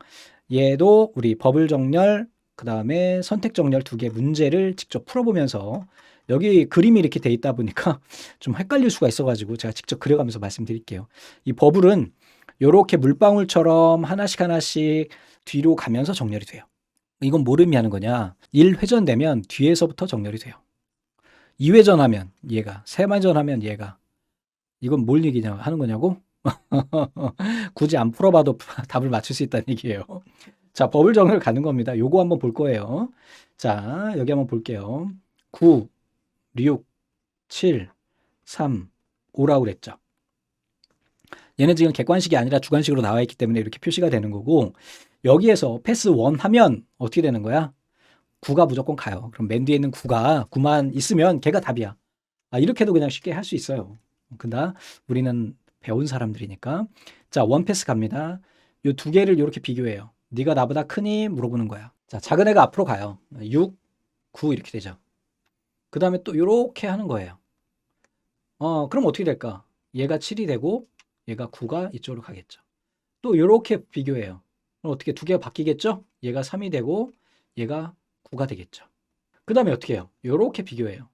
얘도 우리 버블 정렬 그 다음에 선택 정렬 두 개 문제를 직접 풀어보면서 여기 그림이 이렇게 돼 있다 보니까 좀 헷갈릴 수가 있어가지고 제가 직접 그려가면서 말씀드릴게요. 이 버블은 이렇게 물방울처럼 하나씩 하나씩 뒤로 가면서 정렬이 돼요. 이건 뭘 의미하는 거냐? 1회전되면 뒤에서부터 정렬이 돼요. 2회전하면 얘가, 3회전하면 얘가. 이건 뭘 얘기냐 하는 거냐고? 굳이 안 풀어봐도 답을 맞출 수 있다는 얘기예요. 자, 버블 정렬 가는 겁니다. 요거 한번 볼 거예요. 자, 여기 한번 볼게요. 9, 6, 7, 3, 5라고 그랬죠. 얘는 지금 객관식이 아니라 주관식으로 나와 있기 때문에 이렇게 표시가 되는 거고 여기에서 패스 1 하면 어떻게 되는 거야? 9가 무조건 가요. 그럼 맨 뒤에 있는 9만 있으면 걔가 답이야. 이렇게도 그냥 쉽게 할 수 있어요. 근데 우리는 배운 사람들이니까. 자, 원패스 갑니다. 이 두 개를 이렇게 비교해요. 네가 나보다 크니? 물어보는 거야. 자, 작은 애가 앞으로 가요. 6, 9 이렇게 되죠. 그 다음에 또 이렇게 하는 거예요. 그럼 어떻게 될까? 얘가 7이 되고 얘가 9가 이쪽으로 가겠죠. 또 이렇게 비교해요. 그럼 어떻게 두 개가 바뀌겠죠? 얘가 3이 되고 얘가 9가 되겠죠. 그 다음에 어떻게 해요? 이렇게 비교해요.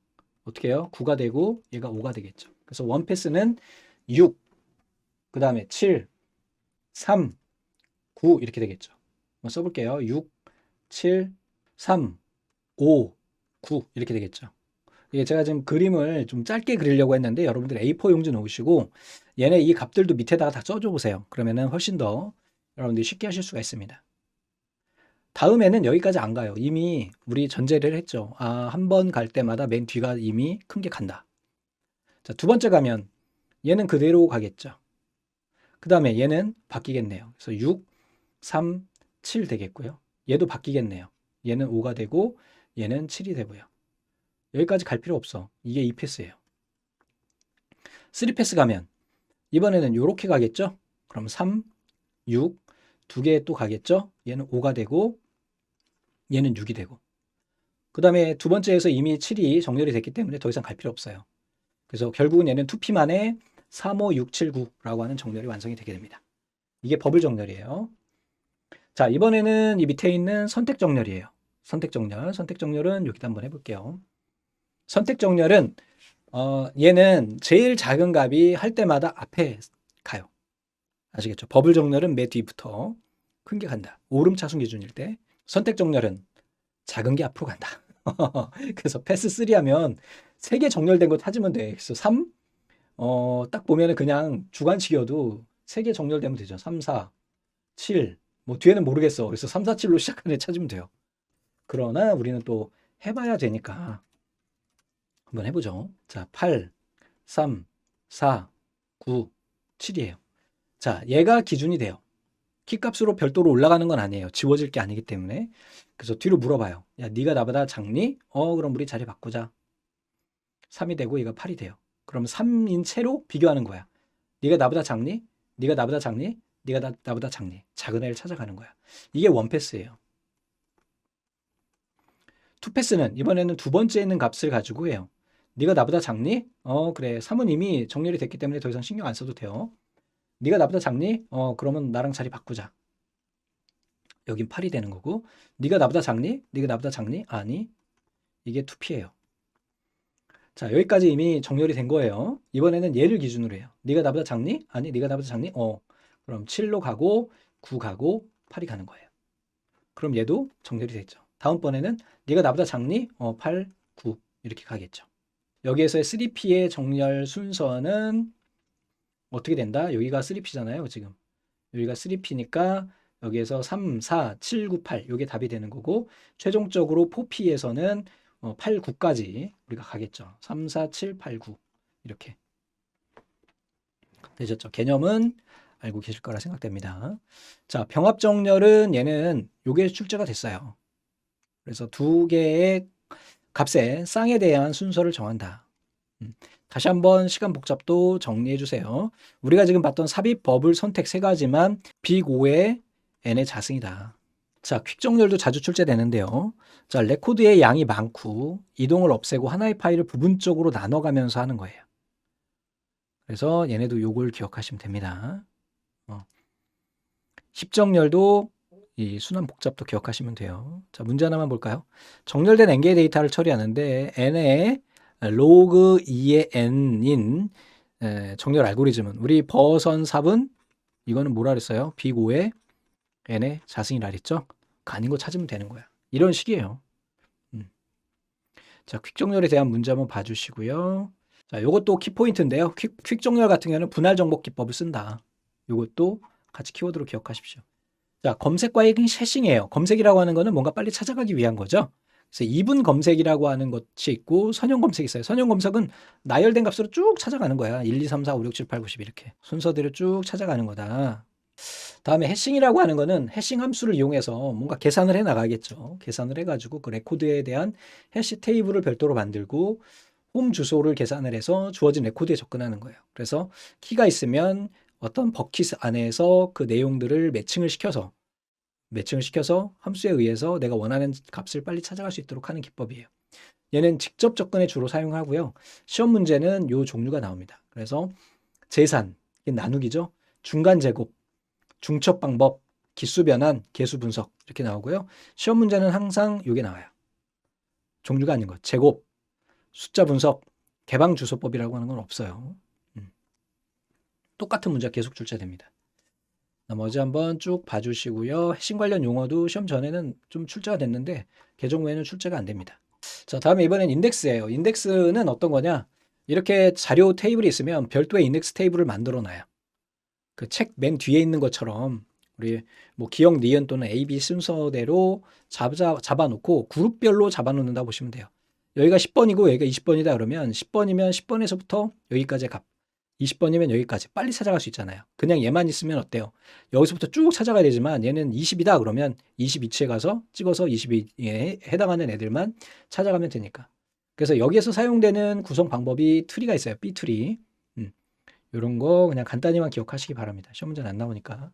어떻게 해요? 9가 되고 얘가 5가 되겠죠. 그래서 원패스는 6, 그 다음에 7, 3, 9 이렇게 되겠죠. 한번 써볼게요. 6, 7, 3, 5, 9 이렇게 되겠죠. 이게 제가 지금 그림을 좀 짧게 그리려고 했는데 여러분들 A4 용지 놓으시고 얘네 이 값들도 밑에다가 다 써줘 보세요. 그러면은 훨씬 더 여러분들이 쉽게 하실 수가 있습니다. 다음에는 여기까지 안 가요. 이미 우리 전제를 했죠. 한 번 갈 때마다 맨 뒤가 이미 큰 게 간다. 자, 두 번째 가면 얘는 그대로 가겠죠. 그 다음에 얘는 바뀌겠네요. 그래서 6, 3, 7 되겠고요. 얘도 바뀌겠네요. 얘는 5가 되고 얘는 7이 되고요. 여기까지 갈 필요 없어. 이게 2패스예요. 3패스 가면 이번에는 이렇게 가겠죠? 그럼 3, 6, 두 개 또 가겠죠? 얘는 5가 되고 얘는 6이 되고 그 다음에 두 번째에서 이미 7이 정렬이 됐기 때문에 더 이상 갈 필요 없어요. 그래서 결국은 얘는 2P만에 3, 5, 6, 7, 9라고 하는 정렬이 완성이 되게 됩니다. 이게 버블 정렬이에요. 자, 이번에는 이 밑에 있는 선택 정렬이에요. 선택 정렬. 선택 정렬은 여기다 한번 해볼게요. 선택 정렬은 얘는 제일 작은 값이 할 때마다 앞에 가요. 아시겠죠? 버블 정렬은 맨 뒤부터 큰 게 간다. 오름차순 기준일 때. 선택 정렬은 작은 게 앞으로 간다. 그래서 패스 3 하면 3개 정렬된 거 찾으면 돼. 그래서 3, 딱 보면은 그냥 주관식이어도 3개 정렬되면 되죠. 3, 4, 7, 뭐 뒤에는 모르겠어. 그래서 3, 4, 7로 시작하는 애 찾으면 돼요. 그러나 우리는 또 해봐야 되니까 한번 해보죠. 자, 8, 3, 4, 9, 7이에요. 자, 얘가 기준이 돼요. 키값으로 별도로 올라가는 건 아니에요. 지워질 게 아니기 때문에. 그래서 뒤로 물어봐요. 야, 네가 나보다 작니? 그럼 우리 자리 바꾸자. 3이 되고 얘가 8이 돼요. 그럼 3인 채로 비교하는 거야. 네가 나보다 작니? 네가 나보다 작니? 네가 나보다 작니? 작은 애를 찾아가는 거야. 이게 원패스예요. 투패스는 이번에는 두 번째 있는 값을 가지고 해요. 네가 나보다 작니? 그래. 3은 이미 정렬이 됐기 때문에 더 이상 신경 안 써도 돼요. 네가 나보다 작니? 그러면 나랑 자리 바꾸자. 여긴 8이 되는 거고. 네가 나보다 작니? 네가 나보다 작니? 아니. 이게 2P예요. 자, 여기까지 이미 정렬이 된 거예요. 이번에는 얘를 기준으로 해요. 네가 나보다 작니? 아니. 네가 나보다 작니? 그럼 7로 가고 9 가고 8이 가는 거예요. 그럼 얘도 정렬이 됐죠. 다음번에는 네가 나보다 작니? 8, 9 이렇게 가겠죠. 여기에서의 3P의 정렬 순서는 어떻게 된다? 여기가 3P잖아요, 지금. 여기가 3P니까 여기에서 3, 4, 7, 9, 8 이게 답이 되는 거고 최종적으로 4P에서는 8, 9까지 우리가 가겠죠. 3, 4, 7, 8, 9 이렇게 되셨죠. 개념은 알고 계실 거라 생각됩니다. 자, 병합정렬은 얘는 요게 출제가 됐어요. 그래서 두 개의 값의 쌍에 대한 순서를 정한다. 다시 한번 시간 복잡도 정리해 주세요. 우리가 지금 봤던 삽입, 버블, 선택 세 가지만 빅 5의 n의 자승이다. 자, 퀵 정렬도 자주 출제되는데요. 자, 레코드의 양이 많고 이동을 없애고 하나의 파일을 부분적으로 나눠가면서 하는 거예요. 그래서 얘네도 요걸 기억하시면 됩니다. 10정렬도 이 순환 복잡도 기억하시면 돼요. 자, 문제 하나만 볼까요? 정렬된 n개의 데이터를 처리하는데 n의 로그 2의 n인 정렬 알고리즘은 우리 버선삽은 이거는 뭐라 그랬어요? 빅 5의 n의 자승이라 그랬죠? 아닌 거 찾으면 되는 거야. 이런 식이에요. 자, 퀵 정렬에 대한 문제 한번 봐주시고요. 자, 이것도 키포인트인데요. 퀵 정렬 같은 경우는 분할 정복 기법을 쓴다. 이것도 같이 키워드로 기억하십시오. 자, 검색과 해싱이에요. 검색이라고 하는 거는 뭔가 빨리 찾아가기 위한 거죠. 그래서 이분 검색이라고 하는 것이 있고 선형 검색이 있어요. 선형 검색은 나열된 값으로 쭉 찾아가는 거야. 1, 2, 3, 4, 5, 6, 7, 8, 9, 10 이렇게 순서대로 쭉 찾아가는 거다. 다음에 해싱이라고 하는 거는 해싱 함수를 이용해서 뭔가 계산을 해 나가겠죠. 계산을 해가지고 그 레코드에 대한 해시 테이블을 별도로 만들고 홈 주소를 계산을 해서 주어진 레코드에 접근하는 거예요. 그래서 키가 있으면 어떤 버킷 안에서 그 내용들을 매칭을 시켜서 함수에 의해서 내가 원하는 값을 빨리 찾아갈 수 있도록 하는 기법이에요. 얘는 직접 접근에 주로 사용하고요. 시험 문제는 요 종류가 나옵니다. 그래서 재산, 나누기죠. 중간 제곱, 중첩 방법, 기수 변환, 개수 분석 이렇게 나오고요. 시험 문제는 항상 요게 나와요. 종류가 아닌 것. 제곱, 숫자 분석, 개방 주소법이라고 하는 건 없어요. 똑같은 문제가 계속 출제됩니다. 나머지 한번 쭉 봐주시고요. 해싱 관련 용어도 시험 전에는 좀 출제가 됐는데 개정 후에는 출제가 안 됩니다. 자, 다음에 이번엔 인덱스예요. 인덱스는 어떤 거냐? 이렇게 자료 테이블이 있으면 별도의 인덱스 테이블을 만들어 놔요. 그 책 맨 뒤에 있는 것처럼 우리 뭐 기억, 니은 또는 A, B 순서대로 잡아놓고 그룹별로 잡아놓는다 보시면 돼요. 여기가 10번이고 여기가 20번이다 그러면 10번이면 10번에서부터 여기까지의 값, 20번이면 여기까지 빨리 찾아갈 수 있잖아요. 그냥 얘만 있으면 어때요? 여기서부터 쭉 찾아가야 되지만 얘는 20이다 그러면 22치에 가서 찍어서 22에 해당하는 애들만 찾아가면 되니까. 그래서 여기에서 사용되는 구성 방법이 트리가 있어요. B트리. 이런 거 그냥 간단히만 기억하시기 바랍니다. 시험 문제는 안 나오니까.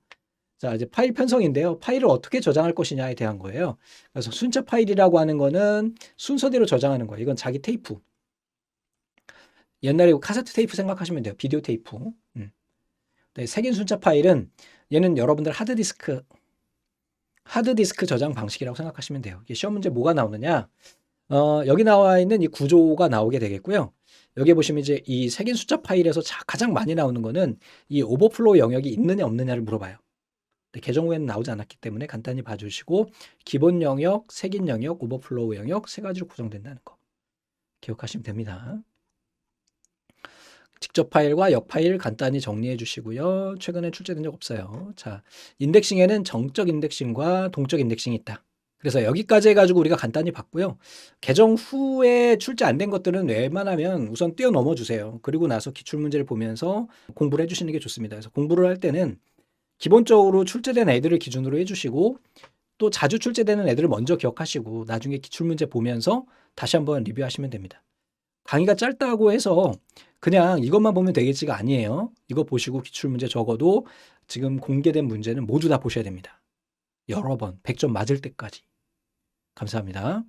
자, 이제 파일 편성인데요. 파일을 어떻게 저장할 것이냐에 대한 거예요. 그래서 순차 파일이라고 하는 거는 순서대로 저장하는 거예요. 이건 자기 테이프. 옛날에 카세트 테이프 생각하시면 돼요. 비디오 테이프. 색인 순차 파일은 얘는 여러분들 하드디스크 저장 방식이라고 생각하시면 돼요. 이게 시험 문제 뭐가 나오느냐? 여기 나와 있는 이 구조가 나오게 되겠고요. 여기 보시면 이제 이 색인 숫자 파일에서 가장 많이 나오는 거는 이 오버플로우 영역이 있느냐 없느냐를 물어봐요. 근데 개정 후에는 나오지 않았기 때문에 간단히 봐주시고 기본 영역, 색인 영역, 오버플로우 영역 세 가지로 구성된다는 거 기억하시면 됩니다. 직접 파일과 역 파일 간단히 정리해 주시고요. 최근에 출제된 적 없어요. 자, 인덱싱에는 정적 인덱싱과 동적 인덱싱이 있다. 그래서 여기까지 해가지고 우리가 간단히 봤고요. 개정 후에 출제 안 된 것들은 웬만하면 우선 뛰어넘어 주세요. 그리고 나서 기출문제를 보면서 공부를 해주시는 게 좋습니다. 그래서 공부를 할 때는 기본적으로 출제된 애들을 기준으로 해주시고 또 자주 출제되는 애들을 먼저 기억하시고 나중에 기출문제 보면서 다시 한번 리뷰하시면 됩니다. 강의가 짧다고 해서 그냥 이것만 보면 되겠지가 아니에요. 이거 보시고 기출문제 적어도 지금 공개된 문제는 모두 다 보셔야 됩니다. 여러 번 100점 맞을 때까지. 감사합니다.